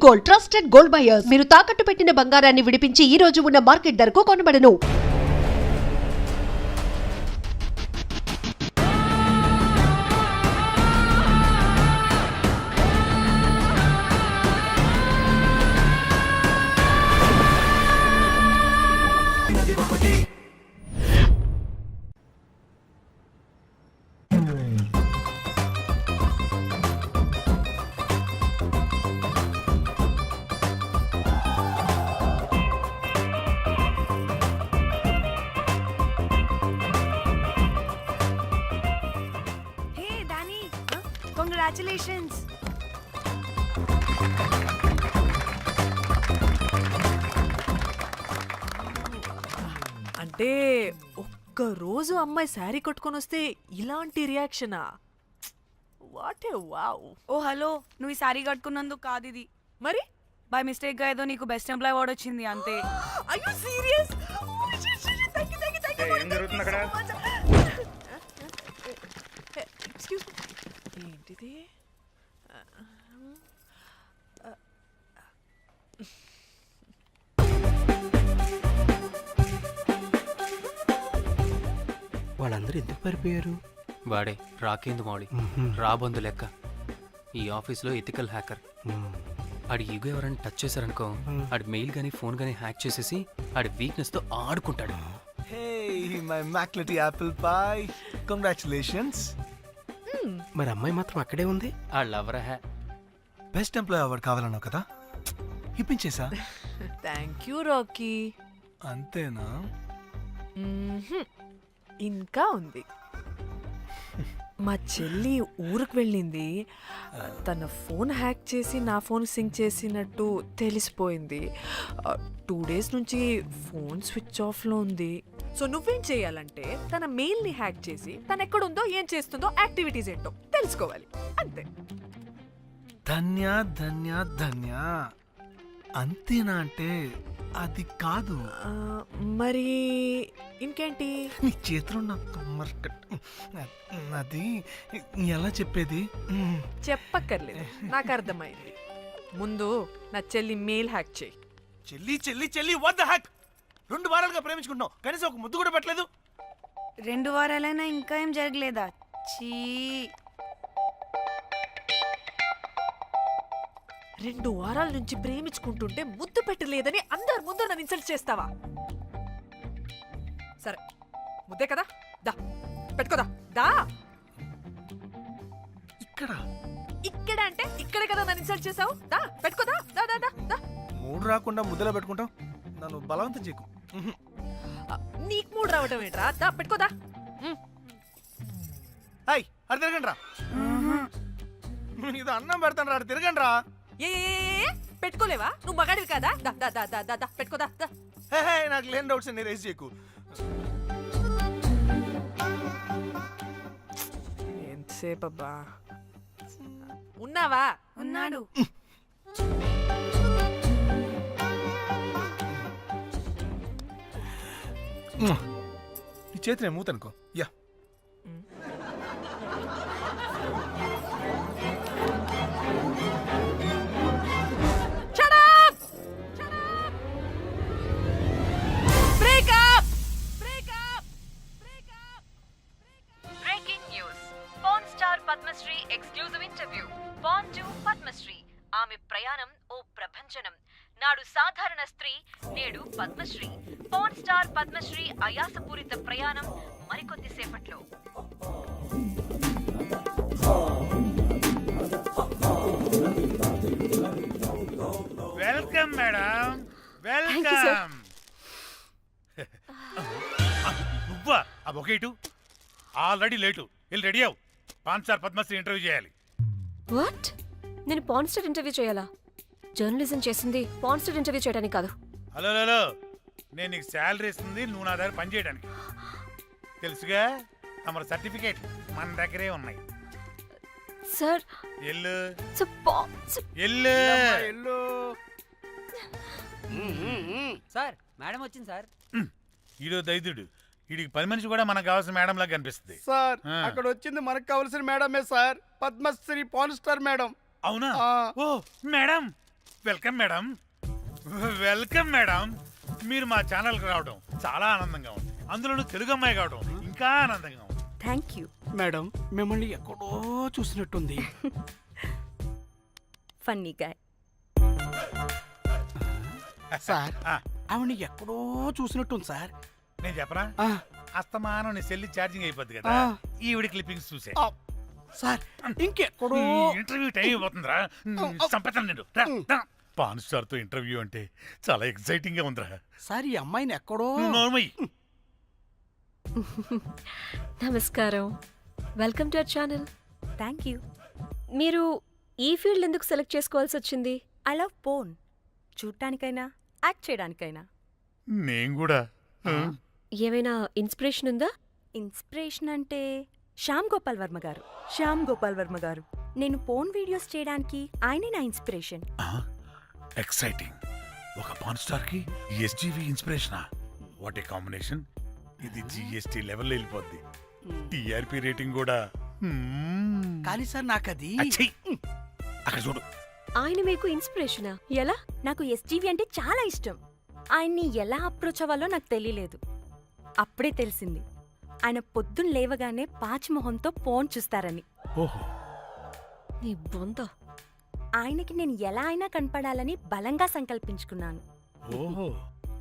Gold, trusted gold buyers. మీరు తాకట్టు పెట్టిన బంగారాన్ని విడిపించి ఈ రోజు ఉన్న మార్కెట్ ధరకు కొనబడను. Congratulations. అంటే ఒక్క రోజు అమ్మాయి శారీ కట్టుకొని వస్తే ఇలాంటి రియాక్షనా? What a wow. Oh hello, నువ్వు ఈ సారీ కట్టుకున్నందుకు కాదు ఇది. మరి బై మిస్టేక్ గా ఏదో నీకు బెస్ట్ ఎంప్లాయ్ అవార్డ్ వచ్చింది అంతే. are you serious? ఏం జరుగుతుంది అక్కడ? ఎక్స్క్యూజ్ మీ, ఏంటిది? వాళ్ళందరూ ఎందుకు పారిపోయారు? వాడే రాకేందు మౌళి, రాబందు లెక్క. ఈ ఆఫీస్లో ఎథికల్ హ్యాకర్. ఆడి ఈగో ఎవరైనా టచ్ చేశారనుకో, ఆడి మెయిల్ కానీ ఫోన్ కానీ హ్యాక్ చేసేసి ఆడి వీక్నెస్తో ఆడుకుంటాడు. Hey, my McLetty apple pie. Congratulations. మరి అమ్మాయి మాత్రం అక్కడే ఉంది. ఆ లవర్ హ్యా. బెస్ట్ ఎంప్లాయ్ అవార్డు కావాలన్నావు కదా, ఇప్పించేసా. Thank you Rocky. అంతేనా? ఇంకా ఉంది. మా చెల్లి ఊరికి వెళ్ళింది. తన ఫోన్ హ్యాక్ చేసి నా ఫోన్ సింక్ చేసినట్టు తెలిసిపోయింది. 2 days నుంచి ఫోన్ స్విచ్ ఆఫ్లో ఉంది. సో నువ్వేం చేయాలంటే తన మెయిల్ని హ్యాక్ చేసి తను ఎక్కడుందో ఏం చేస్తుందో యాక్టివిటీస్ ఏంటో తెలుసుకోవాలి, అంతే. ధన్య ధన్య ధన్య. అంతేనా అంటే అది కాదు. మరి ఇంకేంటి? నీ చేతిలో అది ఎలా చెప్పేది? చెప్పక్కర్లేదు, నాకు అర్థమైంది. ముందు నా చెల్లి మెయిల్ హ్యాక్ చేయి. చెల్లి చెల్లి చెల్లి వాట్ ద హ్యాక్? 2 వారాలుగా ప్రేమించుకుంటున్నావు, కనీసం ఒక ముద్దు కూడా పెట్టలేదు. 2 వారాలైనా ఇంకా ఏం జరగలేదా? చీ. 2 వారాల నుంచి ప్రేమించుకుంటుంటే ముద్దు పెట్టలేదని అందరి ముందు నన్ను ఇన్సల్ట్ చేస్తావా? సరే, ముద్దే కదా, దా పెట్టుకోదా. దా. ఇక్కడ అంటే ఇక్కడే కదా నన్ను ఇన్సల్ట్ చేసావు. దా పెట్టుకోదా. దా దా దా దా. మూడు రాకుండా ముద్దలో పెట్టుకుంటావు, నన్ను బలవంతం చేయకు. నీకు మూడు రావటం ఏంట్రా? దా పెట్టుకోదా. హాయ్, అది తిరగండి రా. ఇది అన్నం పెడతాను రా, తిరగండి రా. ఏ పెట్టుకోలేవా? నువ్వు మగాడివి కదా. దా దా దా దా దా దా పెట్టుకోదా. దా. హే, నాకు లేని డౌట్స్ అన్ని రేస్ చేయకు. ఎంతసేపు అబ్బా? ఉన్నావా? ఉన్నాడు. ఈ చేతిని మూతనుకో. Yeah, Padmasri exclusive interview. Born to Padmasri. ఆమె ప్రయాణం ఓ ప్రభంజనం. నాడు సాధారణ స్త్రీ, నేడు పద్మశ్రీ. పాన్ స్టార్ పద్మశ్రీ అయాసపూరిత ప్రయాణం మరికొద్ది సేపట్లో. Welcome madam, welcome. నువ్వా? ఆ బొకేటు ఆల్రెడీ లేటు. వెళ్ళి రెడీ అవు, పాన్ స్టార్ పద్మశ్రీ ఇంటర్వ్యూ చేయాలి. వాట్? నేను పాన్ స్టార్ ఇంటర్వ్యూ చేయాలా? జర్నలిజం చేసింది పాన్ స్టార్ ఇంటర్వ్యూ చేయడానికి కాదు. హలో, నేను నీకు శాలరీ ఇస్తుంది నువ్వు నా దగ్గర పని చేయడానికి. తెలుసుగా, తమ సర్టిఫికేట్ మన దగ్గరే ఉన్నాయి. సార్ ఎల్లు ఎల్లు. సార్ మేడం వచ్చింది సార్. ఈడో దైదుడు, వీడికి పని మనిషి కూడా మనకు కావాల్సిన మేడం లాగా కనిపిస్తుంది సార్. అక్కడ వచ్చింది మనకు కావాల్సిన మేడమే sir, Padmasri pan star madam. అవునా? Oh madam, welcome madam. Welcome madam. మీరు మా ఛానల్కి రావడం చాలా ఆనందంగా ఉంది. అందులోనూ తెలుగు అమ్మాయి కావడం ఇంకా ఆనందంగా ఉంది. Thank you. మేడం మిమ్మల్ని ఎక్కడో చూసినట్టుంది. Funny guy. సార్ ఆ, ఆవిడ ఎక్కడో చూసినట్టుంది సార్. నేను చెప్పనా, ఆ, అస్తమానం నీ సెల్లి ఛార్జింగ్ అయిపోద్ది కదా, ఆ. ఈవిడ క్లిప్పింగ్స్ చూసే. ఆ, సార్ ఇంకెక్కడో ఇంటర్వ్యూ టైం అయిపోతుందిరా. సంపేతాను నేను. రా, రా. పాన్ స్టార్ తో ఇంటర్వ్యూ అంటే చాలా ఎక్సైటింగ్ గా ఉందిరా. సార్ ఈ అమ్మాయిని ఎక్కడో నోర్మయ్యి. నమస్కారం, welcome to our channel. Thank you. మీరు ఈ ఫీల్డ్ ఎందుకు సెలెక్ట్ చేసుకోవాల్సి వచ్చింది? I love porn. చూడటానికైనా యాక్ట్ చేయడానికైనా. నేను కూడా. ఏమైనా ఇన్స్పిరేషన్ ఉందా? ఇన్స్పిరేషన్ అంటే శ్యామ్ గోపాల్ వర్మ గారు. శ్యామ్ గోపాల్ వర్మ గారు. నేను పోన్ వీడియోస్ చేయడానికి ఆయనే నా ఇన్స్పిరేషన్. ఎక్సైటింగ్. ఒక పాన్ స్టార్ కి ఎస్జీవి ఇన్స్పిరేషనా? What a combination. ఇది జిఎస్టీ లెవెల్ వెళ్ళిపోద్ది. టిఆర్పి రేటింగ్ కూడా. కానీ సార్ నాకు అది అచ్చయ్. అక్కడ చూడు. ఆయన మీకు ఇన్స్పిరేషనా? ఎలా? నాకు ఎస్జీవి అంటే చాలా ఇష్టం. ఆయన్ని ఎలా అప్రోచ్ అవ్వాలో నాకు తెలియలేదు. అప్పుడే తెలిసింది ఆయన పొద్దున్న లేవగానే పాచిమొహంతో ఫోన్ చూస్తారని. ఓహో. నీ బొంద. ఆయనకి నేను ఎలా అయినా కనపడాలని బలంగా సంకల్పించుకున్నాను. ఓహో.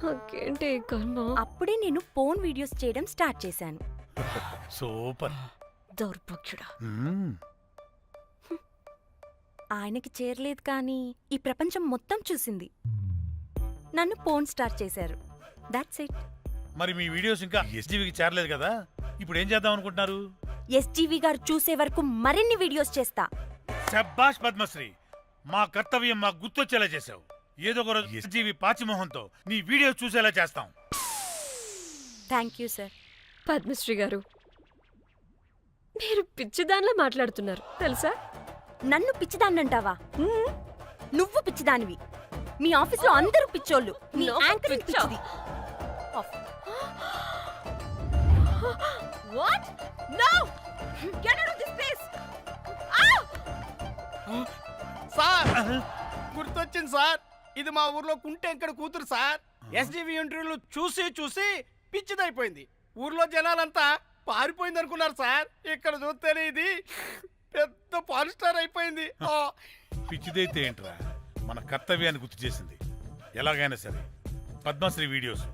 నాకేంటి ఈ కర్మ? అప్పుడే నేను ఫోన్ వీడియోస్ చేయడం స్టార్ట్ చేశాను. సూపర్. దౌర్భాగ్యుడా. ఆయనకి చేరలేదు కానీ ఈ ప్రపంచం మొత్తం చూసింది. నన్ను పోన్ స్టార్ చేశారు. That's it. మరి మీ వీడియోస్ ఇంకా ఎస్జీవికి చేరలేదు కదా, ఇప్పుడు ఏం చేద్దాం అనుకుంటున్నారు? ఎస్జీవి గారు చూసే వరకు మరిన్ని వీడియోస్ చేస్తా. శబ్బాష్ పద్మశ్రీ. మా కర్తవ్యం మాకు గుర్తొచ్చేలా చేసావు. ఏదో ఒక రోజు ఎస్జీవి పాచిమోహంతో నీ వీడియో చూసేలా చేస్తాం. Thank you sir. పద్మశ్రీ గారు, మీరు పిచ్చిదానిలా మాట్లాడుతున్నారు తెలుసా? నన్ను పిచ్చిదాన్నంటావా? నువ్వు పిచ్చిదానివి. మీ ఆఫీస్లో అందరూ పిచ్చోళ్ళు. మీ నాకు యాంకరింగ్ పిచ్చా? పిచ్చిది. Of. What? No! Get out of this place! Sir గుర్తొచ్చింది సార్. ఇది మా ఊర్లో కుంటెంకడ కూతురు సార్. ఎస్జీవి ఇంటర్వ్యూలు చూసి చూసి పిచ్చిదైపోయింది. ఊర్లో జనాలంతా పారిపోయింది అనుకున్నారు సార్. ఇక్కడ చూస్తేనే ఇది పెద్ద పాన్ స్టార్ అయిపోయింది. పిచ్చిదైతే ఏంట్రా, మన కర్తవ్యాన్ని గుర్తు చేసింది. ఎలాగైనా సరే పద్మశ్రీ వీడియోస్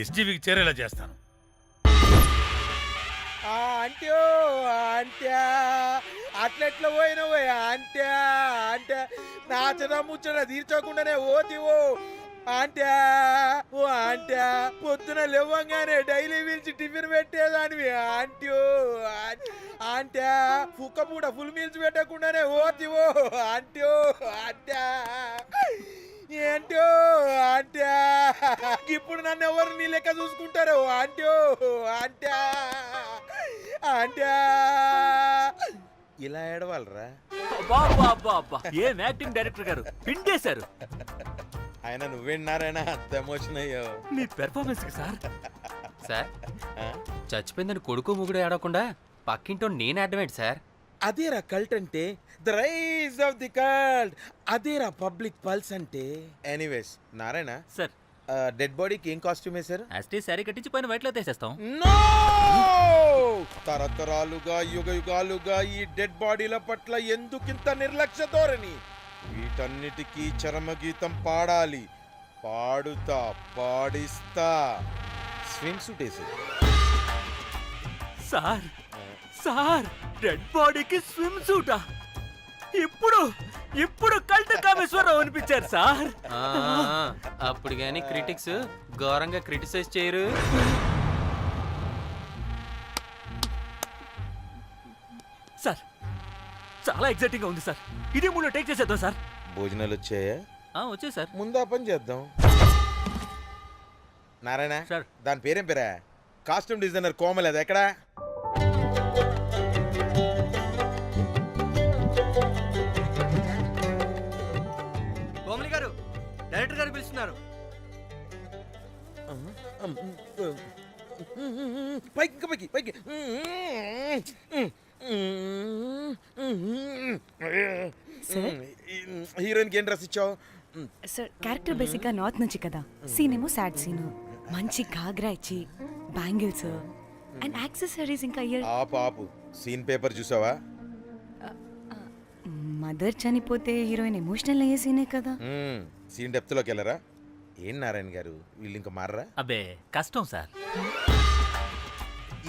ఎస్జీవికి చేరేలా చేస్తాను. అంట్యో అంట్యా అట్లెట్లా పోయినవో అంట్యా అంటే నాచన ముచ్చట తీర్చకుండానే ఓతివో అంట్యా. ఓ అంట్యా పొద్దున లేవంగానే డైలీ పిలిచి టిఫిన్ పెట్టేదానివి అంట్యో అంట్యా. కుక్క పూట ఫుల్ మీల్స్ పెట్టకుండానే ఓతివో అంట్యో అంట్యా. ఏంటో అంట్యా ఇప్పుడు నన్ను ఎవరు నీ లెక్క చూసుకుంటారు అంట్యో అంట్యా అంట్యా. ఇలా ఏడవాలరా? ఏం యాక్టింగ్ డైరెక్టర్ గారు పిండేశారు. ఆయన నువ్వేనారాయణ అంత ఎమోషన్ అయ్యో. మీ పెర్ఫార్మెన్స్ సార్. సార్, చచ్చిపోయిందని కొడుకు ముగుడు ఏడవకుండా పక్కింటో నేను ఆడమేంటి సార్? అదేరా కల్ట్ అంటే, the rise of the cult. అదేరా పబ్లిక్ పల్స్ అంటే. ఎనీవేస్ నారాయణ సార్, డెడ్ బాడీకి ఏం కాస్ట్యూమ్ వేశారు? యాస్టీ శారీ కట్టించి పైన వైట్ లో తీసేస్తాం. నో! తరతరాలుగా యుగ యుగాలుగా ఈ డెడ్ బాడీల పట్ల ఎందుకింత నిర్లక్ష్య ధోరణి? వీటన్నిటికీ చరమగీతం పాడాలి. పాడుతా, పాడిస్తా. స్విమ్ సూట్ వేసి సార్ సార్, డెడ్ బాడీకి స్విమ్ సూటా? ఇప్పుడు ఇప్పుడు కల్ట్ కామేశ్వరరావు అనిపించారు సార్. అప్పుడు గానీ క్రిటిక్స్ ఘోరంగా క్రిటిసైజ్ చేయరు. సార్, చాలా ఎక్సైటింగ్ గా ఉంది సార్. ఇది మూడు టేక్ చేసేద్దాం సార్. భోజనాలు వచ్చాయా? వచ్చే సార్. ముందా పని చేద్దాం. నారాయణ సార్. దాని పేరేం పేరా? Costume designer Komal. అది ఎక్కడా? కోమలి గారు, డైరెక్టర్ గారు పిలుస్తున్నారు. పైకి ఇంకా పైకి పైకి. హీరోయిన్కి ఏం డ్రెస్ ఇచ్చావు? సార్ క్యారెక్టర్ బేసిక్గా నార్త్ నుంచి కదా, సీన్ ఏమో సాడ్ సీన్, మంచి ఘాగ్రా ఇచ్చి బ్యాంగిల్స్ అండ్ యాక్సెసరీస్ ఇంకా ఇయర్. ఆపు సీన్ పేపర్ చూసావా? మదర్ చనిపోతే హీరోయిన్ ఎమోషనల్ అయ్యే సీనే కదా. సీన్ డెప్త్లోకి వెళ్ళరా? ఏం నారాయణ గారు వీళ్ళు ఇంకా మారరా? అబ్బే కష్టం సార్.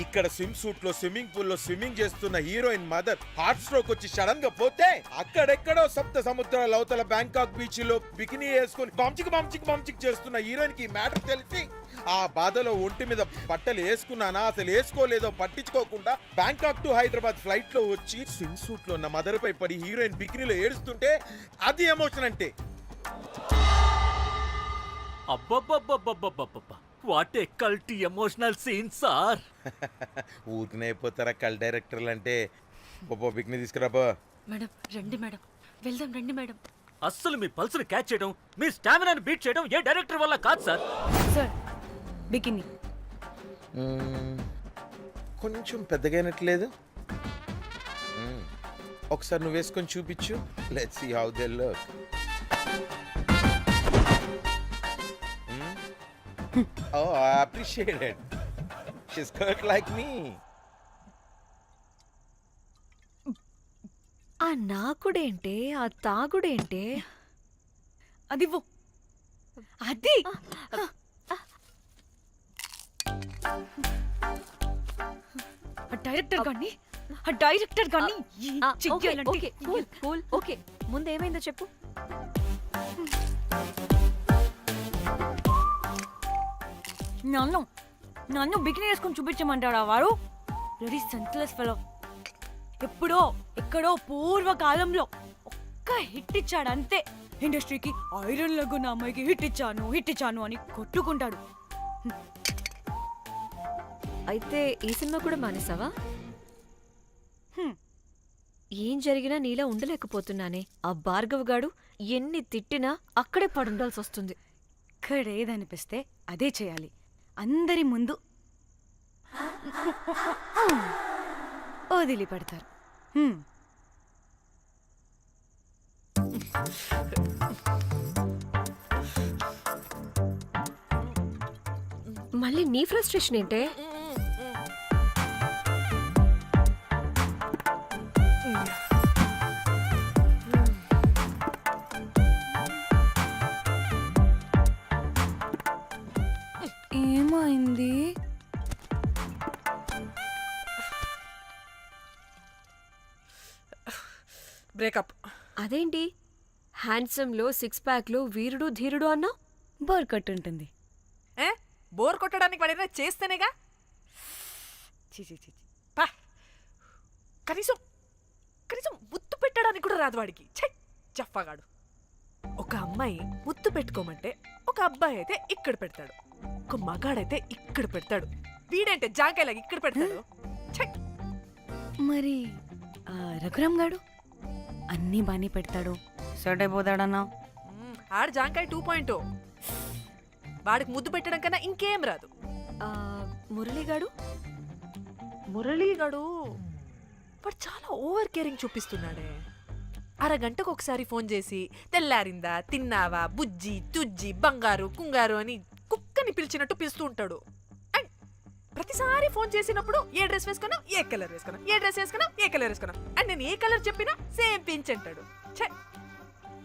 ఇక్కడ స్విమ్ సూట్ లో స్విమ్మింగ్ పూల్ లో స్విమ్మింగ్ చేస్తున్న హీరోయిన్ మదర్ హార్ట్ స్ట్రోక్ వచ్చి సడన్ గా పోతే, అక్కడెక్కడో సప్త సముద్రాల అవతల బ్యాంకాక్ బీచ్ లో బికినీ వేసుకొని బంచిక్ చేస్తున్న హీరోయిన్ కి మ్యాటర్ తెలిసి ఆ బాధలో ఒంటి మీద బట్టలు వేసుకున్నానా అసలు వేసుకోలేదో పట్టించుకోకుండా బ్యాంకాక్ టు హైదరాబాద్ ఫ్లైట్ లో వచ్చి స్విమ్ సూట్ లో ఉన్న మదర్ పై పడి హీరోయిన్ బికినీలో ఏడుస్తుంటే అది ఎమోషన్ అంటే. అబ్బబ్బబ్బబ్బబ్బబ్బబ్బ, వాట్ ఏ కల్టీ ఎమోషనల్ సీన్ సార్. ఊరికనే అయిపోతారా కల్ డైరెక్టర్లు అంటే? బికినీ తీసుకురాబో. మేడం రండి మేడం, వెళ్దాం రండి మేడం. అస్సలు మీ పల్స్ని క్యాచ్ చేయడం, మీ స్టామినాని బీట్ చేయడం ఏ డైరెక్టర్ వల్ల కాదు సార్. సార్ బికినీ కొంచెం పెద్దగైనట్లేదు. ఒకసారి నువ్వు వేసుకొని చూపించు. Let's see how they look. Oh, I appreciate it. She's cut like me. ఆ నాకుడేంటే, ఆ తాగుడేంటే? అదివ్వు. అది డైరెక్టర్ గాని ఓకే, ముందేమైందో చెప్పు. నన్ను బికినీ వేసుకొని చూపించమంటాడా వాడు? Ready senseless fellow. ఎప్పుడో ఎక్కడో పూర్వకాలంలో ఒక్క హిట్ ఇచ్చాడు అంతే. ఇండస్ట్రీకి ఐరన్ లెగ్ అమ్మాయికి హిట్ ఇచ్చాను అని కొట్టుకుంటాడు. అయితే ఈ సినిమా కూడా మానేసావా? ఏం జరిగినా నీలా ఉండలేకపోతున్నానే. ఆ భార్గవ్ గాడు ఎన్ని తిట్టినా అక్కడే పడుండాల్సి వస్తుంది. ఇక్కడేదనిపిస్తే అదే చేయాలి. అందరి ముందు వదిలిపెడతారు. మళ్ళీ నీ ఫ్రస్ట్రేషన్ ఏంటే? ఏమైంది? బ్రేకప్. అదేంటి హ్యాండ్సమ్ లో సిక్స్ ప్యాక్ లో వీరుడు ధీరుడు అన్నా? బోర్ కట్టుంటుంది. బోర్ కొట్టడానికి వాడైనా చేస్తేనేగా. పా, కనీసం ముద్దు పెట్టడానికి కూడా రాదు వాడికి. చెప్పగాడు. ఒక అమ్మాయి ముద్దు పెట్టుకోమంటే ఒక అబ్బాయి అయితే ఇక్కడ పెడతాడు, ఒక మగాడైతే ఇక్కడ పెడతాడు. వీడంటే జాంకాయలాగా ఇక్కడ పెడతాడు. మరి రఘురామ్ గాడు అన్నీ బానే పెడతాడు, సెట్ అయిపోతాడన్నా. ఆడు జాంకాయ 2.0. వాడికి ముద్దు పెట్టడం కన్నా ఇంకేం రాదు. మురళీగాడు వాడు చాలా ఓవర్ కేరింగ్ చూపిస్తున్నాడే. అరగంటకు ఒకసారి ఫోన్ చేసి తెల్లారిందా, తిన్నావా, బుజ్జి, తుజ్జి, బంగారు, కుంగారు అని కుక్కని పిలిచినట్టు పిలుస్తూ ఉంటాడు. అండ్ ప్రతిసారి ఫోన్ చేసినప్పుడు ఏ డ్రెస్ వేసుకున్నావు, ఏ కలర్ వేసుకున్నావు, ఏ డ్రెస్ వేసుకున్నావు, ఏ కలర్ వేసుకున్నావు అండ్ నేను ఏ కలర్ చెప్పినా సేమ్ పించ్ అంటాడు.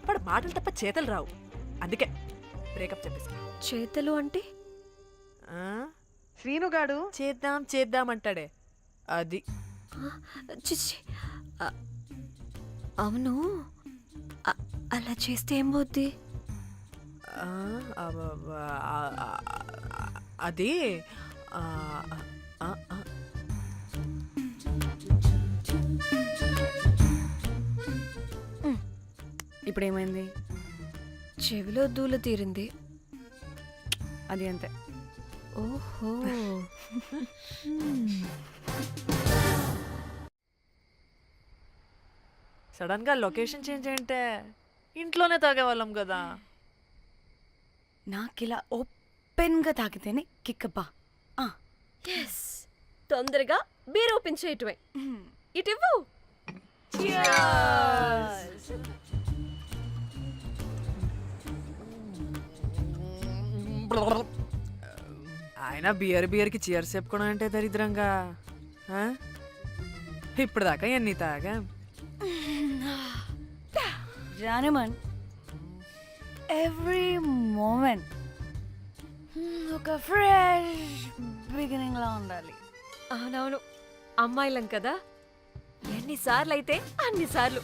వాడు మాటలు తప్ప చేతలు రావు. అందుకే బ్రేకప్ చెప్పేసి. చేతలు అంటే శ్రీనుగాడు చేద్దాం అంటాడే అది. చిచ్చి, అవును అలా చేస్తే ఏం పోద్ది? అది ఇప్పుడేమైంది? చెవిలో దూల తీరింది. అది అంతే. ఓహో. సడన్ గా లొకేషన్ చేంజ్ అంటే ఇంట్లోనే తాగేవాళ్ళం కదా. నాకిలా ఓపెన్ గా తాగితేనే కిక్కబ్బా. తొందరగా బీర్ ఓపెన్ చేయటమే. ఇటివ్వు. ఆయన బియర్కి చీర్స్ చెప్పుకోవడం అంటే దరిద్రంగా ఆ? ఇప్పుడు దాకా ఎన్ని తాగా జానమన్ ఎవ్రీ మూమెంట్ ఒక ఫ్రెష్ బిగినింగ్ లా ఉండాలి. అవునవును, అమ్మాయిలం కదా, ఎన్నిసార్లు అయితే అన్నిసార్లు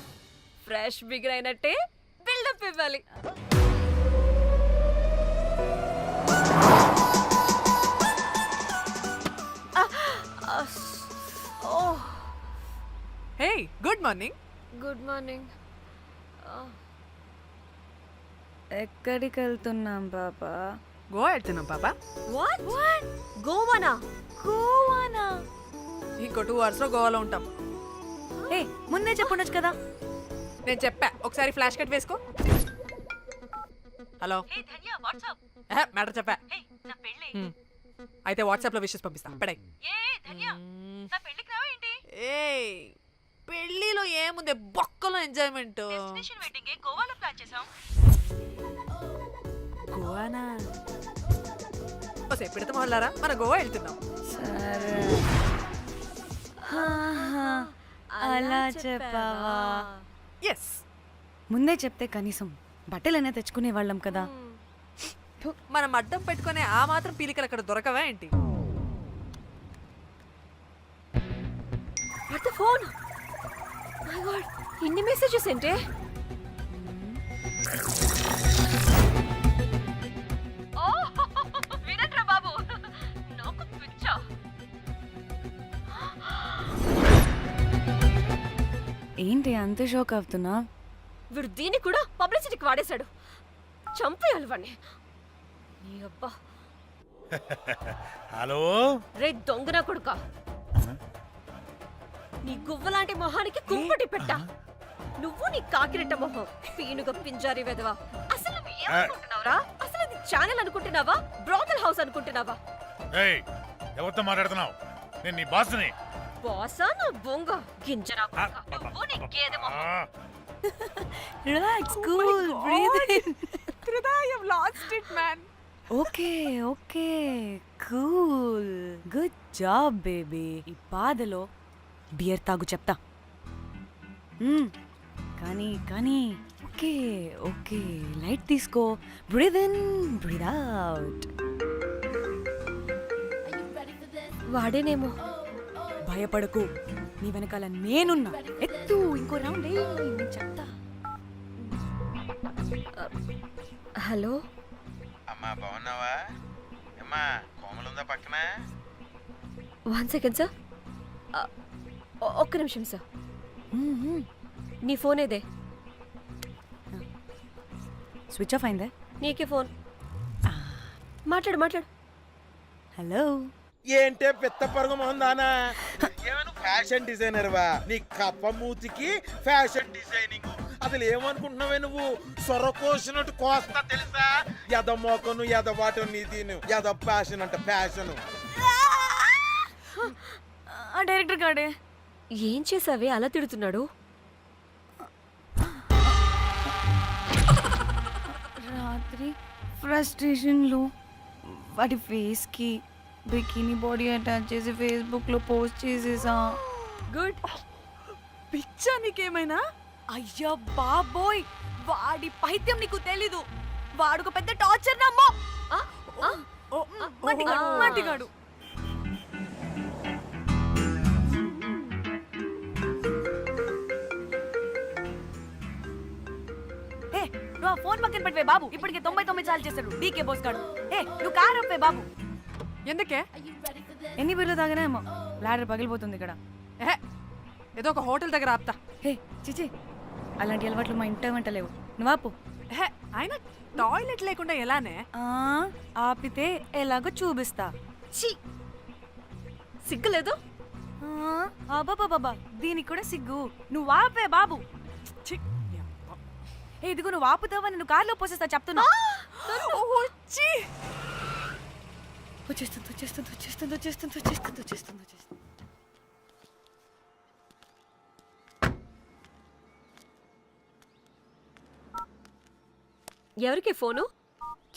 ఫ్రెష్ బిగిన్ అయినట్టే బిల్డప్ ఇవ్వాలి. Hey good morning. Good morning. ఎక్కడికి వెళ్తున్నాం పాపా? గోవా వెళ్తున్నాం పాపా. వాట్ గోవానా? గోవానా? ఇంకో 2 hours లో గోవాలో ఉంటాం. ఏ ముందే చెప్పుండొచ్చు కదా. నేను చెప్పా, ఒకసారి ఫ్లాష్ కట్ వేసుకో. హలో, మ్యాటర్ చెప్పా. అయితే వాట్సాప్ లో విషెస్ పంపిస్తా. పడాయి. ఏ పెళ్ళిలో ఏముంది, బొక్కలో ఎంజాయ్మెంట్. గోవానా? పెడితే మొదలారా, మన గోవా వెళ్తున్నాం. సరే అలా చెప్పావా? ఎస్, ముందే చెప్తే కనీసం బట్టలైనా తెచ్చుకునే వాళ్ళం కదా. మనం అడ్డం పెట్టుకునే ఆ మాత్రం పీలికలు అక్కడ దొరకవా ఏంటి? What the phone? My God, ఇన్ని మెసేజెస్ ఏంటే? వినట్రా బాబు, నాకు పిచ్చా. ఏంటి అంత షోక్ అవుతున్నా? వీడు దీన్ని కూడా పబ్లిసిటీకి వాడేశాడు. చంపేయాలి వాడిని. నీ అబ్బా. హలో రే దొంగన కొడుక, నీ గువ్వలాంటి మొహానికి కుంపటి పెట్ట. నువ్వు నీ కాకిరెట్ట మొహం, పీనుగ పింజారి వెదవా. అసలు నువ్వు ఏమనుకుంటున్నావురా? అసలు ఇది ఛానల్ అనుకుంటున్నావా, బ్రోకల్ హౌస్ అనుకుంటున్నావా? ఏయ్, ఎవరితో మాట్లాడుతున్నావు? నేను నీ బాస్ని. బాసా నా బొంగ గింజరా కొడుక. నువ్వు నీ గేదె మొహం. Relax, cool, breathe in. I have lost it, man. Okay okay, cool, good job baby. ఈ బాధలో బియర్ తాగు చెప్తా. కానీ కానీ ఓకే ఓకే, లైట్ తీసుకో. Breathe in, breathe out. వాడేనేమో. భయపడకు, నీ వెనకాల నేనున్నా. ఎత్తు, ఇంకో రౌండ్ నేను చెప్తా. హలో అమ్మా, బాగున్నావా? అమ్మా, కోమలుందా పక్కన? 1 second సార్. ఒక్క నిమిషం సార్. నీ ఫోన్ ఏదే? స్విచ్ ఆఫ్ అయిందే. నీకే ఫోన్. మాట్లాడు మాట్లాడు. హలో. ఏంటే పెద్ద పరుగు మొహందానా? ఏమను ఫ్యాషన్ డిజైనర్ వా? నీ కప్ప మూతికి ఫ్యాషన్ డిజైనింగ్. అసలు ఏమనుకుంటున్నావే నువ్వు? సొర కోసినట్టు కోస్తా తెలుసా? ఎద మోకను, ఎద వాటను, నీ దీని ఎద ఫ్యాషన్ అంట ఫ్యాషన్. ఆ డైరెక్టర్ గాడే ఏం చేసావే అలా తిడుతున్నాడు? రాత్రి ఫ్రస్ట్రేషన్లో వాడి ఫేస్కి బికినీ బాడీ అటాచ్ చేసి ఫేస్బుక్లో పోస్ట్ చేసేసా. గుడ్. పిచ్చా నీకేమైనా? అయ్యా బాబోయ్, వాడి పైత్యం నీకు తెలీదు. వాడుక పెద్ద టార్చర్ నమ్మో. మట్టిగాడు. నువ్వు ఆ ఫోన్ పక్కన పెట్టవే బాబు. ఇప్పటికే 99 సార్లు చేశాడు డీకే బోస్ గాడు. నువ్వు కారు అప్పే బాబు. ఎందుకే? ఎన్ని బిర్లు తాగినాయేమో, లాడర్ పగిలిపోతుంది ఇక్కడ. ఏదో ఒక హోటల్ దగ్గర ఆపుతా. చిచి, అలాంటి అలవాట్లు మా ఇంట వెంట లేవు. నువ్వు ఆపు. ఆయన టాయిలెట్ లేకుండా ఎలానే? ఆపితే ఎలాగో చూపిస్తా. సిగ్గులేదు? బాబా, దీనికి కూడా సిగ్గు. నువ్వు ఆపే బాబు. ఇదిగో నువ్వు ఆపుతావని నువ్వు కార్లో పోసేస్తా చెప్తున్నా. వచ్చేస్తుంది. ఎవరికి ఫోను?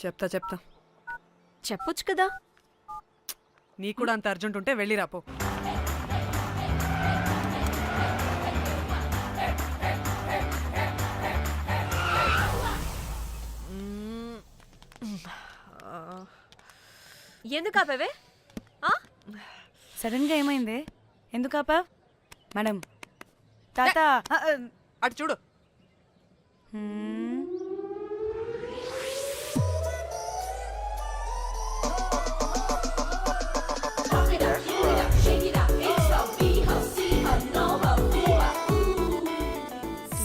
చెప్తా. చెప్పొచ్చు కదా. నీ కూడా అంత అర్జెంట్ ఉంటే వెళ్ళి రాపో. ఎందుకు ఆపేవే? సడన్ గా ఏమైంది? ఎందుకు ఆపా? మేడం తాత అటు చూడు.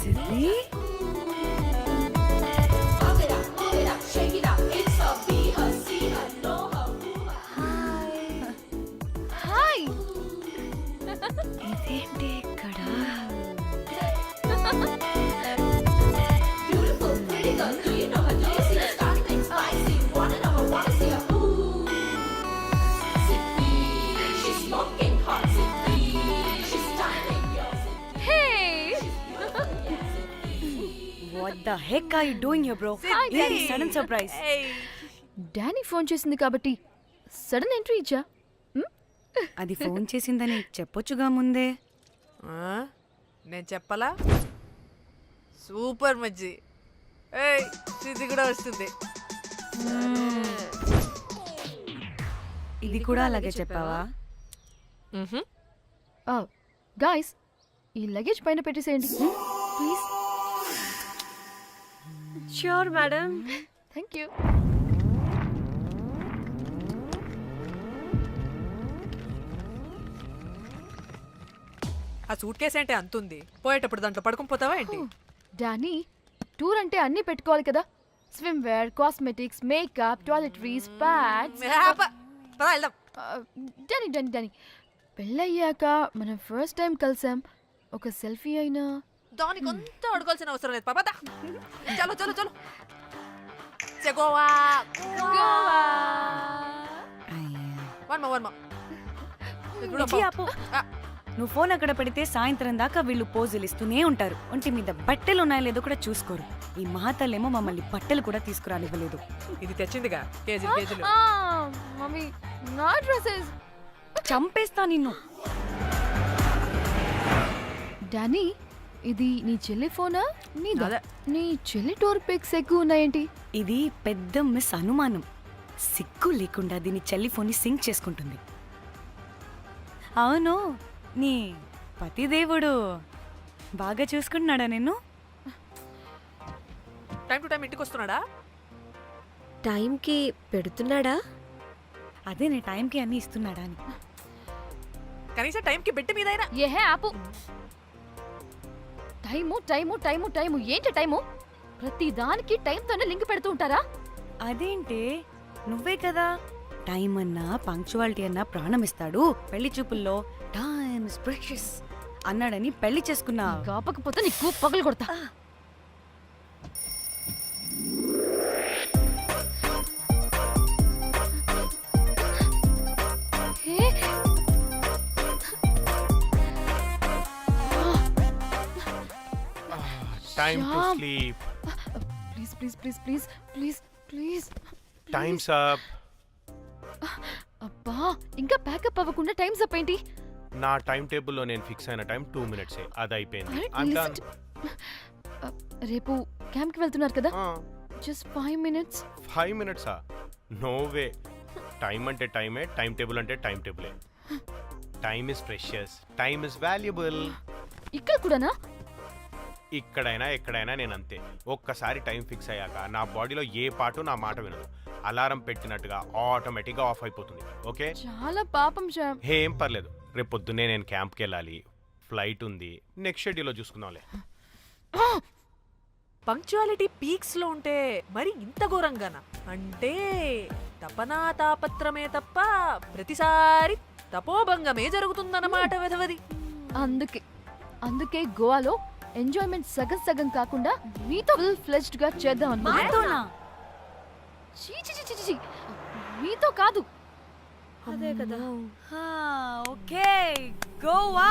సిద్ధి హాయ్. ఇదేంటి ఇక్కడ? What the heck are you doing here, bro? ఏంటి సడన్ సర్ప్రైజ్? డానీ ఫోన్ చేసింది కాబట్టి సడన్ ఎంట్రీ ఇచ్చా. అది ఫోన్ చేసిందని చెప్పొచ్చుగా ముందే. నేను చెప్పలా? సూపర్ మజ్జి. ఏయ్ సిద్ధి కూడా వస్తుంది. ఇది కూడా అలాగే చెప్పావా? గాయ్స్, ఈ లగేజ్ పైన పెట్టేసేయండి please. Sure madam. Thank you. ఆ సూట్ కేసు అంటే అంతుంది, పోయేటప్పుడు దాంట్లో పడుకుని పోతావా ఏంటి? డానీ, టూర్ అంటే అన్నీ పెట్టుకోవాలి కదా. Swimwear, cosmetics, makeup, toiletries, pads. వెళ్దాం. డానీ డానీ డానీ, పెళ్ళయ్యాక మనం ఫస్ట్ టైం కలిసాం. ఒక సెల్ఫీ అయినా. దానికి అంతా అడగాల్సిన అవసరం లేదు పాపా. చలో చలో చలో. గోవా వర్మ. విజి ఆపు. నువ్వు ఫోన్ అక్కడ పెడితే సాయంత్రం దాకా వీళ్ళు పోజులు ఇస్తూనే ఉంటారు. ఒంటి మీద బట్టలు ఉన్నాయో లేదో కూడా చూసుకోరు. ఈ మహాతల్లేమో మమ్మల్ని బట్టలు కూడా తీసుకురానివ్వలేదు. ఇది తెచ్చిందిగా కేజీలు కేజీలు. మమ్మీ, నా డ్రెస్సెస్. చంపేస్తా నిన్ను. డానీ, ఇది నీ చెల్లి ఫోనా నీదా? అదే. నీ చెల్లి టూర్ పిక్స్ ఎక్కువ ఉన్నాయేంటి? ఇది పెద్ద మిస్ అనుమానం. సిగ్గు లేకుండా దీని చెల్లి ఫోన్ని సింక్ చేసుకుంటుంది. అవును, నీ పతిదేవుడు బాగా చూసుకుంటున్నాడా నిన్ను? టైం టు టైం ఇంటికి వస్తున్నాడా? టైంకి పెడుతున్నాడా? అదే నీ టైంకి అన్ని ఇస్తున్నాడా అని. కనీసం టైంకి బెట్టి మీదైనా. ఏహే ఆపు. టైము టైము టైము టైము ఏంటి టైము? ప్రతి దానికి టైంతోనే లింక్ పెడుతూ ఉంటారా? అదేంటి, నువ్వే కదా టైం అన్నా పంక్చువాలిటీ అన్నా ప్రాణం ఇస్తాడు, పెళ్లి చూపుల్లో టైమ్ ఇస్ ప్రెషియస్ అన్నాడని పెళ్లి చేసుకున్నా. కాపకపోతే నీకు పగలు కొడతా. Time to sleep. Please please please please please please. Time's up. అబ్బా, ఇంకా ప్యాకప్ అవ్వకుండా టైమ్స్ అప్ ఏంటి? నా టైం టేబుల్లో నేను ఫిక్స్ అయిన టైం 2 minutes. అది అయిపోయింది. అరే, I'm listen done. రేపు క్యాంప్కి వెళ్తున్నారు కదా? Just 5 minutes. 5 minutes? No way. Time అంటే టైమే, టైం టేబుల్ అంటే టైం టేబులే. Time is precious, time is valuable. ఇక్కడ కూడానా? ఇక్కడైనా ఎక్కడైనా నేను అంతే. ఒక్కసారి టైం ఫిక్స్ అయ్యాక నా బాడీలో ఏ పాటు నా మాట వినదు. అలారం పెట్టినట్టుగా ఆటోమేటిక్గా ఆఫ్ అయిపోతుంది. ఓకే, చాలా పాపం శ్యామ్. ఏం పర్లేదు. రేపు పొద్దున్నే నేను క్యాంప్కి వెళ్ళాలి, ఫ్లైట్ ఉంది. నెక్స్ట్ షెడ్యూల్లో చూసుకుందాంలే. పంక్చువాలిటీ పీక్స్ లో ఉంటే మరి ఇంత ఘోరంగానా? అంటే తపనా తాపత్రమే తప్ప ప్రతిసారి తపోభంగమే జరుగుతుందన్నమాట వెధవది. అందుకే గోవాలో ఎంజాయ్మెంట్ సగం సగం కాకుండా మీతో ఫుల్ ఫ్లెజ్డ్ గా చేద్దాం అనుకున్నా. మీతో కాదు. అదే కదా. ఓకే, గోవా.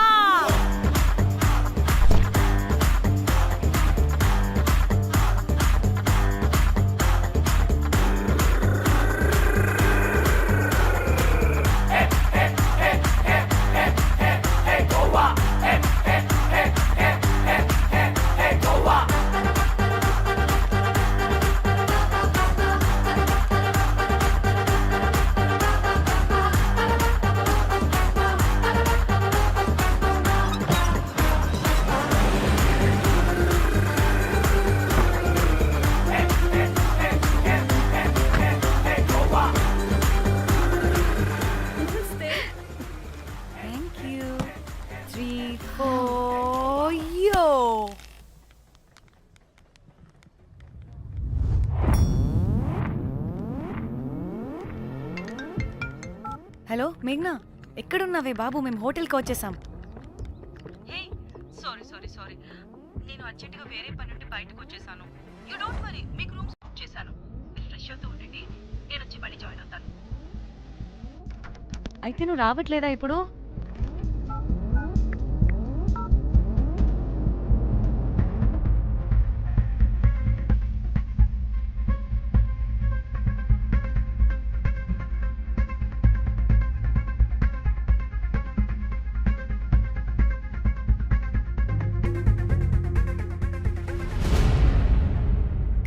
హలో మేఘ్నా, ఎక్కడున్నావే బాబు? మేము హోటల్కి వచ్చేసాం. సారీ నేను అర్జెంటుగా వేరే పని నుండి బయటకు వచ్చేసాను. యూ డోంట్ వరీ, మీకు రూమ్స్ బుక్ చేశాను. మీరు ఫ్రెష్ అవుతూ ఉండండి, నేను వచ్చి మళ్ళీ జాయిన్ అవుతాను. అయితే నువ్వు రావట్లేదా ఇప్పుడు?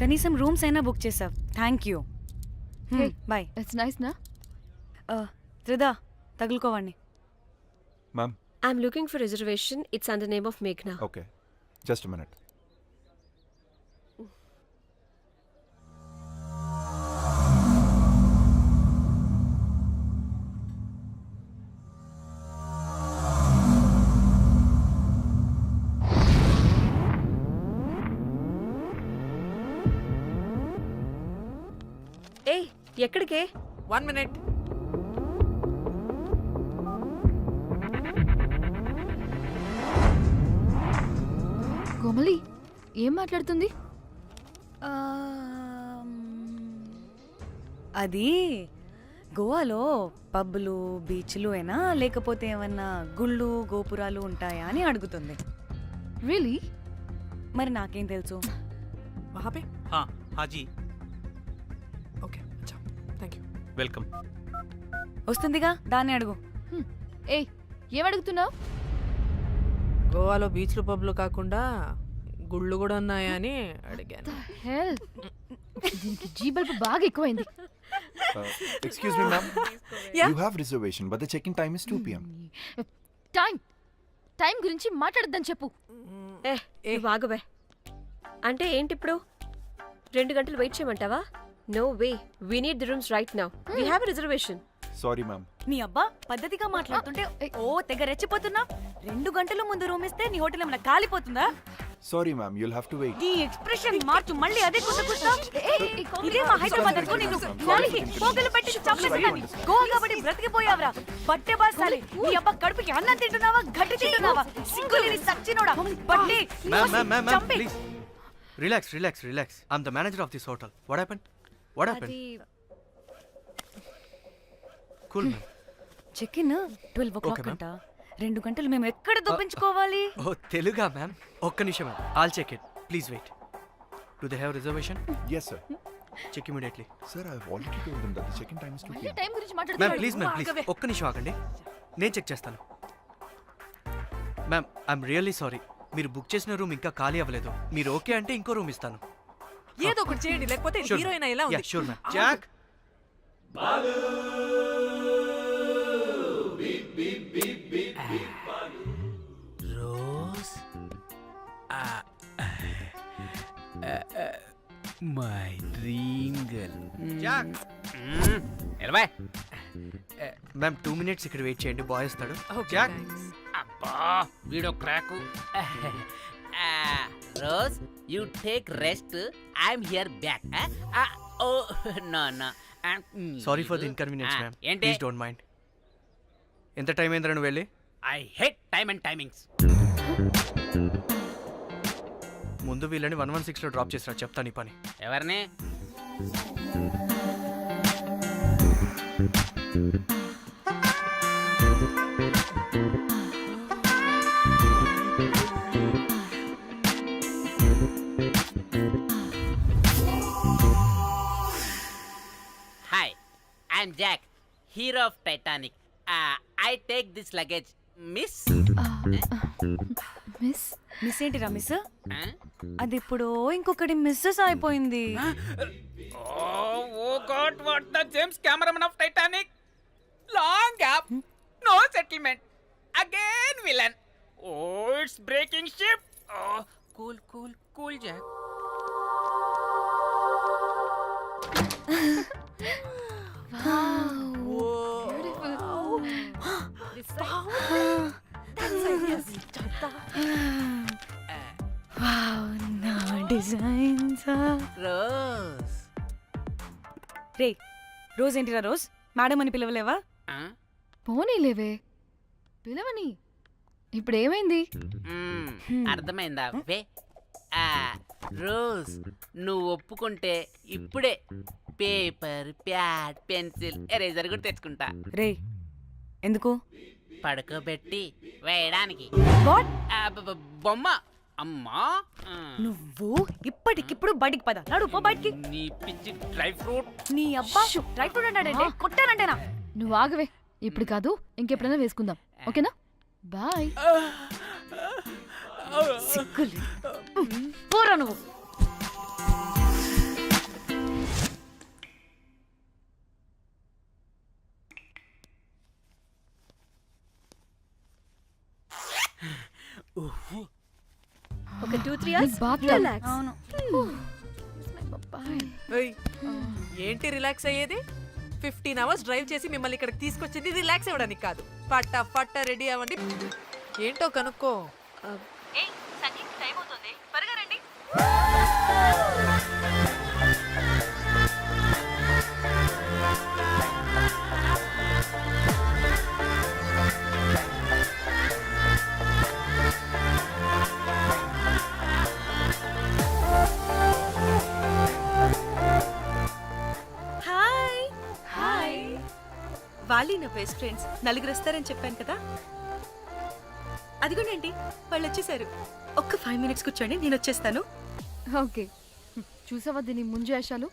కనీసం రూమ్స్ అయినా బుక్ చేసావు. Thank you. Hey. Bye. It's nice నా? త్రిదా, తగులుకోవండి. Ma'am. I'm looking for reservation. It's under name of Meghna. Okay. Just a minute. Hey, ఎక్కడికే? 1 minute. కోమలి ఏం మాట్లాడుతుంది? అది గోవాలో పబ్బులు బీచ్లు అయినా లేకపోతే ఏమన్నా గుళ్ళు గోపురాలు ఉంటాయా అని అడుగుతుంది. రియలీ? మరి నాకేం తెలుసు? वहाँ पे? हाँ जी, ఓకే, అచ్చా, థ్యాంక్ యూ. వెల్కమ్. వస్తుందిగా, దాన్ని అడుగు. ఏయ్, ఏం అడుగుతున్నావు? గోవాలో బీచ్లు పబ్లు కాకుండా గుళ్ళు కూడా ఉన్నాయా అని అడిగాను. హెల్, దీనికి జీ బల్బ్ బాగా ఎక్కువైంది. Excuse me, ma'am. Yeah? You have reservation, but the check-in time is 2 p.m. Time గురించి మాట్లాడద్దని చెప్పు. నువ్వు ఆగువే. అంటే ఏంటి ఇప్పుడు? 2 గంటలు వెయిట్ చేయమంటావా? No way, we need the rooms right now. We have a reservation. Sorry, ma'am. నీ అబ్బా పద్ధతిగా మాట్లాడుతుంటే ఓ తెగ రెచ్చిపోతున్నా. 2 గంటల ముందు రూమ్ ఇస్తే నీ హోటల్ ఏమైనా కాలిపోతుందా? Sorry, ma'am. You'll have to wait. నీ ఎక్స్ప్రెషన్ మార్చు, మళ్ళీ అదే కుసకుస్తా. ఇదే మా హైదరాబాద్ అనుకో. నిన్ను నాలికి పోగలు పెట్టి చంపేస్తాను. గోవా కాబట్టి బ్రతికిపోయావరా బట్టే బాసాలి. నీ అబ్బా కడుపుకి అన్నం తింటున్నావా, గడ్డి తింటున్నావా? సింగులేని సచ్చినోడా బట్టే. Ma'am, చంపే. please. Relax. I'm the manager of this hotel. What happened? అది Cool, ma'am. Check in 12 o'clock Okay, ma'am. అంట. 2 గంటలు మేము ఎక్కడ దొప్పించుకోవాలి? ఓ తెలుగా మ్యామ్? ఒక్క నిమిషం ma'am, I'll check it. Please wait. Do they have reservation? Yes, sir. Check immediately. Sir, I've already told them that the check-in time is 2 p.m. Time గురించి ma'am మాట్లాడుతున్నాడు. Please ఒక్క నిమిషం ఆగండి, నేను చెక్ చేస్తాను. మ్యామ్, ఐఎమ్ రియల్లీ సారీ, మీరు book చేసిన room ఇంకా ఖాళీ అవ్వలేదు. మీరు ఓకే అంటే ఇంకో రూమ్ ఇస్తాను. ఏదో ఒకటి చేయండి, లేకపోతే హీరోయిన్ ఎలా ఉంది? Sure ma'am. Jack, Rose, my dream girl. Jack. ఎలవా మ్యామ్ 2 minutes ఇక్కడ వెయిట్ చేయండి, బాయ్ వస్తాడు. Okay, Jack. thanks. అబ్బా వీడో crack. Rose, you take rest, I'm here back. Oh no sorry for the inconvenience ma'am, ఏంటి? Please don't mind. ఎంత time అయిందిరా నువ్వు వెళ్ళి? I hate time and timings. ముందు వీళ్ళని 116లో డ్రాప్ చేసినా, చెప్తాను ఈ పని. ఎవరిని? Hi, I'm Jack, hero of Titanic. I take this luggage, miss. Miss ఏంటిరా మిస్? అది ఇప్పుడు ఇంకొకటి మిస్సెస్ అయిపోయింది. Oh God, what the James cameraman of Titanic. Long gap, no settlement, again villain. Oh it's breaking ship. Cool Jack. రే, Rose ఏంటిరా Rose? Madam అని పిలవలేవా? పోనీలేవే పిలవని. ఇప్పుడు ఏమైంది? అర్థమైందా వే రోజ్, నువ్వు ఒప్పుకుంటే ఇప్పుడే పేపర్, ప్యాడ్, పెన్సిల్, ఎరేజర్ కూడా తెచ్చుకుంటా. రే ఎందుకు? పడుకోబెట్టి వేయడానికి. వాట్? బొమ్మ. అమ్మా, నువ్వు ఇప్పటికిప్పుడు బయటికి పద. నడు పో బయటికి. నీ పిచ్చి డ్రై ఫ్రూట్. నీ అబ్బా డ్రై ఫ్రూట్ అన్నాడంటే కొట్టానంటేనా? నువ్వు ఆగవే, ఇప్పుడు కాదు ఇంకెప్పుడైనా వేసుకుందాం, ఓకేనా? బాయ్. సిగ్గులు పోరా నువ్వు. ఒక 2-3 hours relax. అవును. ఏయ్, ఏంటి రిలాక్స్ అయ్యేది? 15 hours డ్రైవ్ చేసి మిమ్మల్ని ఇక్కడికి తీసుకొచ్చింది రిలాక్స్ అవ్వడానికి కాదు. ఫట్ట రెడీ అవ్వండి. ఏంటో కనుక్కో. ఏయ్ సంగీత టైం అవుతుంది, త్వరగా రండి. Hi hi. వాళ్ళీ నా బెస్ట్ ఫ్రెండ్స్. నలుగురు వస్తారని చెప్పాను కదా, అదిగోనండి వాళ్ళు వచ్చేసారు. ఒక్క 5 minutes కూర్చోండి, నేను వచ్చేస్తాను. ఓకే, చూసావా దీని ముంజేషాలు?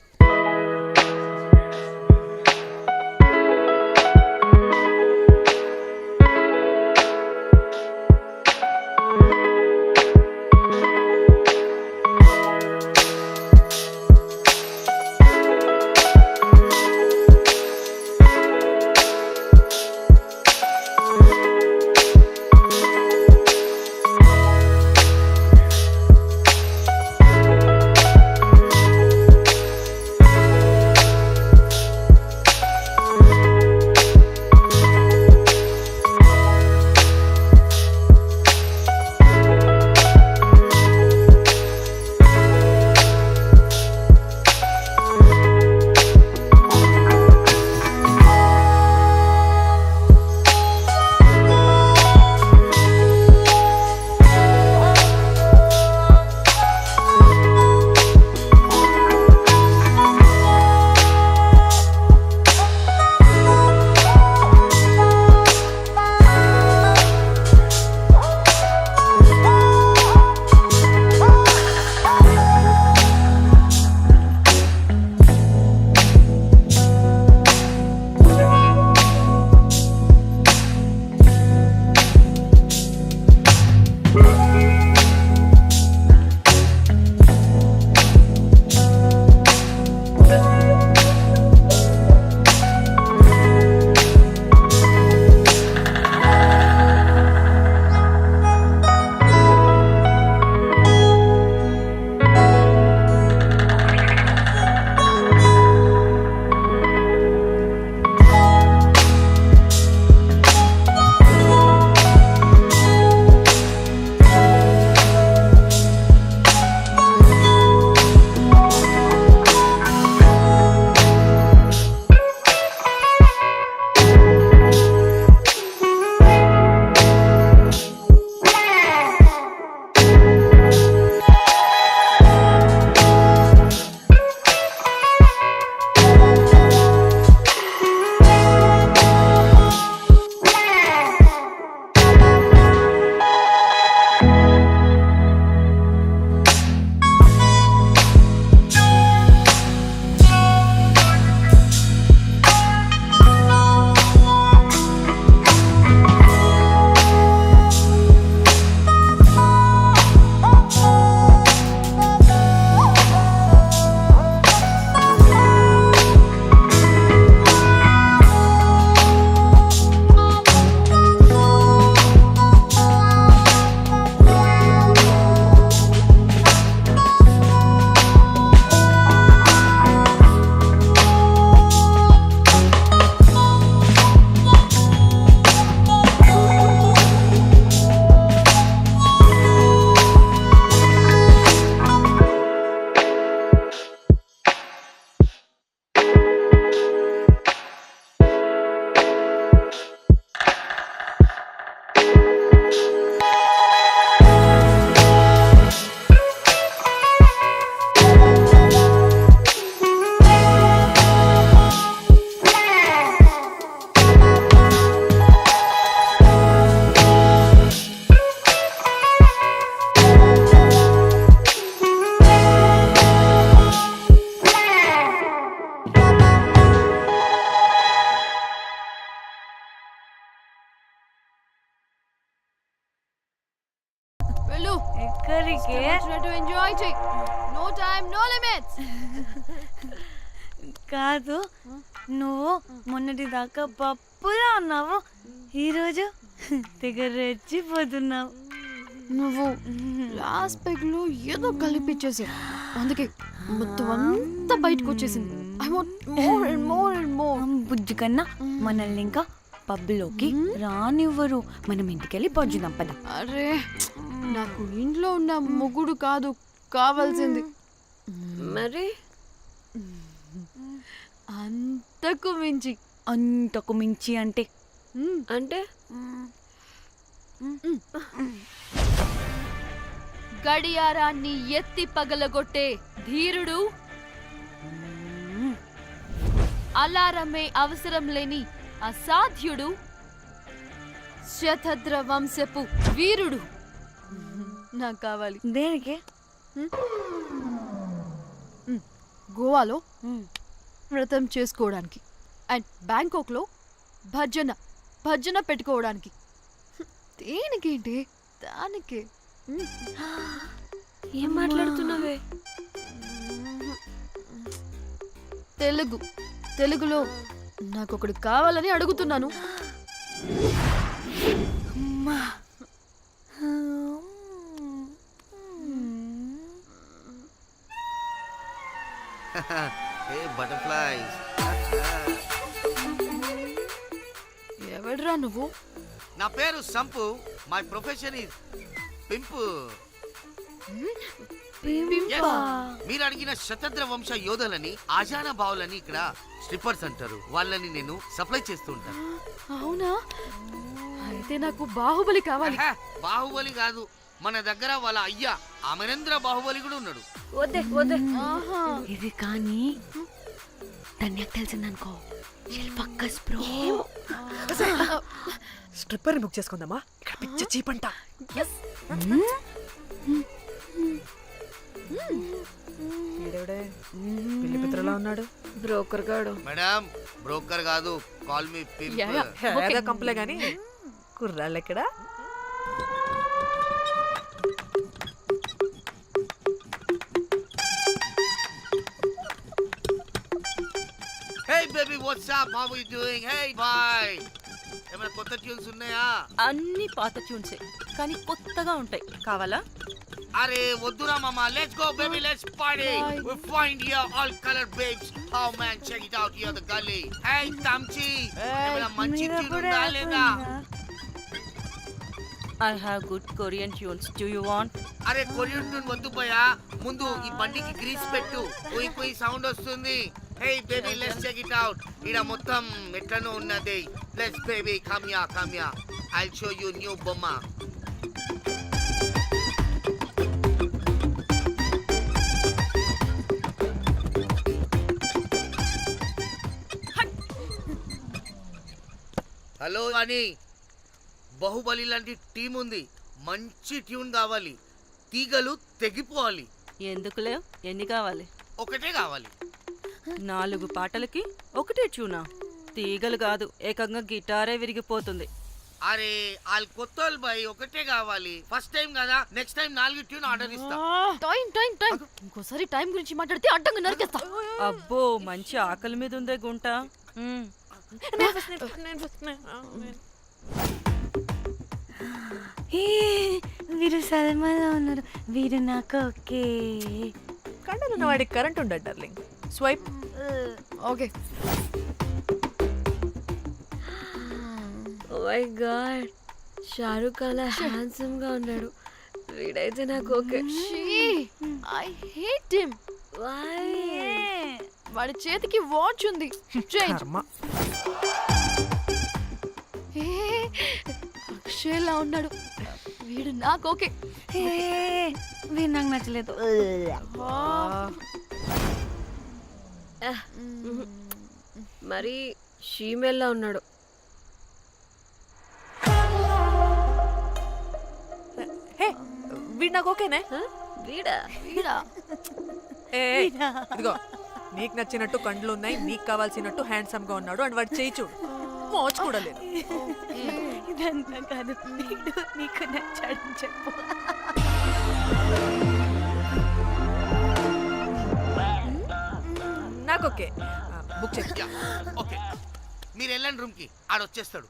ఎంజాయ్ చెయ్. No time no limits. కాదు, నువ్వు మొన్నటి దాకా పప్పులా ఉన్నావు, ఈరోజు తెగ రెచ్చిపోతున్నావు. నువ్వు లాస్ట్ పెగ్ లో ఏదో కలిపిచ్చేసావు, అందుకే మొత్తం అంతా బయటకు వచ్చేసింది. I want more and more and more. బుజ్జి కన్నా మనల్ని ఇంకా పబ్లోకి రానివ్వరు. మనం ఇంటికెళ్ళి బజ్జుదాం పద. అరే నాకు ఇంట్లో ఉన్న మొగుడు కాదు కావాల్సింది. మరి అంతకు మించి. అంతకు మించి అంటే అంటే గడియారాన్ని ఎత్తి పగలగొట్టే ధీరుడు, అలారమే అవసరం లేని అసాధ్యుడు, శతద్ర వంశపు వీరుడు నాకు కావాలి. దేనికి? గోవాలో వ్రతం చేసుకోవడానికి అండ్ బ్యాంకాక్లో భజన పెట్టుకోవడానికి. దేనికేంటి? దానికే. ఏం మాట్లాడుతున్నావే? తెలుగులో నాకొకడు కావాలని అడుగుతున్నాను. బటర్ఫ్లైస్. ఎవడ్రా నువ్వు? నా పేరు Sampu. My profession is pimp. మీరు అడిగిన శతద్ర వంశ యోధులని, ఆజానా బావులని ఇక్కడ స్ట్రిప్పర్స్ అంటారు. వాళ్ళని నేను సప్లై చేస్తూ ఉంటాను. అవునా? అయితే నాకు బాహుబలి కావాలి. బాహుబలి కాదు, మన దగ్గర వాళ్ళ అయ్యా అమరేంద్ర బాహుబలి కూడా ఉన్నాడు. వద్దే వద్దే. ఇది కానీ ధన్యకు తెలిసిందనుకో, స్ట్రిప్పర్ బుక్ చేసుకుందామా? ఇక్కడ పిచ్చ చీపంట. పిల్లి పిత్రలా ఉన్నాడు. బ్రోకర్ గాడు. మేడం బ్రోకర్ కాదు, కాల్ మీ పింప్. కంపలే గాని కుర్రాళ్ళు ఎక్కడ? Hey baby, what's up? How are you doing? Hey bye. ఏమైనా కొత్త ట్యూన్స్ ఉన్నాయా? అన్ని పాత ట్యూన్సే, కానీ కొత్తగా ఉంటాయి. కావాలా? అరే వద్దురా మామ. Let's go baby, let's party. We find here all color babes. Oh man, check it out here the gully. Hey Tamchi, ఏమైనా మంచి ట్యూన్ ఉందా లేదా? I have good Korean tunes. Do you want? అరే కొరియన్ ట్యూన్ వద్దు పోయా, ముందు ఈ బండికి గ్రీస్ పెట్టు. కుయ్ కుయ్ సౌండ్ వస్తుంది. Hey baby, let's check it out. ఇడ మొత్తం ఎట్లనో ఉన్నది. Let's baby, come here. I'll show you new బొమ్మ. హలో అని బాహుబలి లాంటి టీం ఉంది. మంచి ట్యూన్ కావాలి. తీగలు తెగిపోవాలి. ఎందుకులే, ఎన్ని కావాలి? ఒకటే కావాలి. 4 పాటలకి ఒకటే ట్యూనా? తీగలు కాదు, ఏకంగా గిటారే విరిగిపోతుంది. అరే వాళ్ళు కొత్త వాళ్ళు బాయ్, ఒకటే కావాలి. ఫస్ట్ టైం కదా, నెక్స్ట్ టైం 4 ట్యూన్ ఆర్డర్ ఇస్తా. టైం ఇంకోసారి టైం గురించి మాట్లాడితే అడ్డంగా నరికేస్తా. అబ్బో, మంచి ఆకలి మీద ఉందే గుంట. వీరు సల్మాలో ఉన్నారు. వీరు నాకు ఓకే. కండలున్న వాడికి కరెంట్ ఉండదు darling. Swipe. Okay. Oh my god, Shahrukh అలా హ్యాండ్సమ్ గా ఉన్నాడు. వీడైతే నాకు okay. I hate him. Why? వాడి చేతికి వాచ్ ఉంది. అక్షయ్లా ఉన్నాడు. వీడు నాకు ఓకే. వీడు నాకు నచ్చలేదు. మరి షీమెల్లా ఉన్నాడు. వీడు నాకు ఓకేనే. వీడా? ఇదిగో, నీకు నచ్చినట్టు కండ్లు ఉన్నాయి, నీకు కావాల్సినట్టు హ్యాండ్సమ్ గా ఉన్నాడు. అండ్ వాడు చేయి చూడు, మోచ్ కూడా లేదు. ఇదంతా కాదు, నీకు నచ్చాడని చెప్పు. నాకు ఓకే బుక్ చేయి. ఓకే మీరు వెళ్ళండి రూమ్ కి ఆడొచ్చేస్తాడు.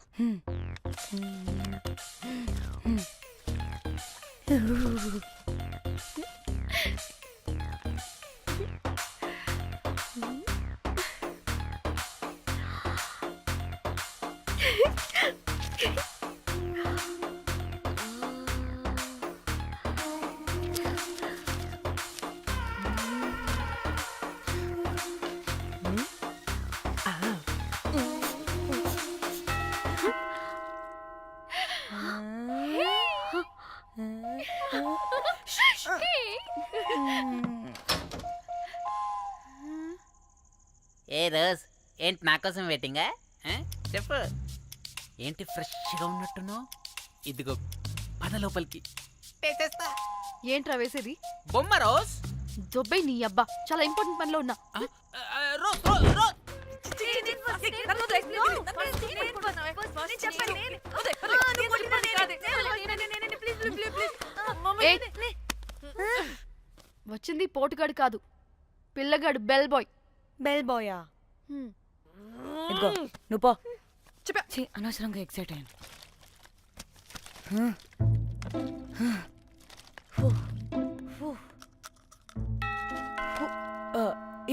ఏ రోజ్ ఏంటి నా కోసం వెయిటింగా? చెప్పు ఏంటి ఫ్రెష్గా ఉన్నట్టున్నావు? ఇదిగో పద లోపలికి వేసేస్తా. ఏంట్రా వేసేది? బొమ్మ రోజ్. దొబ్బై నీ అబ్బా, చాలా ఇంపార్టెంట్ పనిలో ఉన్నా. రోజ్ రోజ్ రోజ్ వచ్చింది పోటుగాడు కాదు, పిల్లగాడు బెల్ బాయ్. బెల్ బాయా? ఇదిగో నువ్వు పో. చెప్పా అనవసరంగా ఎక్సైట్ అయ్యాను.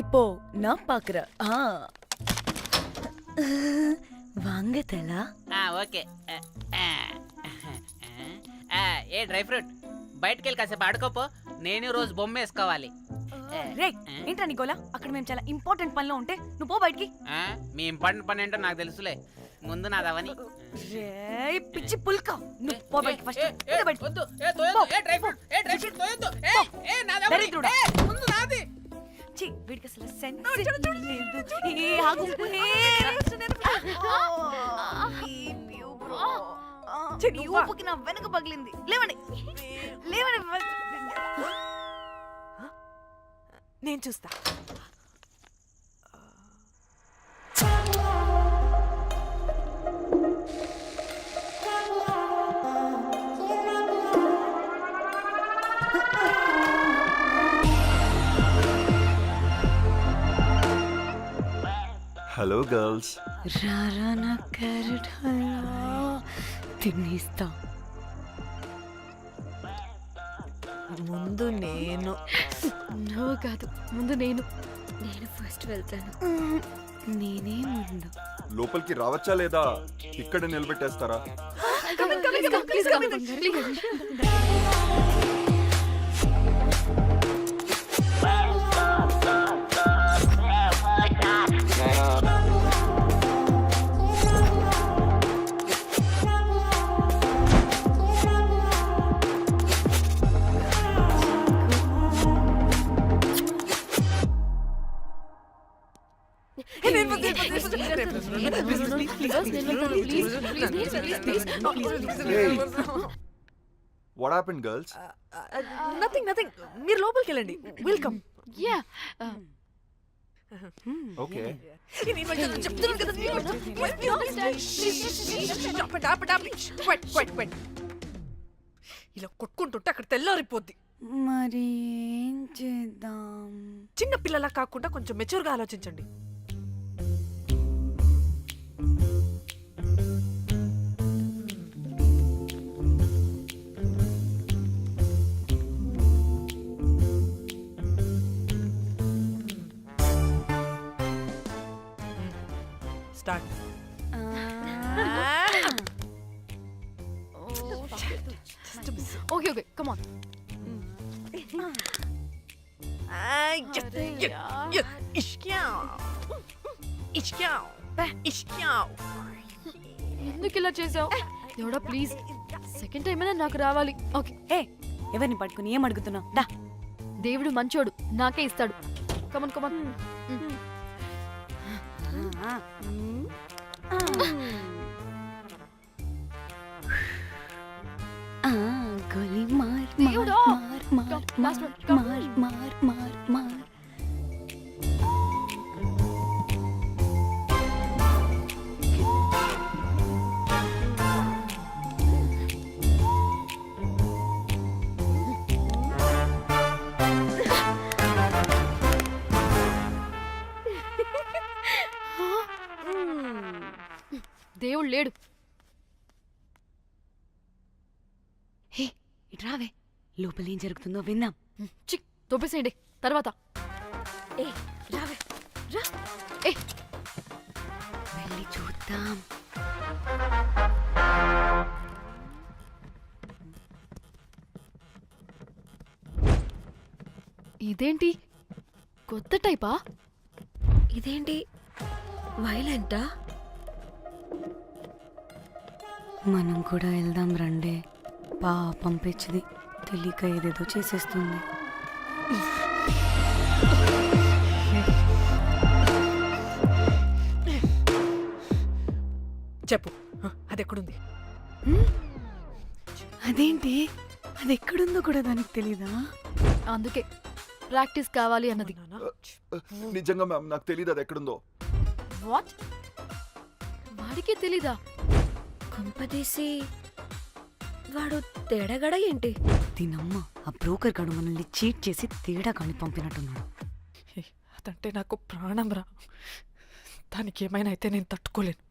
இப்போ நான் பாக்குறேன். வாங்க தலா. ఓకే. ఏ డ్రై ఫ్రూట్ బయటకు వెళ్ళి కాసేపు ఆడుకోపో. నేను రోజు బొమ్మ వేసుకోవాలి. రే ఏంట్రా నికోలా, అక్కడ మేము చాలా ఇంపార్టెంట్ పనిలో ఉంటే నువ్వు పో బయటికి. మీ ఇంపార్టెంట్ పని ఏంటో నాకు తెలుసులే, ముందు నాదవని. రే పిచ్చి పుల్క, నువ్వు పో బయటికి ఫస్ట్. దరిద్రుడా. ఛీ, వీడికి అసలు సెన్స్ లేదు. ఏ ఆగు. నీ ఊపుకి నా వెనక పగిలింది. లేవండి లేవండి. నేను చూస్తా. Hello, girls. రారా నా క్యారెట్ హల్వా తినేస్తా. ముందు నేను. నువ్వు కాదు, ముందు నేను. నేను ఫస్ట్ వెళ్తాను. నేనే ముందు. లోపలికి రావచ్చా లేదా ఇక్కడ నిలబెట్టేస్తారా? What happened, girls? నథింగ్. మీరు లోపలికి వెళ్ళండి. వెల్కమ్. యా. Okay. ఇలా కొట్టుకుంటుంటే అక్కడ తెల్లారిపోద్ది. మరి ఏం చేద్దాం? చిన్న పిల్లలా కాకుండా కొంచెం మెచ్యూర్గా ఆలోచించండి. Start. Okay okay, come on. ఎందుకు ఇలా చేసావు? దేవుడా ప్లీజ్, సెకండ్ టైం అయినా నాకు రావాలి. ఓకే. ఏ ఎవరిని పట్టుకుని ఏం అడుగుతున్నావు? దా. దేవుడు మంచోడు, నాకే ఇస్తాడు. Come on come on. గోలీ మార్ దేవుడా. మార్ Last one, మార్ come. మార్ మార్ మార్. దేవుడు లేడు. హే ఇటు రావే, లోపల ఏం జరుగుతుందో విందాం. చిక్ తోపేసేయండి తర్వాత. ఏ రావే రా, ఏ వెళ్ళి చూద్దాం. ఇదేంటి కొత్త టైపా? ఇదేంటి వైలెంటా? మనం కూడా వెళ్దాం రండే. పాపం పిచ్చిది, తెలియక ఏదేదో చేసేస్తుంది. చెప్పు, అది ఎక్కడుంది? అదేంటి, అది ఎక్కడుందో కూడా దానికి తెలీదా? అందుకే ప్రాక్టీస్ కావాలి అన్నది. నిజంగా మ్యామ్ నాకు తెలియదు అది ఎక్కడుందో. వాట్? వాడికి తెలీదా? కొంపదీసి వాడు తేడాగడ ఏంటి? దీనమ్మ, ఆ బ్రోకర్ గాడు మనల్ని చీట్ చేసి తేడా కాని పంపినట్టున్నాడు. అదంటే నాకు ప్రాణం రా. దానికి ఏమైనా అయితే నేను తట్టుకోలేను.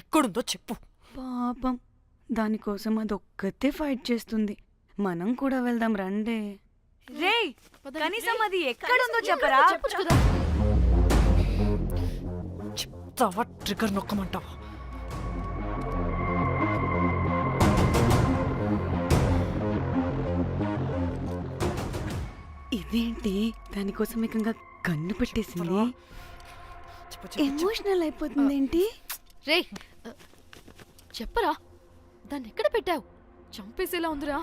ఎక్కడుందో చెప్పు. పాపం, దానికోసం అది ఒక్కతే ఫైట్ చేస్తుంది. మనం కూడా వెళ్దాం రండే. రేయ్, కనీసం అది ఎక్కడుందో చెప్పరా? చెప్పొచ్చు కదా. చెప్తావా? ట్రిగర్ నొక్కమంటావా? ఇదేంటి, దానికోసం ఏకంగా కన్ను పెట్టేసింది. ఎమోషనల్ అయిపోతుంది ఏంటి? రే చెప్పరా, దాన్ని ఎక్కడ పెట్టావు? చంపేసేలా ఉందిరా.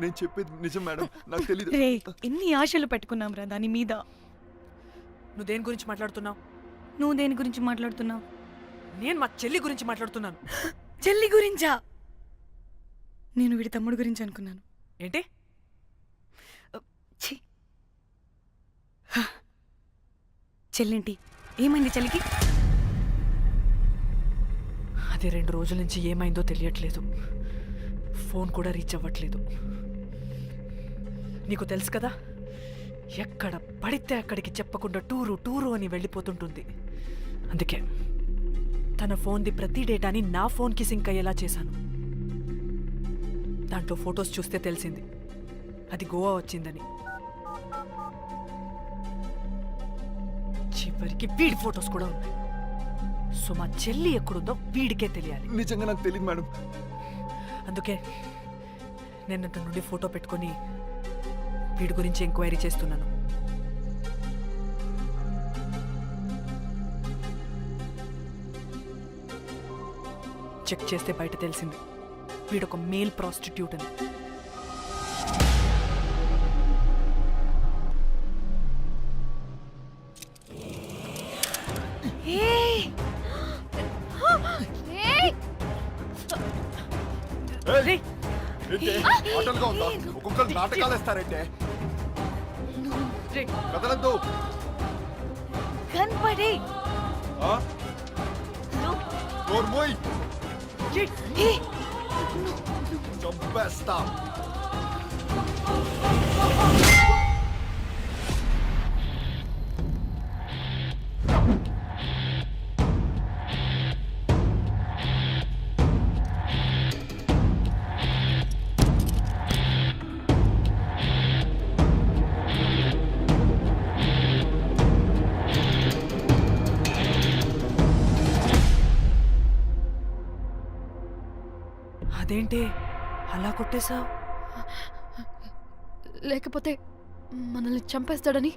నేను చెప్పేది నిజం మేడం, నాకు తెలియదు. రే, ఎన్ని ఆశలు పెట్టుకున్నాం రా దాని మీద. నువ్వు దేని గురించి మాట్లాడుతున్నావు? నువ్వు దేని గురించి మాట్లాడుతున్నావు? నేను మా చెల్లి గురించి మాట్లాడుతున్నాను. చెల్లి గురించా? నేను వీడి తమ్ముడు గురించి అనుకున్నాను. ఏంటి? చెల్లింటి ఏమైంది చెల్లికి? అది 2 రోజుల నుంచి ఏమైందో తెలియట్లేదు. ఫోన్ కూడా రీచ్ అవ్వట్లేదు. నీకు తెలుసు కదా, ఎక్కడ పడితే అక్కడికి చెప్పకుండా టూరు టూరు అని వెళ్ళిపోతుంటుంది. అందుకే తన ఫోన్ది ప్రతి డేటాని నా ఫోన్కి సింక్ అయ్యేలా చేశాను. దాంట్లో ఫొటోస్ చూస్తే తెలిసింది అది గోవా వచ్చిందని. చివరికి వీడి ఫొటోస్ కూడా ఉన్నాయి. సో మా చెల్లి ఎక్కడుందో వీడికే తెలియాలి. నిజంగా నాకు తెలియదు మేడం. అందుకే నేను అతని నుండి ఫోటో పెట్టుకొని వీడి గురించి ఎంక్వైరీ చేస్తున్నాను. చెక్ చేస్తే బయట తెలిసింది వీడొక మేల్ ప్రాస్టిట్యూట్ అని. ఆటలుగా ఉందా? ఒక్కొక్కరు నాటకాలు వేస్తారంటే కదలద్దు. కనపడి చంపేస్తా. అదేంటి అలా కొట్టేశావు? లేకపోతే మనల్ని చంపేస్తాడని.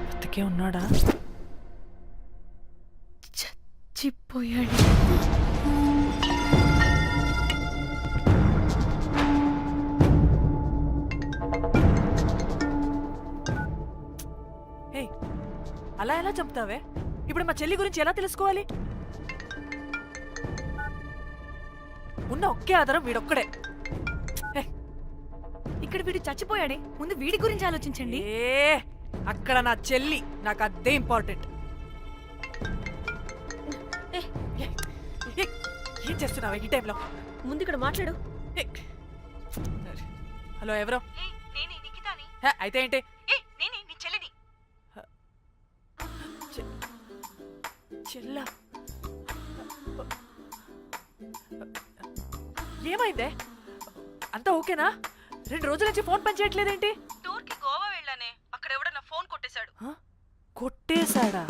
బతికే ఉన్నాడా? చచ్చిపోయాడు. అలా ఎలా చెప్తావే? ఇప్పుడు మా చెల్లి గురించి ఎలా తెలుసుకోవాలి? ఉన్న ఒకే ఆధారం వీడొక్కడే. ఇక్కడ వీడు చచ్చిపోయాడే, ముందు వీడి గురించి ఆలోచించండి. అక్కడ నా చెల్లి, నాకు అదే ఇంపార్టెంట్. ఏం చేస్తున్నావు ఈ టైంలో? ముందు ఇక్కడ మాట్లాడు. హలో, ఎవరో? నేనే నిఖితాని. అయితే ఏంటి? నేనే నీ చెల్లిని. చెల్లా, ఏమైందే? అంతా ఓకేనా? 2 రోజుల నుంచి ఫోన్ పని చేయట్లేదేంటి? టూర్కి గోవా వెళ్ళానే, అక్కడ ఎవడో నా ఫోన్ కొట్టేశాడు. కొట్టేశాడా?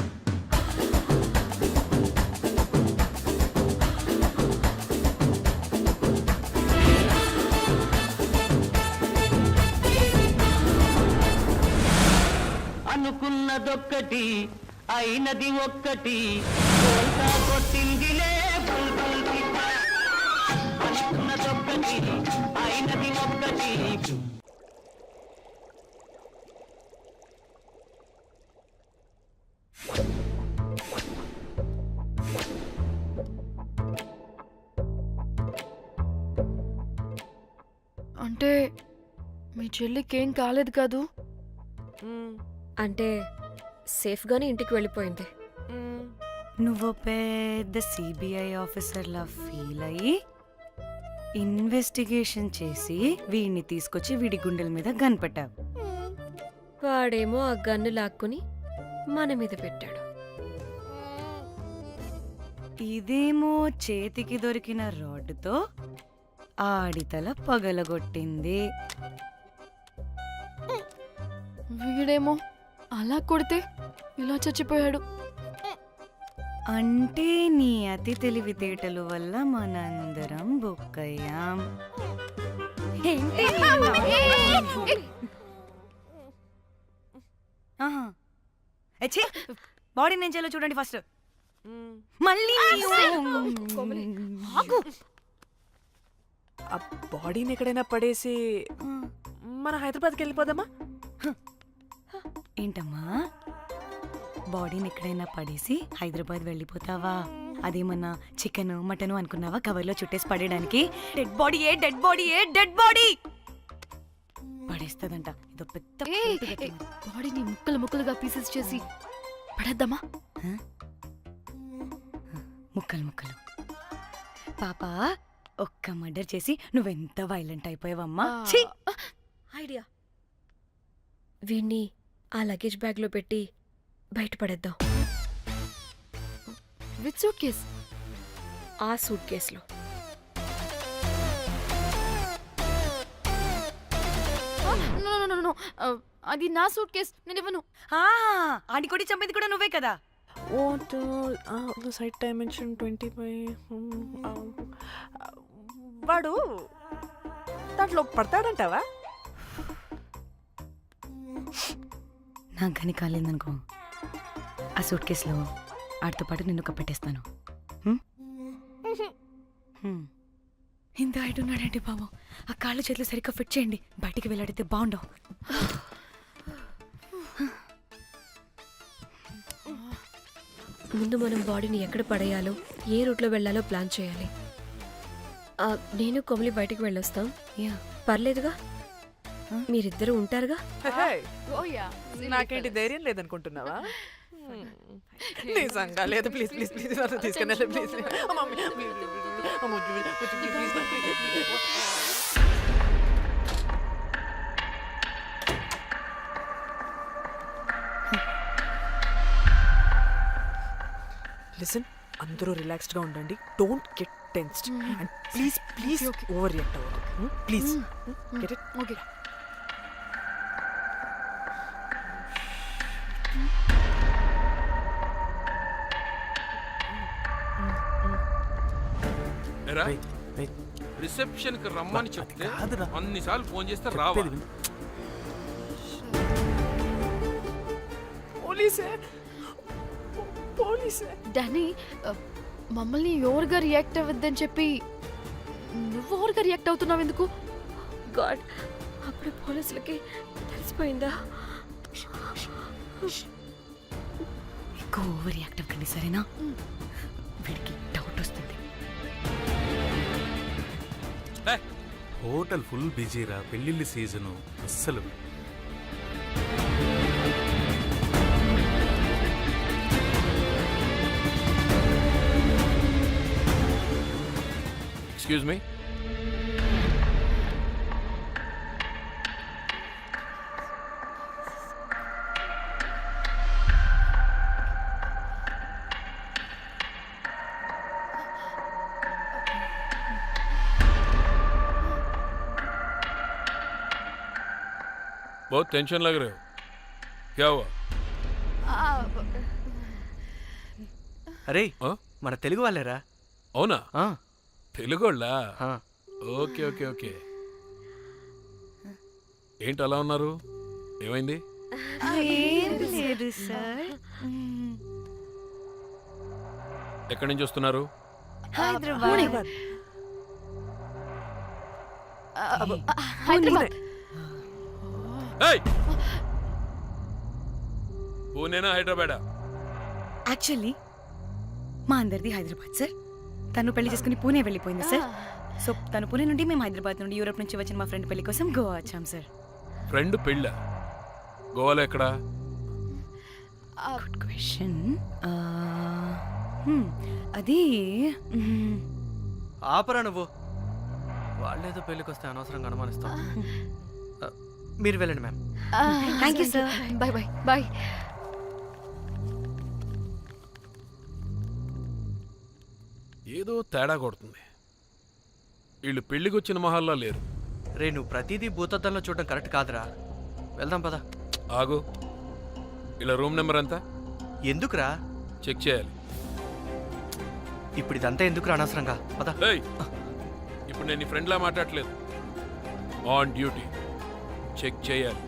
అనుకున్నదొక్కటి అయినది ఒక్కటి కొట్టిందిలే అనుకున్నదొక్కటి అయినది ఒక్కటి. అంటే మీ చెల్లికేం కాలేదు కాదు? అంటే సేఫ్గానే ఇంటికి వెళ్ళిపోయింది. నువ్వు పెద్ద సిబిఐ ఆఫీసర్లా ఫీల్ అయ్యి ఇన్వెస్టిగేషన్ చేసి వీడిని తీసుకొచ్చి వీడి గుండెల మీద గన్ పెట్టావు. వాడేమో ఆ గన్ను లాక్కుని మన మీద పెట్టాడు. ఇదేమో చేతికి దొరికిన రాడ్డుతో ఆడితల పగలగొట్టింది. వీడేమో అలా కొడితే ఇలా చచ్చిపోయాడు. అంటే నీ అతి తెలివితేటలు వల్ల మనందరం బుక్కయ్యాం. బాడీ నేను చేయాలో చూడండి ఫస్ట్. మళ్ళీ ఆ బాడీని ఎక్కడైనా పడేసి మన హైదరాబాద్కి వెళ్ళిపోదామా? ఏంటమ్మా, బాడీని ఎక్కడైనా పడేసి హైదరాబాద్ వెళ్ళిపోతావా? అదేమన్నా చికెన్ మటన్ అనుకున్నావా కవర్లో చుట్టేసి పడేయడానికి? డెడ్ బాడీ ఏ డెడ్ బాడీ ఏ డెడ్ బాడీ పడేస్తుందంట. ఇదో పెద్ద బాడీని ముక్కలు ముక్కలుగా పీసెస్ చేసి పడేద్దామా? ముక్కలు ముక్కలు. పాప, ఒక్క మర్డర్ చేసి నువ్వెంత వైలెంట్ అయిపోయావమ్మా. ఐడియా, వీణ్ణి ఆ లగేజ్ బ్యాగ్లో పెట్టి బయటపడేద్దాం. With suitcase? ఆ సూట్ కేసులో. అది నా సూట్ కేస్, నేను ఇవ్వను. ఆడి కొట్టి చంపేది కూడా నువ్వే కదా. Site dimension 25. వాడు దాంట్లో పడతాడంటావా? నాకు కానీ కాలేదనుకో, ఆ సూట్ కేసులో ఆడితో పాటు నిన్ను కప్పెట్టేస్తాను. ఇంత హైట్ ఉన్నాడండి బాబు. ఆ కాళ్ళు చేతులు సరిగ్గా ఫిట్ చేయండి, బయటికి వెళ్ళాడితే బాగుండవు. ముందు మనం బాడీని ఎక్కడ పడేయాలో, ఏ రూట్లో వెళ్ళాలో ప్లాన్ చేయాలి. నేను కొమలి బయటికి వెళ్ళొస్తాం. పర్లేదుగా, మీరిద్దరూ ఉంటారుగా. నాకేంటి ధైర్యం లేదనుకుంటున్నావా? నిజంగా లేదు. ప్లీజ్ ప్లీజ్ ప్లీజ్ తీసుకెళ్ళి ప్లీజ్. లిసన్, అందరూ రిలాక్స్డ్గా ఉండండి. Don't get tensed and please please over react అవ్వదు. Please get it? Okay. Reception కి రమ్మని చెప్తే అన్నిసార్లు ఫోన్ చేస్తే రావా? పోలీసే. డానీ, మమ్మల్ని ఎవరుగా రియాక్ట్ అవ్వద్దని చెప్పి నువ్వు ఎవరుగా రియాక్ట్ అవుతున్నావు ఎందుకు? గాడ్, అప్పుడే పోలీసులకి తెలిసిపోయిందా? ఎక్కువ ఓవర్ రియాక్ట్ అవ్వకండి, సరేనా? వీడికి డౌట్ వస్తుంది. హోటల్ ఫుల్ బిజీరా, పెళ్ళిళ్ళ సీజను అస్సలు. एक्सक्यूज मी बहुत टेंशन लग रहे हो, क्या हुआ? అరే మన తెలుగు వాళ్ళేరా. అవునా? తెలుగు వాళ్ళా? Okay okay okay. ఏంటి అలా ఉన్నారు, ఏమైంది? ఏం లేదు సార్. ఎక్కడి నుంచి వస్తున్నారు? హైదరాబాద్. ఏయ్! పూణేనా హైదరాబాదా? యాక్చువల్లీ మా అందరిది హైదరాబాద్ సార్. తను పెళ్లి చేసుకుని పూణే వెళ్ళిపోయింది సార్. సో తను పూణే నుండి మేము హైదరాబాద్ నుండి యూరోప్ నుంచి వచ్చిన మా ఫ్రెండ్ పెళ్లి కోసం గోవా వచ్చాం సార్. ఫ్రెండ్ పెళ్ళ గోవాలో ఎక్కడా? Good question. అది ఆపరా నువ్వు. వాళ్ళేదో పెళ్ళికి వస్తే అనవసరంగా అనుమానిస్తాం. మీరు వెళ్ళండి ma'am. Thank you sir. Bye bye bye. ఏదో తేడా కొడుతుంది. వీళ్ళు పెళ్లికి వచ్చిన మహల్లా లేరు. రే నువ్వు ప్రతిదీ భూతద్దంలో చూడడం కరెక్ట్ కాదురా. వెళ్దాం పదా. ఆగు, ఇలా రూమ్ నెంబర్ ఎంత? ఎందుకురా? చెక్ చేయాలి. ఇప్పుడు ఇదంతా ఎందుకురా అనవసరంగా? పదా. ఇప్పుడు నేను నీ ఫ్రెండ్లా మాట్లాడలేదు. ఆన్ డ్యూటీ చెక్ చేయాలి.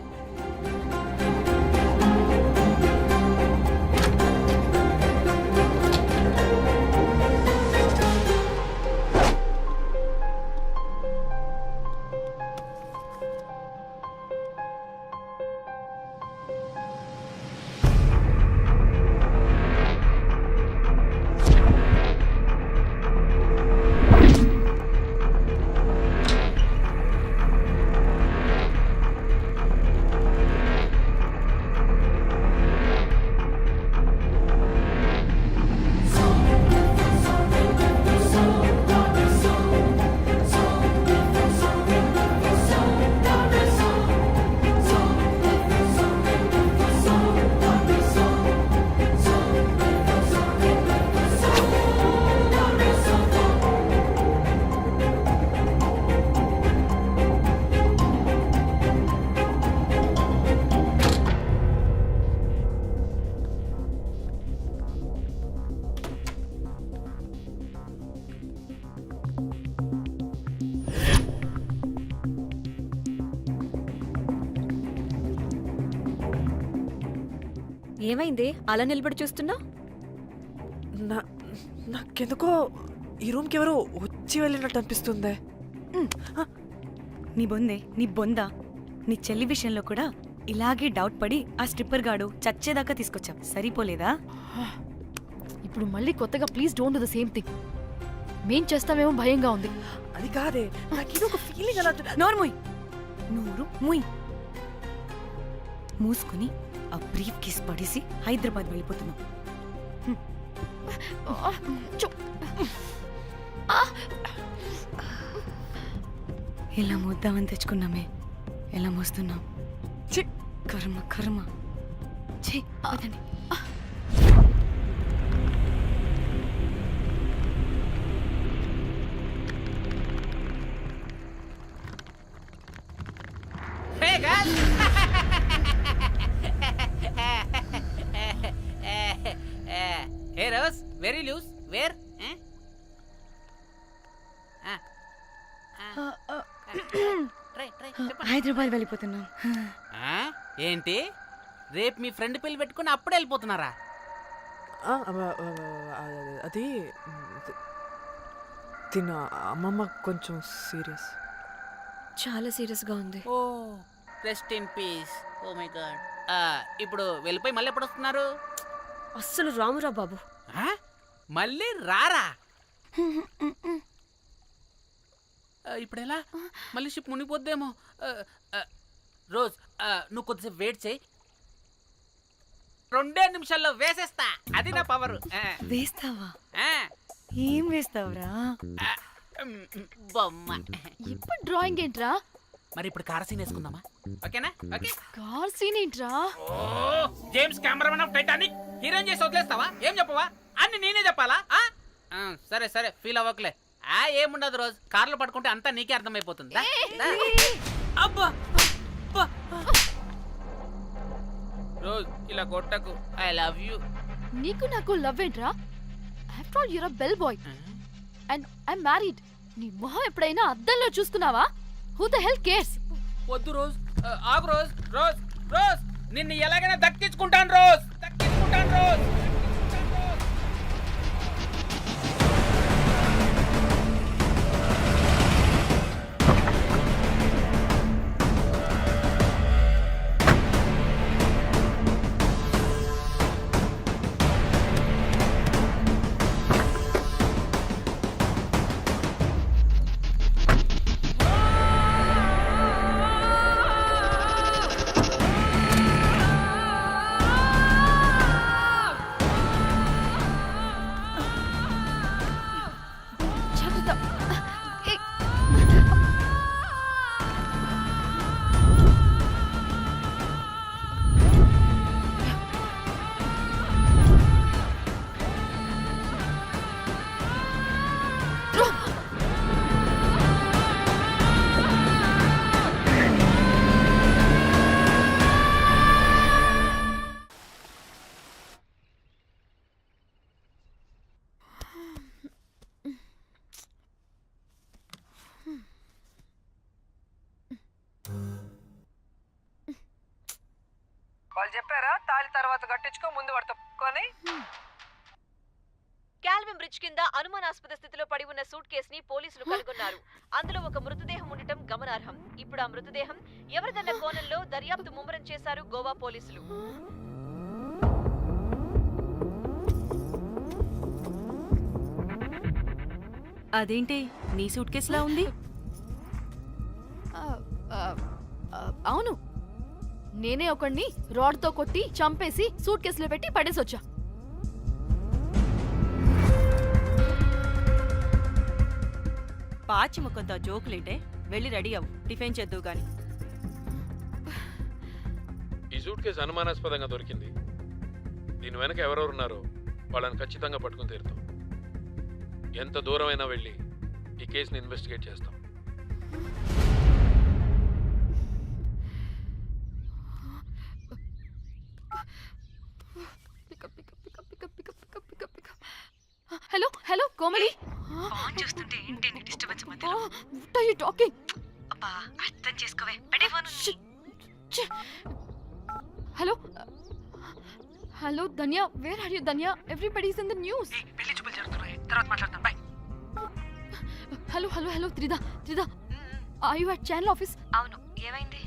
ఏమైంది అలా నిలబడి చూస్తున్నా? నాకెందుకో ఈ రూమ్కి ఎవరో వచ్చి వెళ్ళినట్టు అనిపిస్తుంది. నీ బొందే, నీ బొందా, నీ చెల్లి విషయంలో కూడా ఇలాగే డౌట్ పడి ఆ స్ట్రిప్పర్ గాడు చచ్చేదాకా తీసుకొచ్చాం. సరిపోలేదా? ఇప్పుడు మళ్ళీ కొత్తగా please don't do the same thing. మేం చేస్తామేమో భయంగా ఉంది. అది కాదే, నాకేదో ఒక ఫీలింగ్ అలా. నోరు మూయ్. మూసుకుని ఆ బ్రీఫ్ కేస్ పడేసి హైదరాబాద్ వెళ్ళిపోతున్నాం. ఎలా మోద్దామని తెచ్చుకున్నామే, ఎలా మోస్తున్నాం. కర్మ కర్మ. అదండి. Hey guys! Hey Rose, very loose. Where? Hyderabad వెళ్ళిపోతున్నాం. ఏంటి రేపు మీ ఫ్రెండ్ పెళ్లి పెట్టుకుని అప్పుడే వెళ్ళిపోతున్నారా? అది తిన అమ్మమ్మ కొంచెం సీరియస్. చాలా సీరియస్ గా ఉంది. Oh rest in peace. Oh my God. ఇప్పుడు వెళ్ళిపోయి మళ్ళీ ఎప్పుడు వస్తున్నారు? అస్సలు రామురా బాబు. మళ్ళీ రారా? ఇప్పుడు ఎలా? మళ్ళీ షిప్ మునిగిపోద్దేమో. రోజ్ నువ్వు కొద్దిసేపు వెయిట్ చేయి, 2 నిమిషాల్లో వేసేస్తా. అది నా పవర్. వేస్తావా? ఏం వేస్తావురా? బొమ్మ. ఇప్పుడు డ్రాయింగ్ ఏంట్రా? మరి ఇప్పుడు కార్ సీన్ వేసుకుందామా? ఓకేనా? ఓకే. కార్ సీన్ ఏంట్రా? Oh James cameraman of Titanic heroine చేసి వదిలేస్తావా? ఏం చెప్పవా? అన్ని నేనే చెప్పాలా? సరే సరే ఫీల్ అవ్వకలే. ఏముండదు రోజ్, కార్లో పడుకుంటే అంతా నీకే అర్థమైపోతుంది. అబ్బా రోజ్ ఇలా కొట్టకు. I love you. నీకు నాకు లవ్ ఏంట్రా? After all your a bell boy and I married. నీ మొహం ఎప్పుడైనా అద్దంలో చూసుకున్నావా? Who the hell cares? వద్దు రోజ్, ఆగు రోజ్. రోజ్ రోజ్ నిన్ను ఎలాగైనా దక్కించుకుంటాను రోజ్, దక్కించుకుంటాను రోజ్. వాళ్ళు చెప్పారా తాళి తర్వాత కట్టించుకో ముందు పడుకొని. కాల్విన్ బ్రిడ్జ్ కింద అనుమానాస్పద స్థితిలో పడి ఉన్న సూట్ కేసుని పోలీసులు కనుగొన్నారు. అందులో ఒక మృతదేహం ఉండటం గమనార్హం. ఇప్పుడు ఆ మృతదేహం ఎవరిదన్న కోణంలో దర్యాప్తు ముమ్మరం చేశారు గోవా పోలీసులు. అదేంటి నీ సూట్ కేసులా ఉంది? అవును, నేనే ఒకడిని రాడ్తో కొట్టి చంపేసి సూట్ కేసులో పెట్టి పడేసొచ్చా. పాచి ముఖంతో జోకులేంటే వెళ్ళి రెడీ అవ్వు, టిఫిన్ చేద్దువు గాని. ఈ సూట్ కేసు అనుమానాస్పదంగా దొరికింది. దీని వెనక ఎవరెవరు ఉన్నారో వాళ్ళని ఖచ్చితంగా పట్టుకుని తీరుతాం. ఎంత దూరమైనా వెళ్ళి ఈ కేసుని ఇన్వెస్టిగేట్ చేస్తాం. Hello hello Komali. ఫోన్ చూస్తుంటే ఏంటి నీ డిస్టర్బెన్స్ మధ్యలో? What are you talking? అబ్బా అర్థం చేసుకోవే, పెడే phone. Hello hello Dhanya, where are you Dhanya? Everybody is in the news. పెళ్లి చూపులు జరుగుతున్నాయి, తర్వాత మాట్లాడతాం. Bye. Hello hello hello Trida Trida, are you at channel office? అవును, ఏమైంది?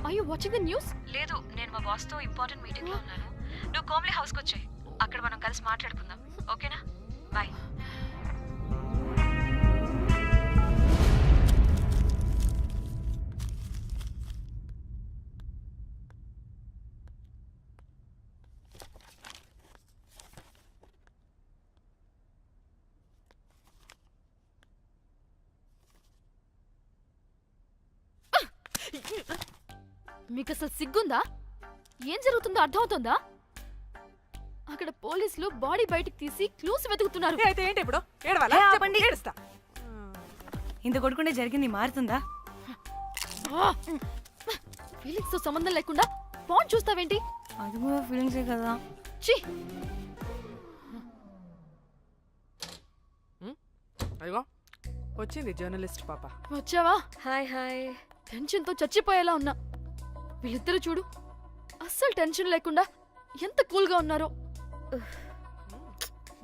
Are you watching the news? లేదు, నేను మా బాస్ తో ఇంపార్టెంట్ మీటింగ్ లో ఉన్నాను. నువ్వు కోమ్లీ హౌస్ కి వచ్చేయ్, అక్కడ మనం కలిసి మాట్లాడుకుందాం. ఓకేనా? బాయ్. మీకు అసలు సిగ్గుందా? ఏం జరుగుతుందో అర్థమవుతుందా? అక్కడ పోలీసులు బాడీ బయటికి తీసి క్లూస్ వెతుకుతున్నారు. అయితే ఏంటి ఇప్పుడు? ఏడవాలా? చెప్పండి, ఏడుస్తా. ఇంత కొడుకుంటే జరిగింది మారుతుందా? ఫీలింగ్స్ తో సంబంధం లేకుండా ఫోన్ చూస్తావేంటి? అది కూడా ఫీలింగ్సే కదా. ఛీ, అయ్యో వచ్చింది జర్నలిస్ట్ పాప. వచ్చావా? Hi hi. టెన్షన్ తో చచ్చిపోయేలా ఉన్నా. వీళ్ళిద్దరు చూడు, అస్సలు టెన్షన్ లేకుండా ఎంత కూల్ గా ఉన్నారో.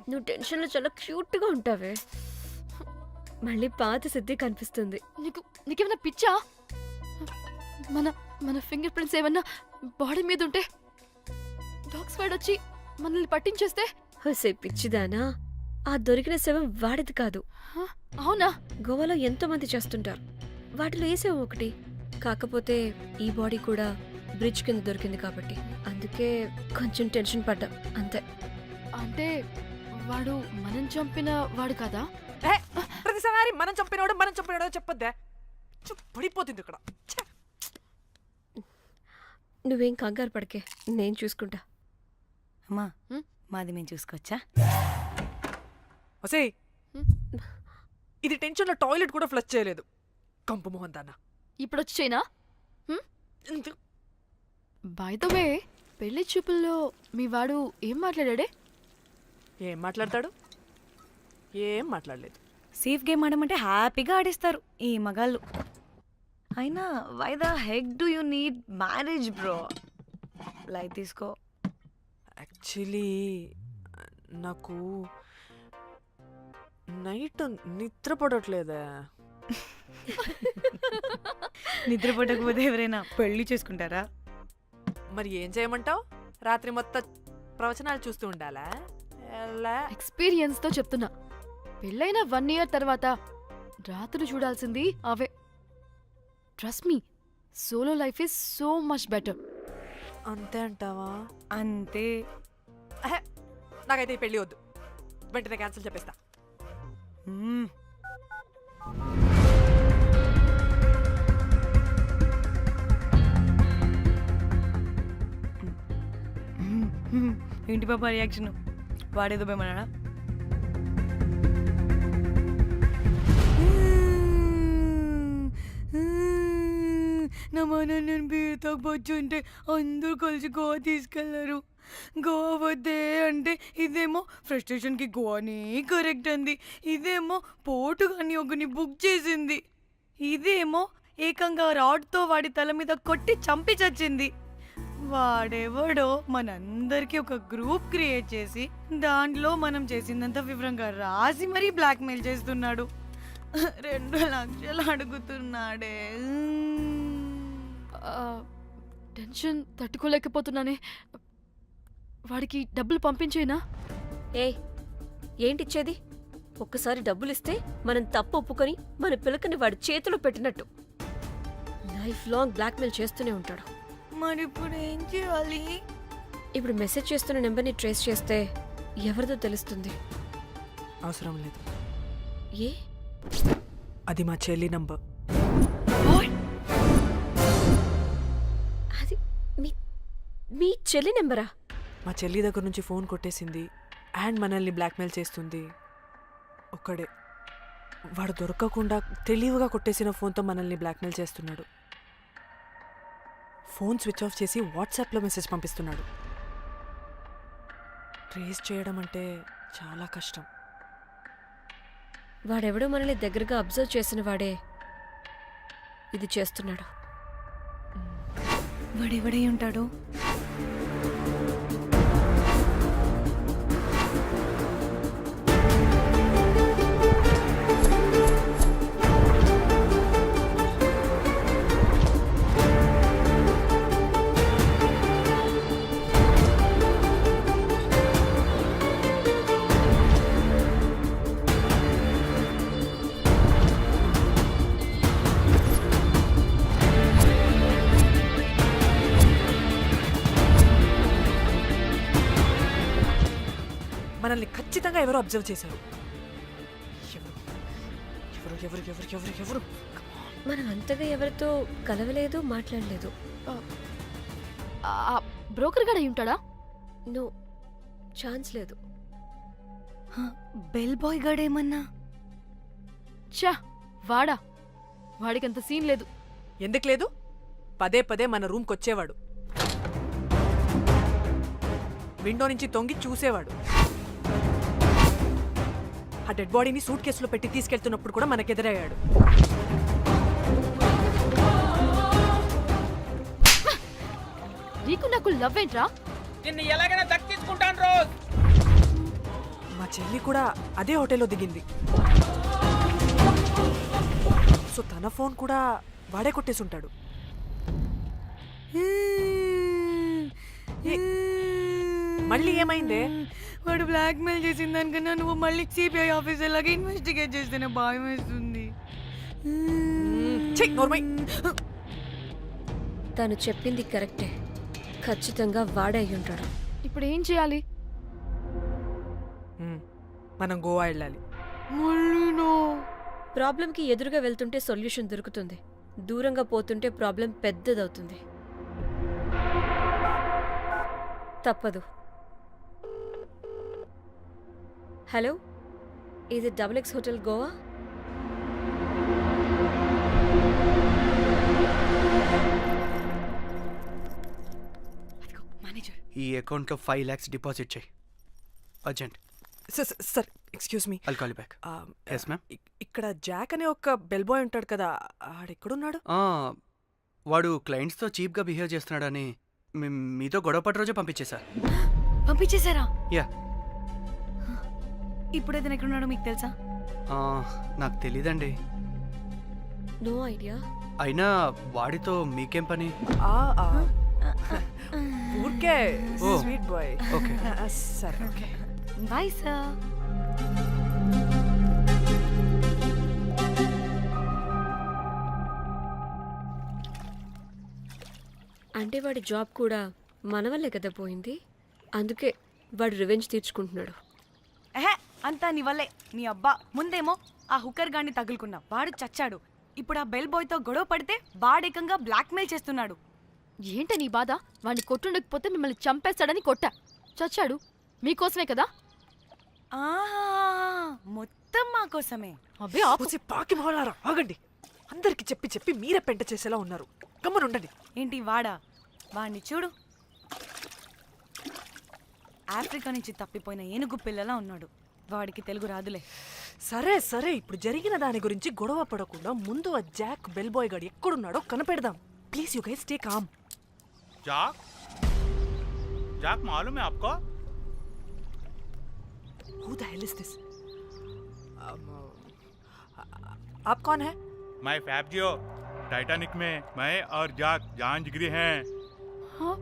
నువ్వు టెన్షన్లో చాలా క్యూట్గా ఉంటావే. మళ్ళీ పాత సిద్ధి కనిపిస్తుంది. నీకేమైనా పిచ్చా? మన మన ఫింగర్ ప్రింట్స్ ఏమన్నా బాడీ మీద ఉంటే డాగ్స్ వైడ్ వచ్చి మనల్ని పట్టించేస్తే? హోసే పిచ్చిదానా, ఆ దొరికిన శవం వాడిది కాదు. అవునా? గోవాలో ఎంతో మంది చేస్తుంటారు, వాటిలో ఏ శవం ఒకటి. కాకపోతే ఈ బాడీ కూడా బ్రిడ్జ్ కింద దొరికింది కాబట్టి అందుకే కొంచెం టెన్షన్ పడ్డా, అంతే. అంటే వాడు మనం చంపిన వాడు కదా? ప్రతిసారి ప్రతిసారి మనం చంపినాడో చెప్పొద్దే పడిపోతుంది ఇక్కడ. నువ్వేం కంగారు పడకే, నేను చూసుకుంటా. అమ్మా మాది మేము చూసుకోవచ్చా? ఒసేయ్, ఇది టెన్షన్లో టాయిలెట్ కూడా ఫ్లష్ చేయలేదు. కంపు మోహన్ దాన్న. ఇప్పుడు వచ్చి చేయనా? బై ద వే, పెళ్లి చూపుల్లో మీ వాడు ఏం మాట్లాడాడే? ఏం మాట్లాడతాడు? ఏం మాట్లాడలేదు. సేఫ్ గేమ్ ఆడమంటే హ్యాపీగా ఆడిస్తారు ఈ మగాళ్ళు. అయినా why the heck do you need marriage bro? Light తీసుకో. యాక్చువల్లీ నాకు నైట్ నిద్ర పడట్లేదా? నిద్రపోటకపోతే ఎవరైనా పెళ్లి చేసుకుంటారా? మరి ఏం చేయమంటావు? రాత్రి మొత్తం ప్రవచనాలు చూస్తూ ఉండాలా? ఎక్స్పీరియన్స్తో చెప్తున్నా, పెళ్ళైన 1 year తర్వాత రాత్రులు చూడాల్సింది అవే. Trust me, solo life is so much better. అంతే అంటావా? అంతే. నాకైతే ఈ పెళ్ళి వద్దు, వెంటనే క్యాన్సిల్ చెప్పేస్తా. ఏంటి పాప రియాక్షన్? వాడేదో భయమన్నాడా? నా మన నేను బీర్ తాగొచ్చుంటే అందరూ కలిసి గోవా తీసుకెళ్లారు. గోవా వద్దే అంటే ఇదేమో ఫ్రస్ట్రేషన్కి గోవాని కరెక్ట్ అంది, ఇదేమో పోటు కానీ ఒకని బుక్ చేసింది, ఇదేమో ఏకంగా రాడ్తో వాడి తల మీద కొట్టి చంపి చచ్చింది. వాడెవడో మనందరికీ ఒక గ్రూప్ క్రియేట్ చేసి దాంట్లో మనం చేసిందంత వివరంగా రాసి మరీ బ్లాక్మెయిల్ చేస్తున్నాడు. 2 లక్షలు అడుగుతున్నాడే. టెన్షన్ తట్టుకోలేకపోతున్నానే. వాడికి డబ్బులు పంపించేనా? ఏంటిచ్చేది? ఒక్కసారి డబ్బులు ఇస్తే మనం తప్పు ఒప్పుకొని మన పిల్లకని వాడి చేతిలో పెట్టినట్టు. లైఫ్ లాంగ్ బ్లాక్మెయిల్ చేస్తూనే ఉంటాడు. మరి ఇప్పుడు ఏం చేయాలి? ఇప్పుడు మెసేజ్ చేస్తున్న నెంబర్ని ట్రేస్ చేస్తే ఎవరిదో తెలుస్తుంది. అవసరం లేదు. ఏ? అది మా చెల్లి నంబర్. అది మీ చెల్లి నెంబరా? మా చెల్లి దగ్గర నుంచి ఫోన్ కొట్టేసింది అండ్ మనల్ని బ్లాక్మెయిల్ చేస్తుంది. ఒక్కడే వాడు దొరకకుండా తెలివిగా కొట్టేసిన ఫోన్తో మనల్ని బ్లాక్మెయిల్ చేస్తున్నాడు. ఫోన్ స్విచ్ ఆఫ్ చేసి వాట్సాప్లో మెసేజ్ పంపిస్తున్నాడు. ట్రేస్ చేయడం అంటే చాలా కష్టం. వాడెవడో మనల్ని దగ్గరగా అబ్జర్వ్ చేసిన వాడే ఇది చేస్తున్నాడు. వాడెవడై ఉంటాడు? మనల్ని ఖచ్చితంగా ఎవరో అబ్జర్వ్ చేశారు. ఎవరు ఎవరు ఎవరు ఎవరు ఎవరు? మనం అంతగా ఎవరితో కలవలేదు, మాట్లాడలేదు. బ్రోకర్ గడ ఉంటాడా? నో, ఛాన్స్ లేదు. బెల్ బాయ్ గడేమన్నా? చా, వాడా? వాడికంత సీన్ లేదు. ఎందుకు లేదు? పదే పదే మన రూమ్కి వచ్చేవాడు, విండో నుంచి తొంగి చూసేవాడు. ఆ డెడ్ బాడీని సూట్ కేసులో పెట్టి తీసుకెళ్తున్నప్పుడు కూడా మనకెదురయ్యాడు. నీకు నాకు లవ్ ఏంట్రా? నిన్ను ఎలాగైనా దక్కించుకుంటాను రోజ్. మా చెల్లి కూడా అదే హోటల్లో దిగింది. సో తన ఫోన్ కూడా వాడే కొట్టేసుంటాడు. మళ్ళీ ఏమైందే? వాడు బ్లాక్మెయిల్ చేసిన దానికన్నా నువ్వు మళ్ళీ సిబిఐ ఆఫీసర్ లాగా ఇన్వెస్టిగేట్ చేస్తేనే భయం వేస్తుంది. తను చెప్పింది కరెక్టే, ఖచ్చితంగా వాడే అయి ఉంటాడు. ఇప్పుడు ఏం చేయాలి? మనం గోవా వెళ్ళాలి. ప్రాబ్లంకి ఎదురుగా వెళ్తుంటే సొల్యూషన్ దొరుకుతుంది, దూరంగా పోతుంటే ప్రాబ్లం పెద్దదవుతుంది. తప్పదు. హలో, ఇది XX హోటల్ గోవా? మేనేజర్, ఈ అకౌంట్లో 5 lakhs డిపాజిట్ చేయి urgent. Sir excuse me, I'll call back. Yes ma'am. ఇక్కడ జాక్ అనే ఒక బెల్ బాయ్ ఉంటాడు కదా, ఆడెక్కడున్నాడు? వాడు క్లయింట్స్తో చీప్గా బిహేవ్ చేస్తున్నాడని మీతో గొడవ పడి రోజే పంపించేశా. పంపించేశారా? యా. ఇప్పుడు అతను ఎక్కడున్నాడో మీకు తెలుసా? నాకు తెలీదండి. No idea. అయినా వాడితో మీకేం పని? ఊరికే ఓ. Sweet boy. ఓకే. సరే, ఓకే. Bye sir. అంటే వాడి జాబ్ కూడా మన వల్లే కదా పోయింది, అందుకే వాడు రివెంజ్ తీర్చుకుంటున్నాడు. అంతా నీ వల్లే. నీ అబ్బా ముందేమో ఆ హుకర్ గాన్ని తగులుకున్నా, వాడు చచ్చాడు. ఇప్పుడు ఆ బెల్ బాయ్తో గొడవ పడితే వాడేకంగా బ్లాక్మెయిల్ చేస్తున్నాడు. ఏంట నీ బాధ? వాడిని కొట్టుండకపోతే మిమ్మల్ని చంపేస్తాడని కొట్టా. చచ్చాడు మీకోసమే కదా. మొత్తం మా కోసమే. అబ్బే ఆపుసి పాకి మొహలారా, ఆగండి. అందరికి చెప్పి చెప్పి మీరే పెంట చేసేలా ఉన్నారు. గమ్మనుండండి. ఏంటి వాడా? వాడిని చూడు, ఆఫ్రికా నుంచి తప్పిపోయిన ఏనుగు పిల్లలా ఉన్నాడు. వాడికి తెలుగు రాదులే. సరే సరే, ఇప్పుడు జరిగిన దాని గురించి గొడవ పడకుండా ముందు ఆ జాక్ బెల్ బాయ్ గాడు ఎక్కడున్నాడో కనిపెడదాం. Please you guys stay calm. Jack Jack मालूम है आपको? Who the hell is this? आप कौन है? मैं फैब्जियो, टाइटैनिक में मैं और जाक जान जिगरी हैं। हाँ?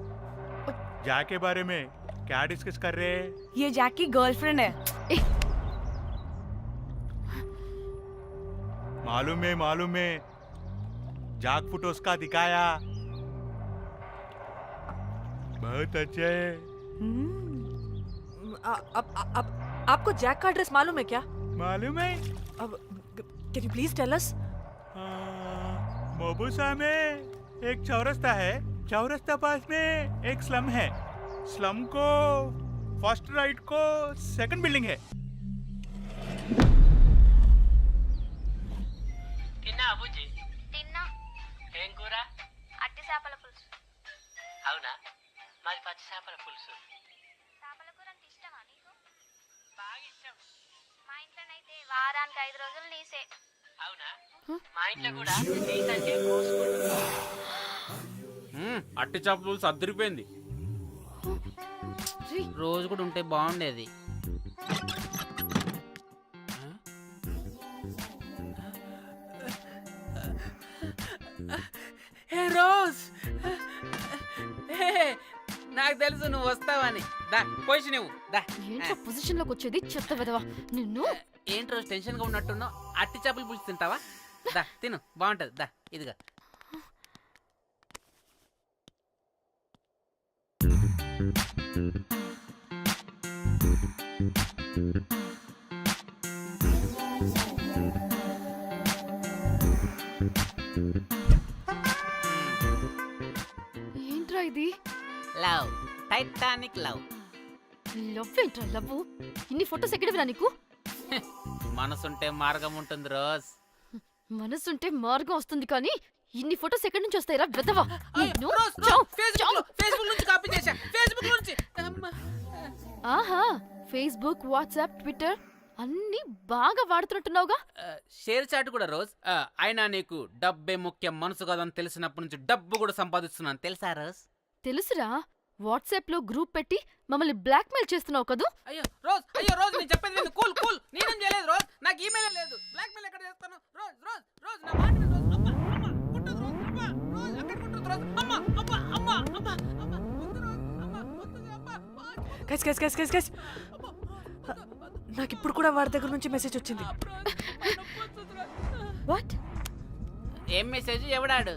जाक के बारे में क्या डिस्कस कर रहे हैं? ये जैक की गर्लफ्रेंड है. मालूम है जाक फोटोस का दिखाया, बहुत अच्छे है। आपको जैक का एड्रेस मालूम है क्या? मालूम है। अब can you please tell us? मोबुसा में एक चौरस्ता है, चौरस्ता पास में एक स्लम है, स्लम को फर्स्ट राइट को सेकंड बिल्डिंग है। తిన్నా అబుజీ? తిన్నా. ఏం కూర? అట్టి చేపల పులుసు. అవునా, మాది పచ్చి చేపల పులుసు. చేపల కూర అంటే ఇష్టమా నీకు? బాగా ఇష్టం. మా ఇంట్లోనైతే వారానికి 5 రోజులు నీసే. అవునా, మా ఇంట్లో కూడా నీకంటే కోసుకుంటున్నాం. అట్టి చేపల పులుసు అద్దరిపోయింది. రోజు కూడా ఉంటే బాగుండేది. హే రోజ్, నాకు తెలుసు నువ్వు వస్తావని. దా పొజిషన్ నువ్వు దా. ఏంట్రా పొజిషన్ లోకి వచ్చేది చెత్త వెదవా నిన్ను. ఏంటి రోజు టెన్షన్ గా ఉన్నట్టున్నావు? అట్టి చేపలు పులుసు తింటావా? దా తిను, బాగుంటది. దా ఇదిగా. ఏంట్రా ఇది? Love, Titanic love. లవ్ ఏంట్రా లవ్? ఇన్ని ఫొటోస్ ఎక్కడివిరా నీకు? మనసుంటే మార్గం ఉంటుంది రోజ్. మనసుంటే మార్గం వస్తుంది కానీ ఇన్ని ఫొటోస్ ఎక్కడి నుంచి వస్తాయిరా వెదవా? ఫేస్బుక్ నుంచి కాపీ చేశా, ఫేస్బుక్ నుంచి. ఆహా, ఫేస్బుక్, వాట్సాప్, ట్విట్టర్ అన్ని బాగా వాడుతున్నట్టున్నావుగా. షేర్ చాట్ కూడా రోజ్. అయినా నీకు డబ్బే ముఖ్యం, మనసు కాదని తెలిసినప్పటి నుంచి డబ్బు కూడా సంపాదిస్తున్నాను తెలుసా రోజ్? తెలుసురా, వాట్సాప్ లో గ్రూప్ పెట్టి మమ్మల్ని బ్లాక్మెయిల్ చేస్తున్నావు కదూ. అయ్యో రోజ్ నేను చెప్పేది విను. కూల్ కూల్, నేనేం చేయలేదు రోజ్, నాకు ఈమెయిల్ లేదు. బ్లాక్మెయిల్ ఎక్కడ చేస్తాను రోజ్? రోజ్ రోజ్ నా మాట విను రోజ్. అబ్బా అమ్మా కుట్టదు రోజ్. అబ్బా రోజ్ అక్కడ కుట్టదు రోజ్. అమ్మా అబ్బా అమ్మా అమ్మా అమ్మా వద్దు రోజ్. అమ్మా వద్దు అమ్మా. గైస్ నాకు ఇప్పుడు కూడా వాడి దగ్గర నుంచి మెసేజ్ వచ్చింది. వాట్? ఏం మెసేజ్? ఎవడాడు?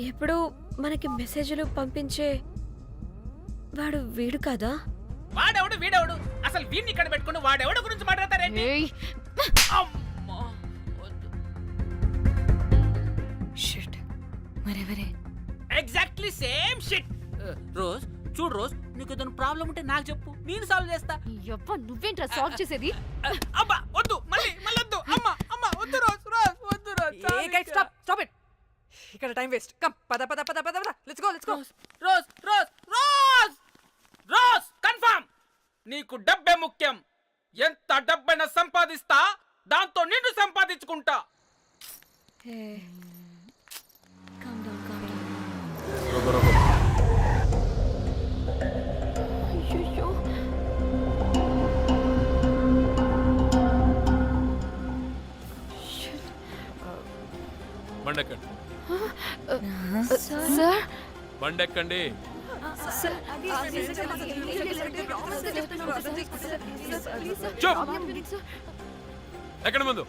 ఎప్పుడు మనకి మెసేజ్లు పంపించే వాడు వీడు కదా? వాడెవడు వీడెవడు? అసలు వీడిని ఇక్కడ పెట్టుకుని వాడెవడు గురించి మాట్లాడతారేంటి? షిట్ మరెవరే? Exactly same shit. రోజ్ చూడు రోజ్, నీకు ఏదైనా ప్రాబ్లం ఉంటే నాకు చెప్పు, నేను సాల్వ్ చేస్తా. యవ్వ నువ్వేంట్రా సాల్వ్ చేసేది? అబ్బా వద్దు, మళ్ళీ వద్దు. అమ్మ వద్దు రోజ్, వద్దు రోజ్. Stop stop it. ఇక్కడ టైం వేస్ట్. కమ్ పద పద పద పద పద. Let's go. Rose Rose Rose rose confirm. నీకు డబ్బే ముఖ్యం. ఎంత డబ్బైనా సంపాదిస్తా, దాంతో నిన్ను సంపాదించుకుంటా. బండెక్కండి, సార్ బండెక్కండి. ఎక్కడ ముందు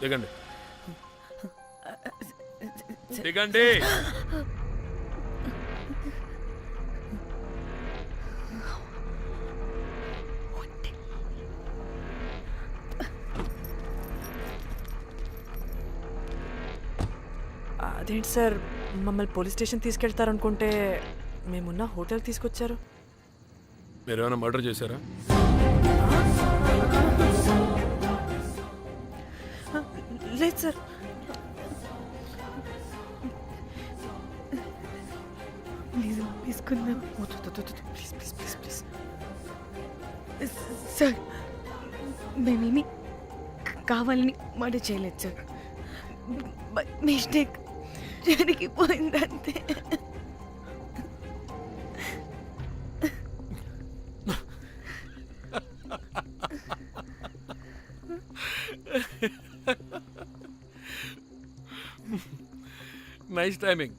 దిగండి, దిగండి. అదేంటి సార్, మమ్మల్ని పోలీస్ స్టేషన్ తీసుకెళ్తారనుకుంటే మేమున్న హోటల్ తీసుకొచ్చారు. మీరేమైనా మర్డర్ చేశారా? లేదు సార్. తీసుకుందాం please please please please. Sir. మేమేమి కావాలని మర్డర్ చేయలేదు సార్. మిస్టేక్ జరిగిపోయిందంతే. Nice timing.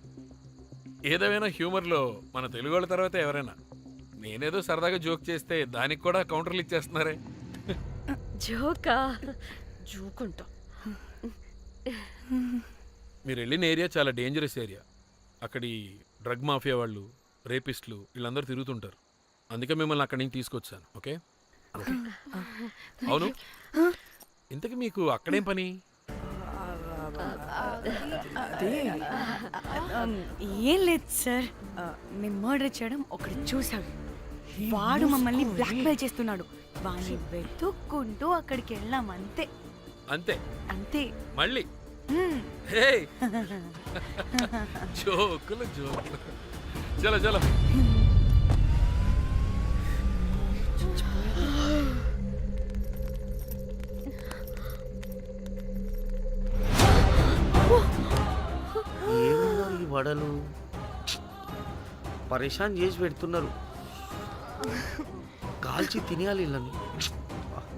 ఏదేమైనా హ్యూమర్లో మన తెలుగు వాళ్ళ తర్వాత ఎవరైనా. నేనేదో సరదాగా జోక్ చేస్తే దానికి కూడా కౌంటర్లు ఇచ్చేస్తున్నారే. జోకా? జోకుంటా. మీరు వెళ్ళిన ఏరియా చాలా డేంజరస్ ఏరియా. అక్కడి డ్రగ్ మాఫియా వాళ్ళు, రేపిస్టులు వీళ్ళందరూ తిరుగుతుంటారు. అందుకే మిమ్మల్ని అక్కడి నుంచి తీసుకొచ్చాను. ఓకే? అవును, ఇంతకీ మీకు అక్కడేం పని? ఏం లేదు సార్, మేము మర్డర్ చేయడం ఒకటి చూసాడు. వాడు మమ్మల్ని బ్లాక్మెయిల్ చేస్తున్నాడు. వాడిని వెతుక్కుంటూ అక్కడికి వెళ్ళాం. అంతే అంతే అంతే. మళ్ళీ హే జోకులు జోకులు. చలో చలో. ఏమున్నారు ఈ వడలు, పరేషాన్ చేసి పెడుతున్నారు. కాల్చి తినేయాలి వీళ్ళని.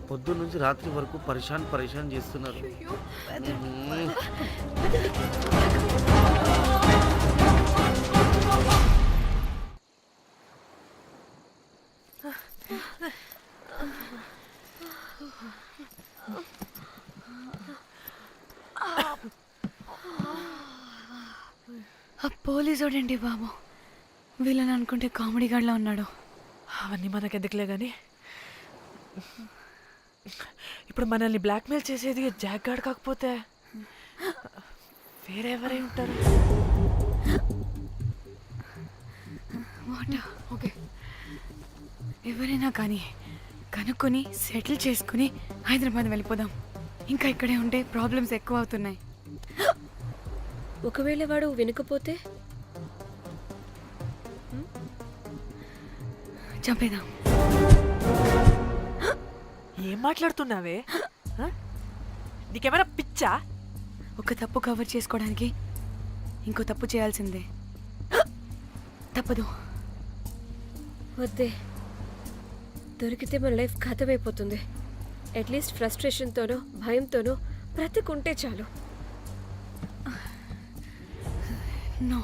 పొద్దున్న నుంచి రాత్రి వరకు పరేషాన్ చేస్తున్నారు. పోలీసోడండి బాబు. వీళ్ళని అనుకుంటే కామెడీ గాడ్లా ఉన్నాడు. అవన్నీ మనకెందుకులే కానీ, ఇప్పుడు మనల్ని బ్లాక్మెయిల్ చేసేది జాక్ గార్డ్ కాకపోతే వేరే ఎవరై ఉంటారు? ఓకే, ఎవరైనా కానీ కనుక్కొని సెటిల్ చేసుకుని హైదరాబాద్ వెళ్ళిపోదాం. ఇంకా ఇక్కడే ఉంటే ప్రాబ్లమ్స్ ఎక్కువ అవుతున్నాయి. ఒకవేళ వాడు వినకపోతే చంపేదాం. ఏం మాట్లాడుతున్నావే? నీకేమైనా పిచ్చా? ఒక తప్పు కవర్ చేసుకోవడానికి ఇంకో తప్పు చేయాల్సిందే. తప్పదు. వద్దే, దొరికితే మన లైఫ్ ఖతమైపోతుంది. అట్లీస్ట్ ఫ్రస్ట్రేషన్తోనో భయంతోనో బ్రతికుంటే చాలు. నో,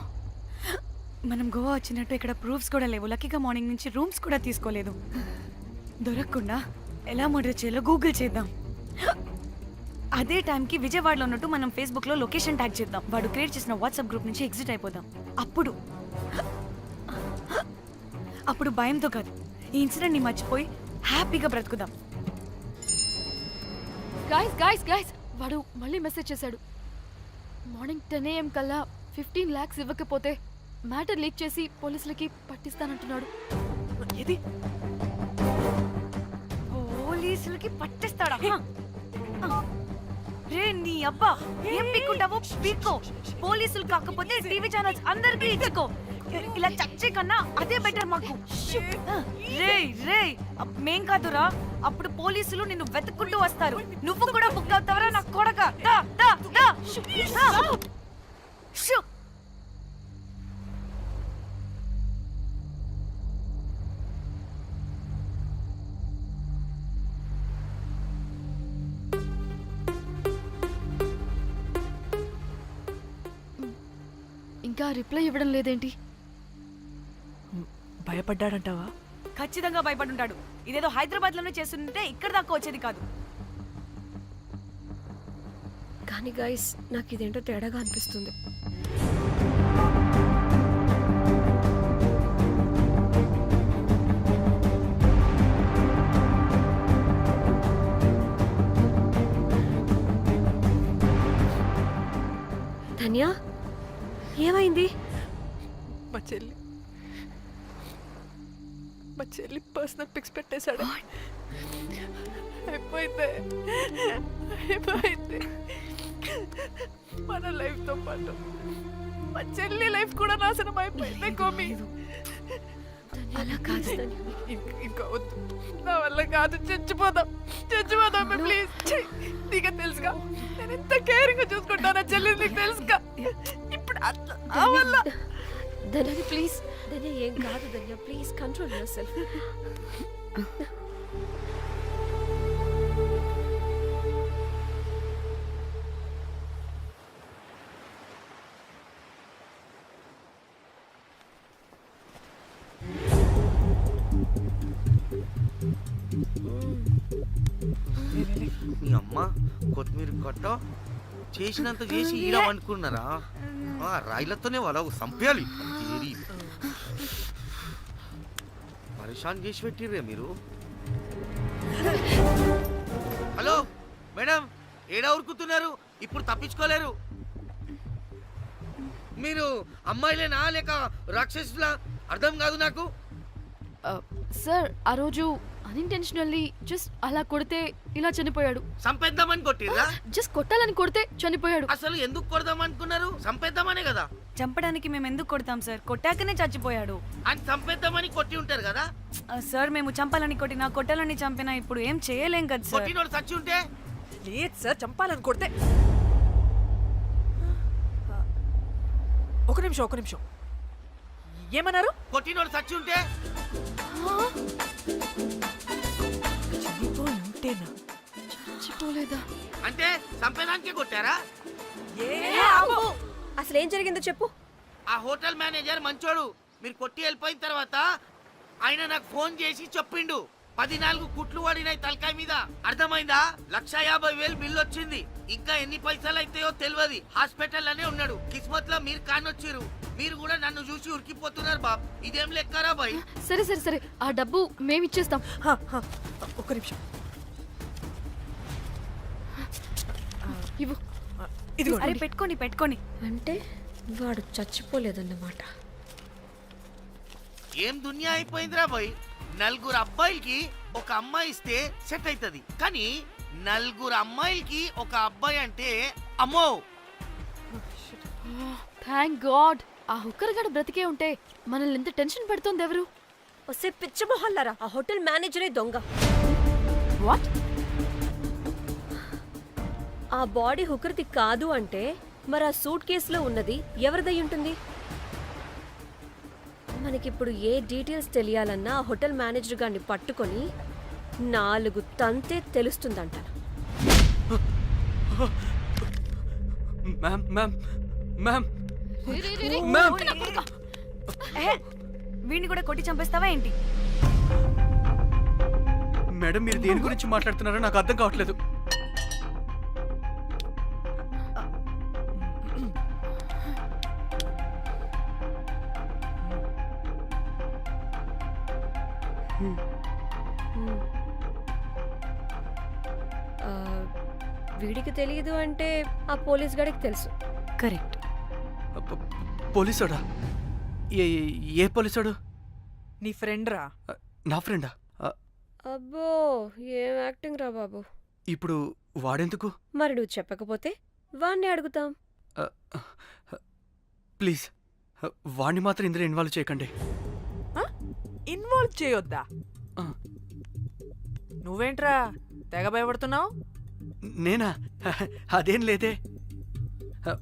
మనం గోవా వచ్చినట్టు ఇక్కడ ప్రూఫ్స్ కూడా లేవు. లక్కీగా మార్నింగ్ నుంచి రూమ్స్ కూడా తీసుకోలేదు. దొరకకుండా ఎలా మర్డర్ చేయాలో గూగుల్ చేద్దాం. అదే టైంకి విజయవాడలో ఉన్నట్టు మనం ఫేస్బుక్లో లొకేషన్ ట్యాగ్ చేద్దాం. వాడు క్రియేట్ చేసిన వాట్సాప్ గ్రూప్ నుంచి ఎగ్జిట్ అయిపోదాం. అప్పుడు అప్పుడు భయంతో కాదు, ఈ ఇన్సిడెంట్ ని మర్చిపోయి హ్యాపీగా బ్రతుకుదాం. గైస్ గైస్ గైస్ వాడు మళ్ళీ మెసేజ్ చేశాడు. మార్నింగ్ 10 AM కల్లా 15 lakhs ఇవ్వకపోతే మ్యాటర్ లీక్ చేసి పోలీసులకి పట్టిస్తానంటున్నాడు. ఏది పోలీసులకి పట్టిస్తాడా? రే నీ అబ్బా, ఏం పీక్కుంటావో పీక్కో. పోలీసులు కాకపోతే టీవీ ఛానల్స్ అందరికీ ఇచ్చుకో. ఇలా చచ్చే కన్నా అదే బెటర్ మాకు. రే రే మేం కాదురా, అప్పుడు పోలీసులు నిన్ను వెతుక్కుంటూ వస్తారు. నువ్వు కూడా బుక్ అవుతావరా నా కొడక. దా దా దా షూ. ఇంకా రిప్లై ఇవ్వడం లేదేంటి? భయపడ్డాడంటావా? ఖచ్చితంగా భయపడుంటాడు. ఇదేదో హైదరాబాద్ లోనే చేస్తుంటే ఇక్కడ దాకా వచ్చేది కాదు. కానీ గైస్ నాకు ఇదేంటో తేడాగా అనిపిస్తుంది. ధన్య, ఏమైంది? మా చెల్లి పర్సనల్ పిక్స్ పెట్టేశాడు. అయిపోయింది. మన లైఫ్ తో పాటు మా చెల్లి లైఫ్ కూడా నాశనం అయిపోయింది. కోమి అలా కాదు, ఇంకా వద్దు, నా వల్ల కాదు. చచ్చిపోదాం ప్లీజ్. నీకు తెలుసుగా నేను ఎంత కేరింగ్ చూసుకుంటానా చెల్లి, నీకు తెలుసుగా. ఇప్పుడు ఆ వల్ల ధన్య ప్లీజ్. ధన్య ఏం కాదు ధన్య, ప్లీజ్ కంట్రోల్ యువర్ సెల్ఫ్. మీ అమ్మ కొత్తిమీర కట్ట చేసినంత చేసి ఈడ అనుకున్నారా? రాయిలతోనే వాళ్ళ సంపేయాలి. పరేషాన్ చేసి పెట్టిర్రే మీరు. హలో మేడం, ఏడా ఉరుకుతున్నారు? ఇప్పుడు తప్పించుకోలేరు. మీరు అమ్మాయిలేనా లేక రాక్షసులా? అర్థం కాదు నాకు. సార్ ఆ రోజు అన్ఇంటెన్షనల్లీ జస్ట్ అలా కొడితే ఇలా చనిపోయాడు. సంపేద్దామని కొట్టిర్రా? జస్ట్ కొట్టాలని కొడితే చనిపోయాడు. అసలు ఎందుకు కొడదాం అనుకున్నారు? సంపేద్దామనే కదా. చంపడానికి మేము ఎందుకు కొడతాం సార్? కొట్టాకనే చచ్చిపోయాడు. అని సంపేద్దామని కొట్టి ఉంటారు కదా సార్. మేము చంపాలని కొట్టినా కొట్టాలని చంపినా ఇప్పుడు ఏం చేయలేం కదా సార్. కొట్టినోడు చచ్చి ఉంటే? లేదు సార్, చంపాలని కొడితే. ఒక నిమిషం ఏమన్నారు? కొట్టినోడు చచ్చి ఉంటే? ఉంటేనా? చచ్చిపోలేదా? అంటే సంపేదానికే కొట్టారా? అసలు ఏం జరిగిందో చెప్పు. ఆ హోటల్ మేనేజర్ మంచోడు. మీరు కొట్టి వెళ్ళిపోయిన తర్వాత ఆయన నాకు ఫోన్ చేసి చెప్పిండు 14 కుట్లు పడినాయి తలకాయ మీద. అర్థమైందా? 1,50,000 బిల్లు వచ్చింది. ఇంకా ఎన్ని పైసలు అయితాయో తెలియదు. హాస్పిటల్ లోనే ఉన్నాడు. కిస్మత్ లో మీరు కానొచ్చిరు. మీరు కూడా నన్ను చూసి ఉరికిపోతున్నారు బాబ్. ఇదేం లెక్కరా బాయ్? సరే ఆ డబ్బు మేమిచ్చేస్తాం. ఒక నిమిషం ఇవ్వు. అరే పెట్టుకోని. అంటే వాడు చచ్చిపోలేదన్నమాట. ఏం దునియా అయిపోయిందిరా బాయ్. 4 అబ్బాయిలకి ఒక అమ్మాయి ఇస్తే సెట్ అవుతుంది. కానీ 4 అమ్మాయిలకి ఒక అబ్బాయి అంటే అమ్మో. థ్యాంక్ గాడ్ ఆ హుక్కర్ గడు బ్రతికే ఉంటే మనల్ని ఎంత టెన్షన్ పెడుతుంది ఎవరు? వస్తే పిచ్చి మొహల్లారా, ఆ హోటల్ మేనేజరే దొంగ. వాట్? ఆ బాడీ హుకర్ది కాదు అంటే మరి ఆ సూట్ కేసులో ఉన్నది ఎవరిదై ఉంటుంది? మనకిప్పుడు ఏ డీటెయిల్స్ తెలియాలన్నా ఆ హోటల్ మేనేజర్ గారిని పట్టుకొని 4 తంతే తెలుస్తుందంట. వీడిని కూడా కొట్టి చంపేస్తావా ఏంటి? మేడం మీరు దేని గురించి మాట్లాడుతున్నారో నాకు అర్థం కావట్లేదు. వీడికి తెలియదు అంటే ఆ పోలీస్ గడికి తెలుసు. కరెక్ట్. పోలీసోడా? ఏ పోలీసోడు? నీ ఫ్రెండ్ రా. నా ఫ్రెండా? అబ్బో ఏం యాక్టింగ్ రా బాబు. ఇప్పుడు వాడెందుకు? మరి నువ్వు చెప్పకపోతే వాణ్ణి అడుగుతాం. ప్లీజ్ వాడిని మాత్రం ఇందులో ఇన్వాల్వ్ చేయకండి. ఇన్వాల్వ్ చేయొద్దా? నువ్వేంట్రా తెగ భయపడుతున్నావు? నేనా? అదేం లేదే,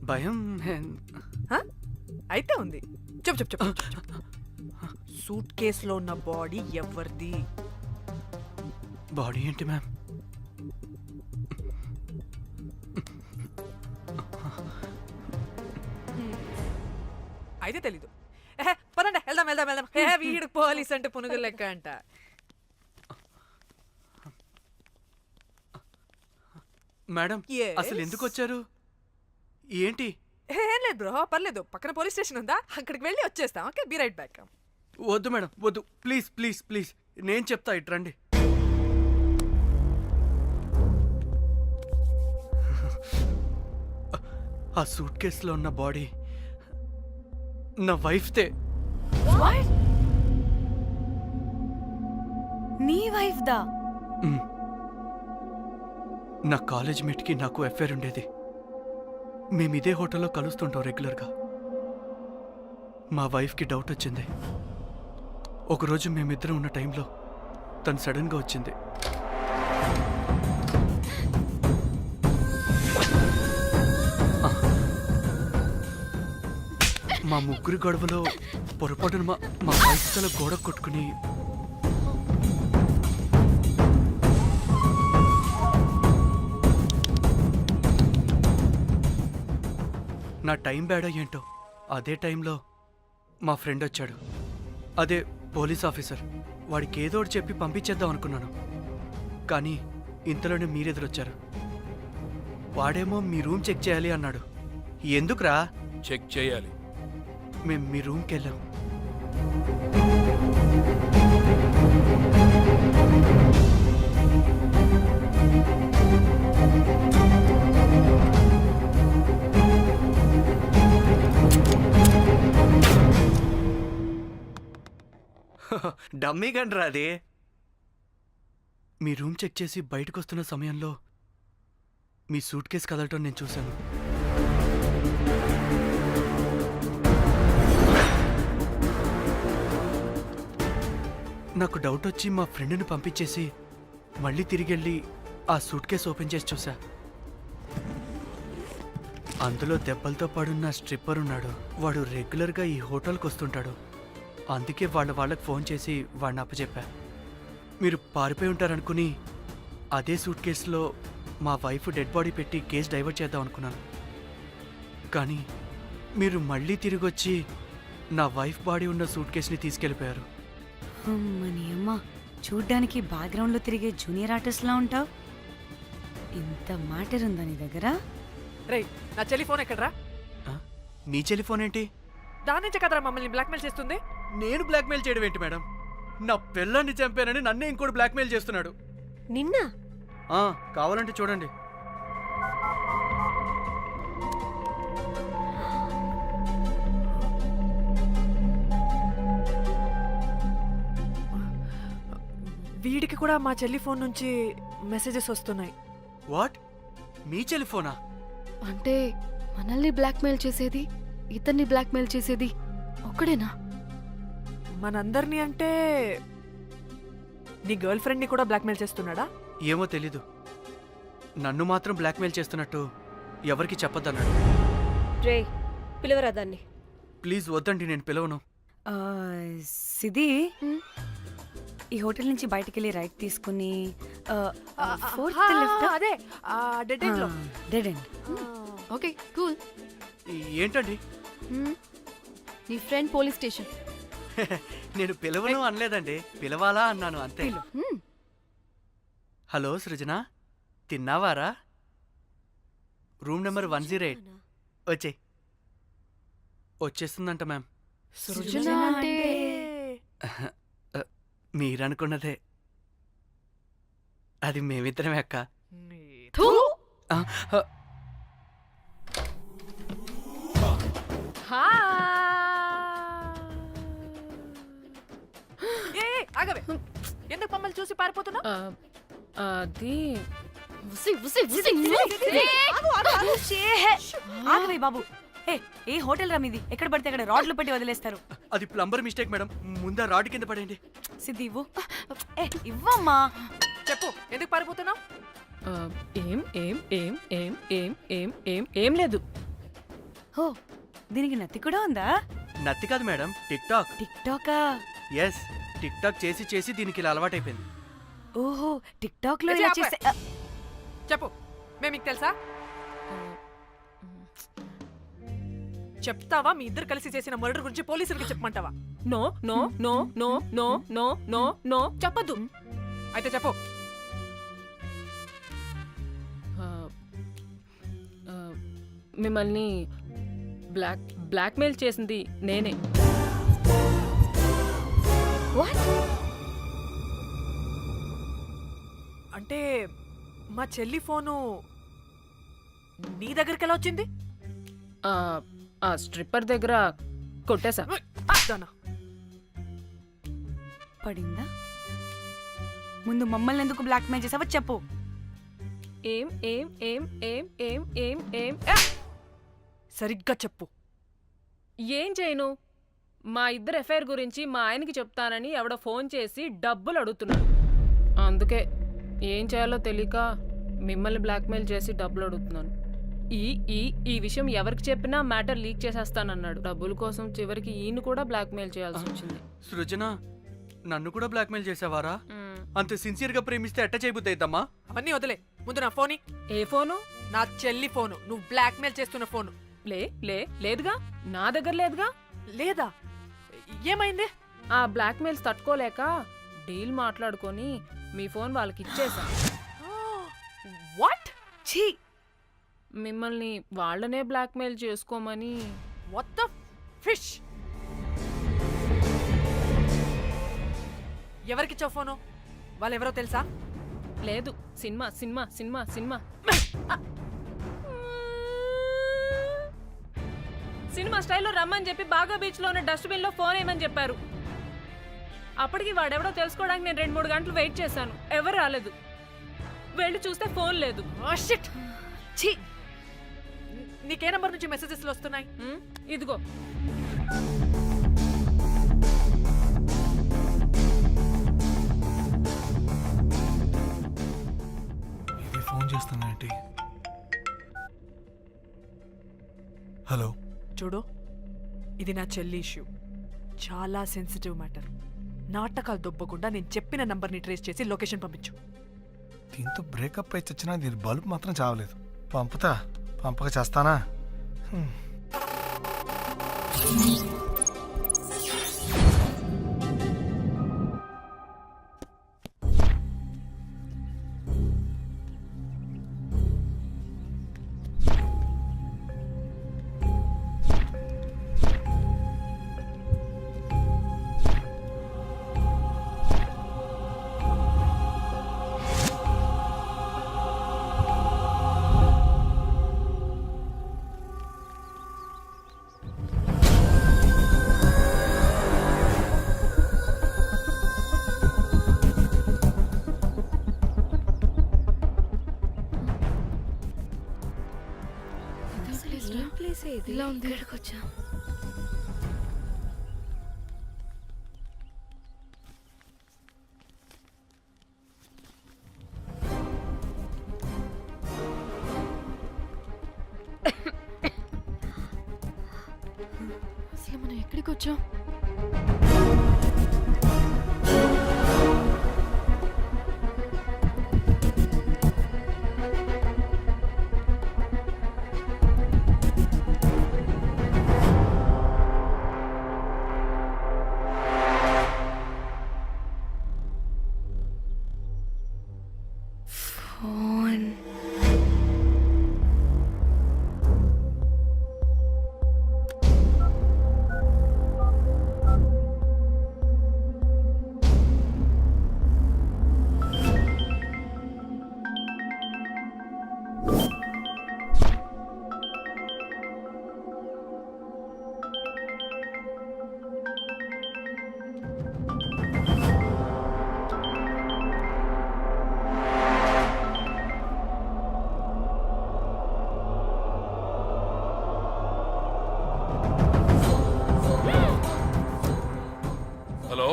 భయం. అయితే ఉంది. చెప్పు చెప్పు చెప్పు. సూట్ కేసులో ఉన్న బాడీ ఎవరిది? బాడీ ఏంటి మ్యామ్? అయితే తెలీదు. పదండి వెళ్దాం వెళ్దాం వెళ్దాం. వీడు పోలీస్ అంటే పునుగులు లెక్క అంట. మేడం అసలు ఎందుకు వచ్చారు? ఏంటి? ఏం లేదు బ్రో, పర్లేదు. పక్కన పోలీస్ స్టేషన్ ఉందా, అక్కడికి వెళ్ళి వచ్చేస్తాం. Okay, be right back. వద్దు మేడం వద్దు, ప్లీజ్ ప్లీజ్ ప్లీజ్, నేను చెప్తా, ఇట్రండి. ఆ సూట్ కేసులో ఉన్న బాడీ నా వైఫ్తే. నీ వైఫ్ దా? నా కాలేజ్ మేట్కి నాకు అఫైర్ ఉండేది. మేము ఇదే హోటల్లో కలుస్తుంటాం రెగ్యులర్గా. మా వైఫ్కి డౌట్ వచ్చింది. ఒకరోజు మేమిద్దరం ఉన్న టైంలో తను సడన్గా వచ్చింది. మా ముగ్గురి గొడవలో పొరపాటున మా వైఫ్ తల గోడ కొట్టుకుని నా టైం బ్యాడో ఏంటో అదే టైంలో మా ఫ్రెండ్ వచ్చాడు. అదే పోలీస్ ఆఫీసర్. వాడికి ఏదో ఒకటి చెప్పి పంపించేద్దాం అనుకున్నాను, కానీ ఇంతలోనే మీరెదురొచ్చారు. వాడేమో మీ రూమ్ చెక్ చేయాలి అన్నాడు. ఎందుకురా? చెక్ చేయాలి. మేము మీ రూమ్కి వెళ్ళాం. డమ్మీ గండ్రా అది. మీ రూమ్ చెక్ చేసి బయటకు వస్తున్న సమయంలో మీ సూట్ కేసు కదలటం నేను చూశాను. నాకు డౌట్ వచ్చి మా ఫ్రెండ్ని పంపించేసి మళ్ళీ తిరిగెళ్ళి ఆ సూట్ కేసు ఓపెన్ చేసి చూసా. అందులో దెబ్బలతో పడున్న స్ట్రిప్పర్ ఉన్నాడు. వాడు రెగ్యులర్గా ఈ హోటల్కి వస్తుంటాడు. అందుకే వాళ్ళకి ఫోన్ చేసి వాడిని అప్పచెప్పా. మీరు పారిపోయి ఉంటారనుకుని అదే సూట్ కేసులో మా వైఫ్ డెడ్ బాడీ పెట్టి కేసు డైవర్ట్ చేద్దాం అనుకున్నాను. కానీ మీరు మళ్ళీ తిరిగి వచ్చి నా వైఫ్ బాడీ ఉన్న సూట్ కేసుని తీసుకెళ్ళిపోయారు. అమ్మని అమ్మ, చూడ్డానికి బ్యాక్గ్రౌండ్లో తిరిగే జూనియర్ ఆర్టిస్ట్లా ఉంటావు. ఇంత మ్యాటర్ ఉందా నీ దగ్గర? రే, నా చెల్లి ఫోన్ ఎక్కడ్రా? నీ టెలిఫోన్ ఏంటి? దాని నుంచే కదరా మమ్మల్ని బ్లాక్మెయిల్ చేస్తుంది. నేను బ్లాక్మెయిల్ చేయడం ఏంటి మేడం? నా పిల్లాన్ని చంపానని నన్నే ఇంకోటి బ్లాక్మెయిల్ చేస్తున్నాడు. నిన్న కావాలంటే చూడండి. వీడికి కూడా మా చెల్లి ఫోన్ నుంచి మెసేజెస్ వస్తున్నాయి. వాట్? మీ టెలిఫోనా? అంటే మనల్ని బ్లాక్మెయిల్ చేసేది, ఇతన్ని బ్లాక్మెయిల్ చేసేది ఒక్కడేనా? మనందరినీ అంటే నీ గర్ల్ ఫ్రెండ్ని కూడా బ్లాక్మెయిల్ చేస్తున్నాడా? ఏమో తెలీదు. నన్ను మాత్రం బ్లాక్మెయిల్ చేస్తున్నట్టు ఎవరికి చెప్పొద్దన్నాడు. రే, పిలవరా దాన్ని. ప్లీజ్ వద్దండి, నేను పిలవను. సిది, ఈ హోటల్ నుంచి బయటికి వెళ్ళి రైట్ తీసుకుని అదే డెడ్ ఎండ్ లో. Dead end. Okay, cool. ఏంటండి? నీ ఫ్రెండ్ పోలీస్ స్టేషన్. నేను పిలవను అనలేదండి, పిలవాలా అన్నాను అంతే. హలో సృజన, తిన్నావారా? Room number 108. వచ్చే వచ్చేస్తుందంట మ్యామ్. సృజన అంటే మీరనుకున్నదే. అది మేమిద్దరమే అక్క. థూ! ఆ, ఆ, ఆగవే, ఎందుకు మమ్మల్ని చూసి పారిపోతున్నా? అది ఆగవే బాబు. ఏ హోటల్ రా మీది? ఎక్కడ పడితే అక్కడ రాడ్లు పెట్టి వదిలేస్తారు. అది ప్లంబర్ మిస్టేక్ మేడం. ముందా రాడ్ కింద పడండి. సిద్ధి ఇవ్వు. ఇవ్వమ్మా. చెప్పు, ఎందుకు పారిపోతున్నావు? ఏం ఏం ఏం ఏం ఏం ఏం ఏం ఏం లేదు. ఓ, దీనికి నత్తి కూడా ఉందా? నత్తి కాదు మేడం, టిక్ టాక్. టిక్ టాకా? ఎస్, టిక్ టాక్ చేసి చేసి దీనికి ఇలా అలవాటైపోయింది. ఓహో, టిక్ టాక్ లో ఏ, ఇలా ఆపే. చేసే చెప్పు, మేము మీకు తెలుసా? చెప్తావా? మీ ఇద్దరు కలిసి చేసిన మర్డర్ గురించి పోలీసులకి చెప్పమంటావా? No no no no no no no no చెప్పద్దు. అయితే చెప్పు. మిమ్మల్ని బ్లాక్మెయిల్ చేసింది నేనే. అంటే మా చెల్లి ఫోను నీ దగ్గరికి ఎలా వచ్చింది? ఆ స్ట్రిప్పర్ దగ్గర కొట్టేశా. పడిందా? ముందు మమ్మల్ని ఎందుకు బ్లాక్మెయిల్ చేసావో చెప్పు. ఏం ఏం ఏం ఏం ఏం ఏం ఏం సరిగ్గా చెప్పు. ఏం చేయను? మా ఇద్దరు ఎఫ్ఐఆర్ గురించి మా ఆయనకి చెప్తానని ఎవడో ఫోన్ చేసి డబ్బులు అడుగుతున్నాడు. అందుకే ఏం చేయాలో తెలియక మిమ్మల్ని బ్లాక్మెయిల్ చేసి డబ్బులు అడుగుతున్నాను. ఈ ఈ ఈ విషయం ఎవరికి చెప్పినా మ్యాటర్ లీక్ చేసేస్తానన్నాడు. డబ్బుల కోసం చివరికి ఈయన కూడా బ్లాక్మెయిల్ చేయాల్సి వచ్చింది. సృజన, నన్ను కూడా బ్లాక్మెయిల్ చేసావారా? అంత సిన్సియర్ గా ప్రేమిస్తే ఎట్ట చేయబుద్దమ్మా? అవన్నీ వదిలే, ముందు నా ఫోని. ఏ ఫోను? నా చెల్లి ఫోను. నువ్వు బ్లాక్మెయిల్ చేస్తున్న ఫోను. లేదుగా, నా దగ్గర లేదుగా. లేదా? ఏమైంది? ఆ బ్లాక్మెయిల్స్ తట్టుకోలేక డీల్ మాట్లాడుకొని మీ ఫోన్ వాళ్ళకి ఇచ్చేసా. వాట్? ఛీ! మిమ్మల్ని వాళ్ళనే బ్లాక్మెయిల్ చేసుకోమని. What the fish! ఎవరికిచ్చావు ఫోను? వాళ్ళెవరో తెలుసా? లేదు, cinema cinema cinema cinema cinema స్టైల్లో రమ్మని చెప్పి బాగా బీచ్లో ఉన్న డస్ట్బిన్ లో ఫోన్ వేయమని చెప్పారు. అప్పటికి వాడెవడో తెలుసుకోవడానికి నేను 2-3 గంటలు వెయిట్ చేశాను. ఎవరు రాలేదు. వెళ్ళి చూస్తే ఫోన్ లేదు. ఛీ! నీకే నంబర్ నుంచి మెసేజెస్లు వస్తున్నాయి? ఇదిగో. ఇది ఫోన్ చేస్తున్నానంటే. హలో. చూడు, ఇది నా చెల్లి ఇష్యూ. చాలా సెన్సిటివ్ మ్యాటర్. నాటకాలు దొబ్బకుండా నేను చెప్పిన నంబర్ని ట్రేస్ చేసి లొకేషన్ పంపించు. దీంతో బ్రేకప్ అయి చచ్చినా దీని బల్బ్ మాత్రం చావలేదు. పంపక చేస్తానా? ఇలా ఉంది. ఇక్కడికి వచ్చా. అసలు మనం ఎక్కడికి వచ్చాం? హలో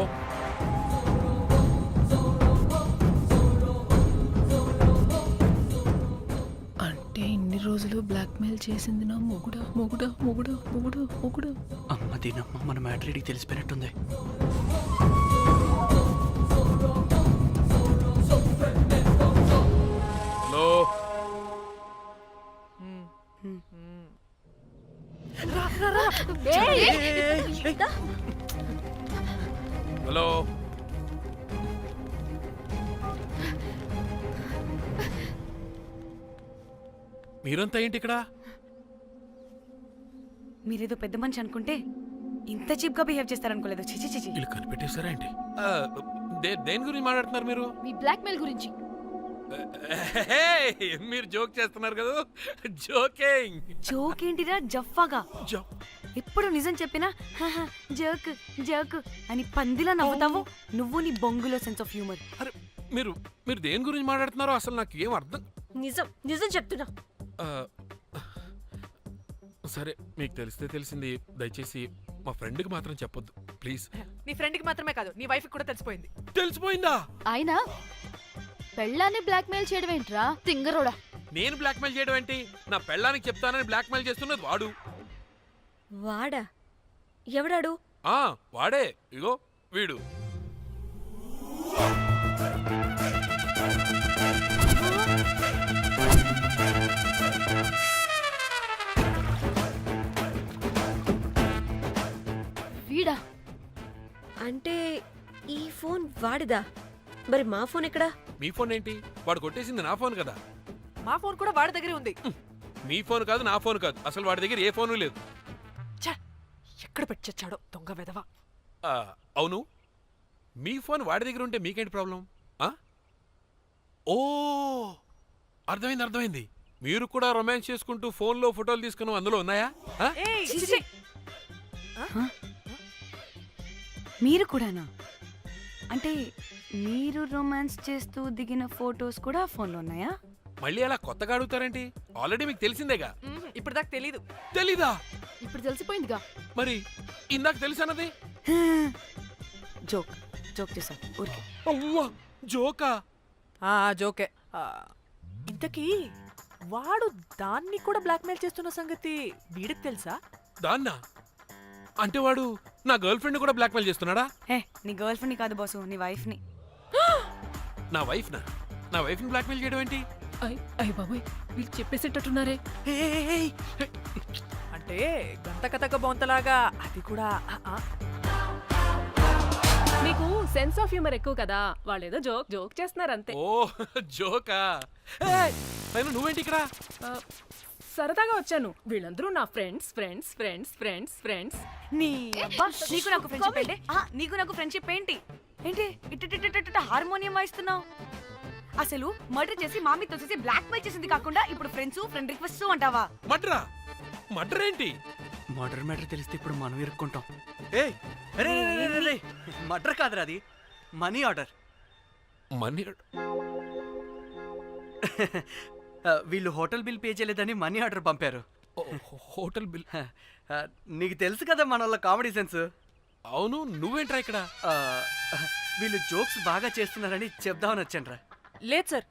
అంటే ఇన్ని రోజులు బ్లాక్మెయిల్ చేసింది నా మొగుడా మొగుడా మొగుడా మొగుడా మొగుడా. అమ్మ దీనమ్మ మన మ్యాటరీడికి తెలిసిపోయినట్టుంది. హలో హలో మీరంతా ఏంటి ఇక్కడ? మీరేదో పెద్ద మనిషి అనుకుంటే ఇంత చీప్ గా బిహేవ్ చేస్తారనుకోలేదు. చిచి చిచి. వీళ్ళు కనిపెట్టేశారా ఏంటి? దేని గురించి మాట్లాడుతున్నారు మీరు? మీ బ్లాక్మెయిల్ గురించి. మీరు జోక్ చేస్తున్నారు కదా? జోకింగ్. జోక్ ఏంటిరా జఫ్ఫాగా? ఎప్పుడు నిజం చెప్పినా జోక్ జోక్ అని పందిలా నవ్వుతావు. నువ్వు నీ బొంగులో సెన్స్ ఆఫ్ హ్యూమర్. అరే మీరు మీరు దేని గురించి మాట్లాడుతున్నారో అసలు నాకు ఏం అర్థం. నిజం నిజం చెప్తున్నా. సరే మీకు తెలిస్తే తెలిసింది. దయచేసి మా ఫ్రెండ్కి మాత్రం చెప్పొద్దు ప్లీజ్. నీ ఫ్రెండ్కి మాత్రమే కాదు నీ వైఫ్కి కూడా తెలిసిపోయింది. తెలిసిపోయిందా? ఆయన పెళ్ళాన్ని బ్లాక్మెయిల్ చేయడం ఏంట్రా తింగరోడా? నేను బ్లాక్మెయిల్ చేయడం ఏంటి? నా పెళ్ళానికి చెప్తానని బ్లాక్మెయిల్ చేస్తున్నది వాడు. వాడా? ఎవడాడు? వాడే. ఇగో వీడు. వీడా? అంటే ఈ ఫోన్ వాడిదా? మరి మా ఫోన్ ఎక్కడా? మీ ఫోన్ ఏంటి? వాడు కొట్టేసింది నా ఫోన్ కదా. మా ఫోన్ కూడా వాడి దగ్గరే ఉంది. మీ ఫోన్ కాదు, నా ఫోన్ కాదు, అసలు వాడి దగ్గర ఏ ఫోను లేదు. ఎక్కడ పెట్టొచ్చాడో దొంగ వెధవ. అవును, మీ ఫోన్ వాడి దగ్గర ఉంటే మీకేంటి ప్రాబ్లం? ఓ అర్థమైంది అర్థమైంది. మీరు కూడా రొమాన్స్ చేసుకుంటూ ఫోన్లో ఫోటోలు తీసుకున్నాం, అందులో ఉన్నాయా? మీరు కూడానా? అంటే మీరు రొమాన్స్ చేస్తూ దిగిన ఫోటోస్ కూడా ఫోన్లో ఉన్నాయా? మళ్ళీ అలా కొత్తగా అడుగుతారేంటి? ఆల్రెడీ మీకు తెలిసిందేగా. ఇప్పుడు దాకా తెలీదు. తెలీదా? ఇప్పుడు తెలిసిపోయిందిగా. మరి ఇందాక తెలిసన్నది జోక్ జోక్ చేశాను ఊరికే. అవ్వా జోకా? జోకే. ఇంతకీ వాడు దాన్ని కూడా బ్లాక్మెయిల్ చేస్తున్న సంగతి వీడికి తెలుసా? దాన్నా? అంటే వాడు నా గర్ల్ ఫ్రెండ్ కూడా బ్లాక్మెయిల్ చేస్తున్నాడా? నీ గర్ల్ ఫ్రెండ్ కాదు బాసు, నీ వైఫ్ ని. నా వైఫ్ ని బ్లాక్మెయిల్ చేయడం ఏంటి? అయ్య బాబోయ్, వీళ్ళు చెప్పేసేటట్టున్నారే. అంటే గంతకతక బొంతలాగా అది కూడా. నీకు సెన్స్ ఆఫ్ హ్యూమర్ ఎక్కువ కదా, వాళ్ళేదో జోక్ జోక్ చేస్తున్నారు అంతే. ఓ జోకా? నువ్వేంటి ఇక్కడ? సరదాగా వచ్చాను. వీళ్ళందరూ నా friends friends friends friends friends. నీకు నాకు ఫ్రెండ్షిప్ ఏంటి? నీకు నాకు ఫ్రెండ్షిప్ ఏంటి? ఏంటి ఇట్ట హార్మోనియం వాయిస్తున్నావు? అసలు మర్డర్ చేసి మామి తోసేసి బ్లాక్ మెయిల్ చేసింది కాకుండా ఇప్పుడు ఫ్రెండ్స్ ఫ్రెండ్ రిక్వెస్ట్ అంటావా? మర్డర్ ఏంటి? మర్డర్ మ్యాటర్ తెలిస్తే ఇప్పుడు మనం ఇరుక్కుంటాం. మర్డర్ కాదురా, అది మనీ ఆర్డర్. మనీ? వీళ్ళు హోటల్ బిల్ పే చేయలేదని మనీ ఆర్డర్ పంపారు. Hotel bill? నీకు తెలుసు కదా మన వాళ్ళ కామెడీ సెన్స్. అవును, నువ్వేంట్రా ఇక్కడ? వీళ్ళు జోక్స్ బాగా చేస్తున్నారని చెప్దామని వచ్చానురా. లేదు సార్,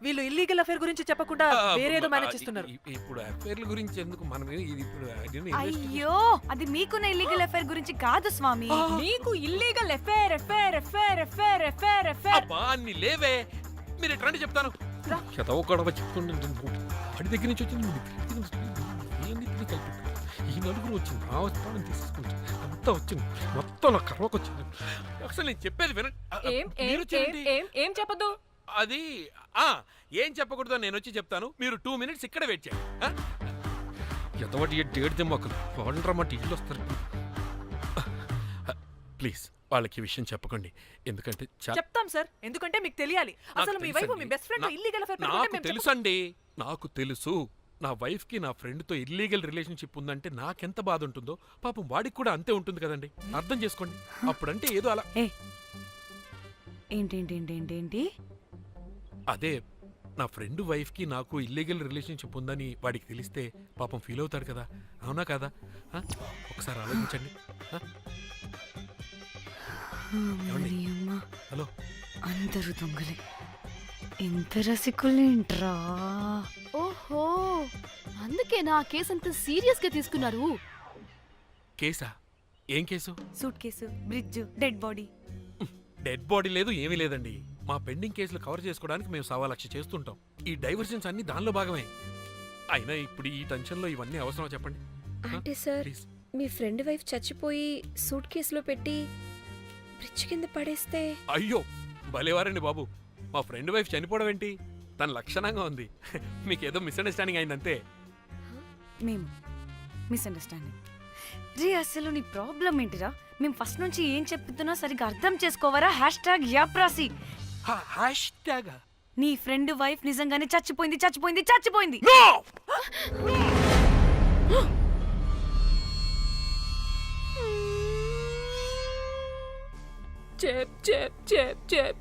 వీళ్ళు ఇల్లీగల్ అఫేర్ గురించి చెప్పకుండా వేరేదో మేనేజ్ చేస్తున్నారు. ఇప్పుడు అఫేర్ల గురించి ఎందుకు మనం ఇప్పుడు? అయ్యో, అది మీకున్న ఇల్లీగల్ అఫేర్ గురించి కాదు స్వామి. మీకు illegal affair affair affair affair affair affair. అబ్బా అన్ని లేవే, మీరు ఎట్లా చెప్తాను. చదవ గొడవ చెప్తుండే వాడి దగ్గర నుంచి వచ్చింది, ఈ నలుగురు వచ్చింది, నా వస్తాను తీసుకుంటా అంతా వచ్చింది, మొత్తం నా కర్వకు వచ్చింది. అసలు నేను చెప్పేది వినండి. ఏం చెప్పదు? అది ఏం చెప్పకూడదు, నేను వచ్చి చెప్తాను. మీరు 2 minutes ఇక్కడ వెయిట్ చేయండి. ఎంతవాటి డేట్ దెమ్మకలు వాడరమ్మంటే ఇల్లు వస్తారు. ప్లీజ్ వాళ్ళకి విషయం చెప్పకండి, ఎందుకంటే చెప్తాం సార్, ఎందుకంటే మీకు తెలియాలి. అసలు మీ వైఫ్ మీ బెస్ట్ ఫ్రెండ్ ఇల్లీగల్ అఫేర్ పెట్టుకుంటే నాకు తెలుసండి, నాకు తెలుసు. నా వైఫ్ కి నా ఫ్రెండ్ తో ఇల్లీగల్ రిలేషన్షిప్ ఉందంటే నాకెంత బాధ ఉంటుందో పాపం వాడికి కూడా అంతే ఉంటుంది కదండి. అర్థం చేసుకోండి. అప్పుడంటే ఏదో అలా. ఏంటి? అదే నా ఫ్రెండ్ వైఫ్ కి నాకు ఇల్లీగల్ రిలేషన్షిప్ ఉందని వాడికి తెలిస్తే పాపం ఫీల్ అవుతాడు కదా, అవునా కదా? ఒకసారి ఆలోచించండి. మరి అమ్మా హలో అందరూ దొంగలే ఇంత రసికులేంట్రా. ఓహో అందుకే నా కేసు అంత సీరియస్ గా తీసుకున్నారు. కేసా? ఏం case? Suit case, bridge, dead body. Dead body లేదు, ఏమీ లేదండి. మా పెండింగ్ కేసులు కవర్ చేసుకోవడానికి మేము 1,00,000 చేస్తుంటాం. ఈ డైవర్షన్స్ అన్ని దానిలో భాగమే. అయినా ఇప్పుడు ఈ టెన్షన్లో ఇవన్నీ అవసరం చెప్పండి. అంటే సార్ మీ ఫ్రెండ్ వైఫ్ చచ్చిపోయి సూట్ కేసులో పెట్టి బ్రిడ్జ్ కింద పడేస్తే? అయ్యో భలేవారండి బాబు, మా ఫ్రెండ్ వైఫ్ చనిపోవడం ఏంటి? తన లక్షణంగా ఉంది. మీకేదో మిస్అండర్స్టాండింగ్ అయిందంతే. మేము మిస్అండర్స్టాండింగ్ రే. అసలు నీ ప్రాబ్లం ఏంటిరా? మేము ఫస్ట్ నుంచి ఏం చెప్తున్నా సరిగ్గా అర్థం చేసుకోవరా? #యాప్రాసి. నీ ఫ్రెండ్ వైఫ్ నిజంగానే చచ్చిపోయింది చచ్చిపోయింది చచ్చిపోయింది.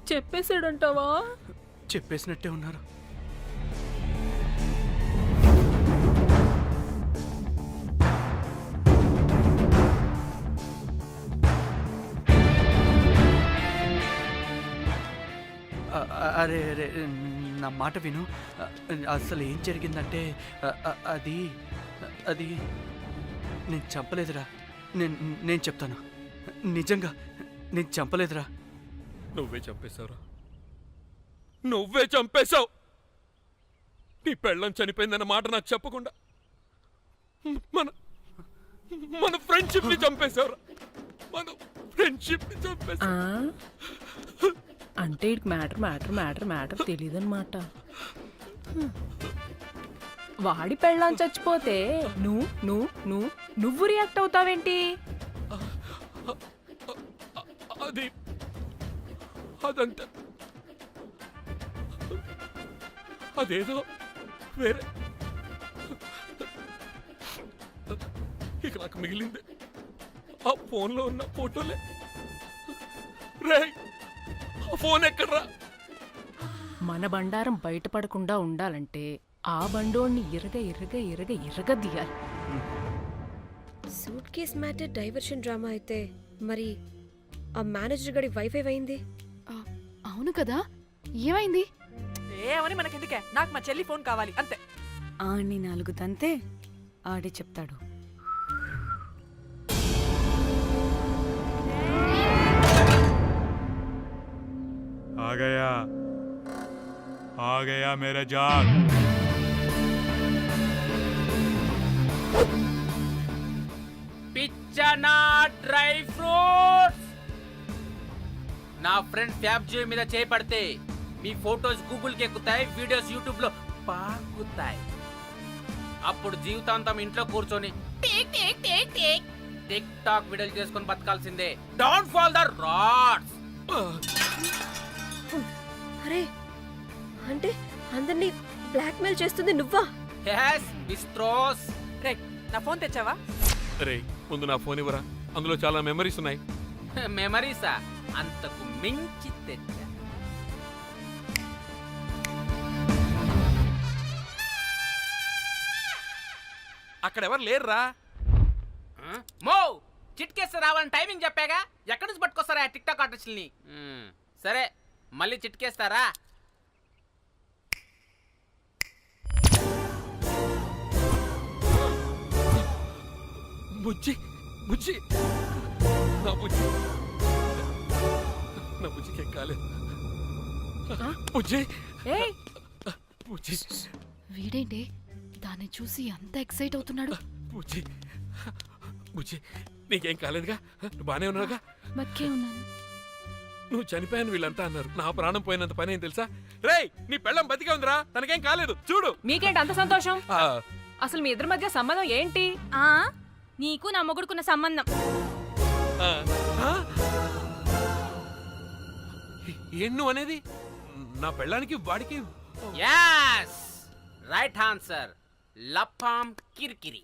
చెప్పేసాడంటావా? చెప్పేసినట్టే ఉన్నారు. అరే అరే నా మాట విను. అసలు ఏం జరిగిందంటే అది అది నేను చంపలేదురా. నేను చెప్తాను, నిజంగా నేను చంపలేదురా. నువ్వే చంపేశావురా, నువ్వే చంపేశావు. నీ పెళ్ళం చనిపోయిందన్న మాట నాకు చెప్పకుండా మన మన ఫ్రెండ్షిప్ ని చంపేశావురా. మన ఫ్రెండ్షిప్ ని చంపేశావు. అంటే ఇటు మ్యాటర్ తెలియదన్నమాట. వాడి పెళ్ళాం చచ్చిపోతే నువ్వు రియాక్ట్ అవుతావేంటి? అదంతా అదేదో వేరే. ఇక నాకు మిగిలింది ఆ ఫోన్లో ఉన్న ఫోటోలే. రే ఆ ఫోన్ ఎక్కడ్రా? మన బండారం బయటపడకుండా ఉండాలంటే ఆ బండోడిని ఇరగదీయాలి. Suitcase matter diversion drama అయితే మరి ఆ మేనేజర్ గడి వైఫ్ ఏమైంది? అవును కదా, ఏమైంది? ఏమని మనకెందుకే, నాకు మా చెల్లి ఫోన్ కావాలి అంతే. ఆడిని 4 తంతే ఆడే చెప్తాడు. आ गया मेरा जाग. పిచ్చనా డ్రై ఫ్రూట్స్. నా ఫ్రెండ్ ఫ్యాబ్ జియో మీద చేపడితే మీ ఫోటోస్ గూగుల్కి ఎక్కుతాయి, వీడియోస్ యూట్యూబ్లో పాకుతాయి. అప్పుడు జీవితాంతం ఇంట్లో కూర్చొని టిక్ టాక్ వీడియోలు చేసుకొని బతకాల్సిందే. Don't fall the rods. అరే అంటే అందరినీ బ్లాక్మెయిల్ చేస్తుంది నువ్వా? yes బిస్ట్రోస్. రే నా ఫోన్ తెచ్చావా? రే ముందు నా ఫోన్ ఇవ్వరా, అందులో చాలా మెమరీస్ ఉన్నాయి. మెమరీసా? అంతకు మించి తెచ్చా. అక్కడ ఎవరు లేరురా. మో చిట్కేస్తే రావాలని టైమింగ్ చెప్పాగా, ఎక్కడి నుంచి పట్టుకొస్తారా టిక్ టాక్ ఆర్టిస్టుల్ని? సరే మళ్ళీ చిట్కేస్తారా? బుజ్జి బుజ్జి నా బుజ్జి నా బుజ్జికి కాలేదు. బుజ్జి బుజ్జి. వీడేంటి దాన్ని చూసి అంత ఎక్సైట్ అవుతున్నాడు? బుజ్జి బుజ్జి నీకేం కాలేదుగా? నువ్వు బానే ఉన్నావుగా? బతికే ఉన్నాను. నువ్వు చనిపోయాను వీళ్ళంతా అన్నారు. నా ప్రాణం పోయినంత పని ఏం తెలుసా? రేయ్ నీ పెళ్ళం బతికే ఉందిరా, తనకేం కాలేదు చూడు. మీకేంటి అంత సంతోషం? అసలు మీ ఇద్దరి మధ్య సంబంధం ఏంటి? నీకు నా మొగుడుకున్న సంబంధం. ఏం నువ్వు అనేది? నా పెళ్ళానికి వాడికి? yes right answer. లపాం కిరికిరి.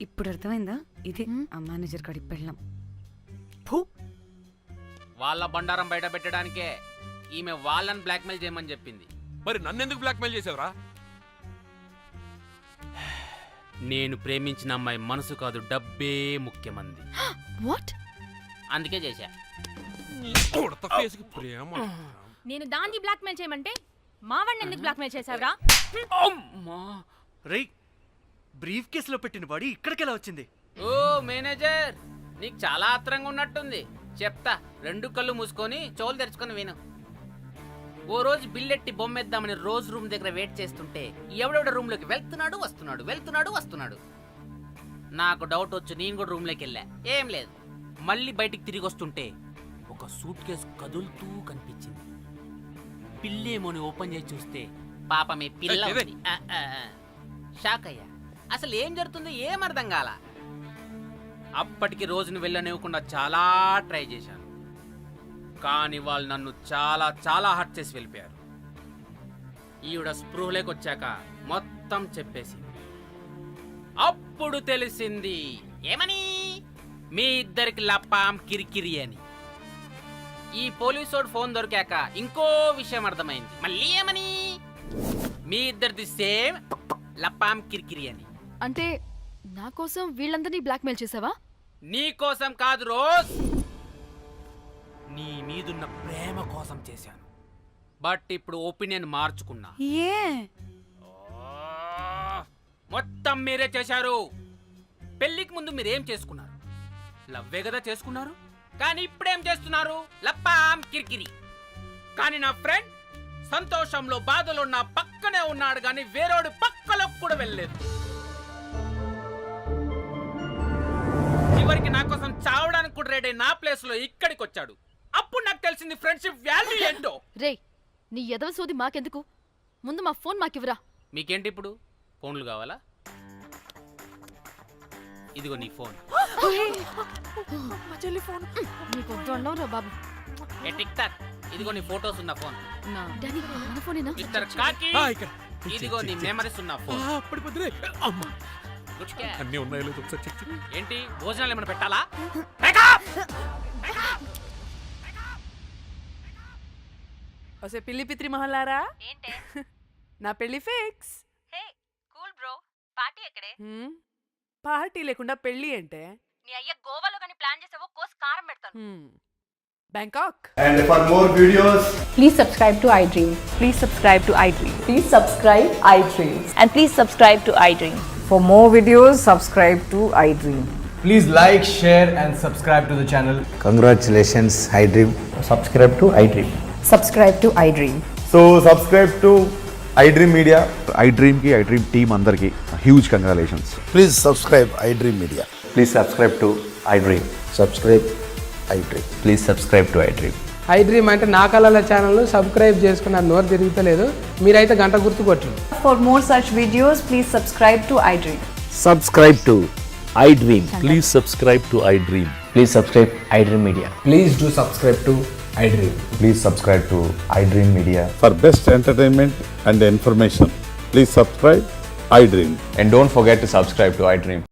ఇప్పుడు అర్థమైందా? ఇదే ఆ మేనేజర్ గడి పెళ్ళం. వాళ్ళ బండారం బయట పెట్టడానికే ఈమె వాళ్ళని బ్లాక్మెయిల్ చేయమని చెప్పింది. మరి నన్నెందుకు బ్లాక్మెయిల్ చేసావురా? నేను ప్రేమించిన అమ్మాయి మనసు కాదు, డబ్బే ముఖ్యమంది. వాట్? అందుకే చేశా. నేను దాన్ని బ్లాక్మెయిల్ చేయమంటే మావాడిని ఎందుకు బ్లాక్మెయిల్ చేశావురా? రేయ్, బ్రీఫ్ కేసులో పెట్టిన బాడీ ఇక్కడికెలా వచ్చింది? ఓ మేనేజర్, నీకు చాలా ఆత్రంగా ఉన్నట్టుంది. చెప్తా, 2 కళ్ళు మూసుకొని చెవులు తెరుచుకొని విను. ఓ రోజు బిల్లెట్టి బొమ్మేద్దామని రోజు రూమ్ దగ్గర వెయిట్ చేస్తుంటే ఎవడెవడ రూమ్లోకి వెళ్తున్నాడు వస్తున్నాడు. నాకు డౌట్ వచ్చి నేను కూడా రూమ్లోకి వెళ్ళా. ఏం లేదు. మళ్ళీ బయటికి తిరిగి వస్తుంటే ఒక సూట్ కేసు కదులుతూ కనిపించింది. పిల్లేమోని ఓపెన్ చేసి చూస్తే పాపమే పిల్ల ఉంది. షాక్ అయ్యా. అసలు ఏం జరుగుతుందో ఏం అర్థం కాల. అప్పటికి రోజును వెళ్ళనివ్వకుండా చాలా ట్రై చేశాను, కానీ వాళ్ళు నన్ను చాలా చాలా హర్ట్ చేసి వెళ్ళిపోయారు. ఈవిడ స్పృహలోకి వచ్చాక మొత్తం చెప్పేసింది. అప్పుడు తెలిసింది ఏమని, మీ ఇద్దరికి లపాం కిరికిరి అని. ఈ పోలీసోడు ఫోన్ దొరికాక ఇంకో విషయం అర్థమైంది. మళ్ళీ ఏమని, మీ ఇద్దరిది సేమ్ లపాం కిరికిరి అని. అంటే నా కోసం వీళ్ళందరినీ బ్లాక్మెయిల్ చేసావా? నీ కోసం కాదు రోజ్, నీ మీదున్న ప్రేమ కోసం చేశాను. బట్ ఇప్పుడు ఒపీనియన్ మార్చుకున్నా. మొత్తం మీరే చేశారు. పెళ్లికి ముందు మీరేం చేసుకున్నారు? లవ్వే కదా చేసుకున్నారు. కానీ ఇప్పుడేం చేస్తున్నారు? లప్పాం కిరికిరి. కానీ నా ఫ్రెండ్ సంతోషంలో బాధలో నా పక్కనే ఉన్నాడు, కానీ వేరేవాడు పక్కలోకి కూడా వెళ్ళలేదు. చివరికి నా కోసం చావడానికి కూడా రెడీ నా ప్లేస్ లో ఇక్కడికి వచ్చాడు. అప్పుడు నాకు తెలిసింది ఫ్రెండ్షిప్ వాల్యూ ఏంటో. రే, నీ ఎదవ సోది మాకెందుకు? ముందు మా ఫోన్ మాకివ్వరా. మీకేంటి ఇప్పుడు ఫోన్లు కావాలా? ఇదిగో నీ ఫోన్. నీకు వద్దన్నావురా బాబు. ఏ టిక్ టాక్, ఇదిగో నీ ఫోటోస్ ఉన్న ఫోన్. డానీ, మన ఫోనేనా? మిస్టర్ కాకి, ఇదిగో నీ మెమరీస్ ఉన్న ఫోన్. Good cat. అన్నీ ఉన్నాయో లేదో ఒకసారి చెక్ చెయ్యి. ఏంటి భోజనాలు ఏమైనా పెట్టాలా? వసే పిల్లి పిత్రి మహల్లారా, ఏంటే నా పెళ్లి ఫిక్స్. హే కూల్ బ్రో, పార్టీ ఎక్కడే? పార్టీ లేకుండా పెళ్లి అంటే నీ అయ్య గోవాలో కానీ ప్లాన్ చేసావో కోసి కారం పెడతాను. Bangkok. And for more videos, please subscribe to iDream. Please subscribe to iDream. Please subscribe iDream. And please subscribe to iDream. For more videos, subscribe to iDream. please like, share and subscribe to the channel. Congratulations, iDream. Subscribe to iDream. Subscribe to iDream. So subscribe to iDream Media. iDream ki, iDream team andarki huge congratulations. Please subscribe iDream Media. Please subscribe to iDream. Subscribe iDream. Please subscribe to iDream. iDream అంటే నా కళల channel subscribe చేసుకున్న నోరు తిరుగుతలేదు. మీరైతే గంట గుర్తు కొట్టండి. For more such videos, please subscribe to iDream. Subscribe to iDream. Please subscribe to iDream. Please subscribe iDream Media. Please do subscribe to iDream. Please subscribe to iDream Media. For best entertainment and information, please subscribe iDream. And don't forget to subscribe to iDream.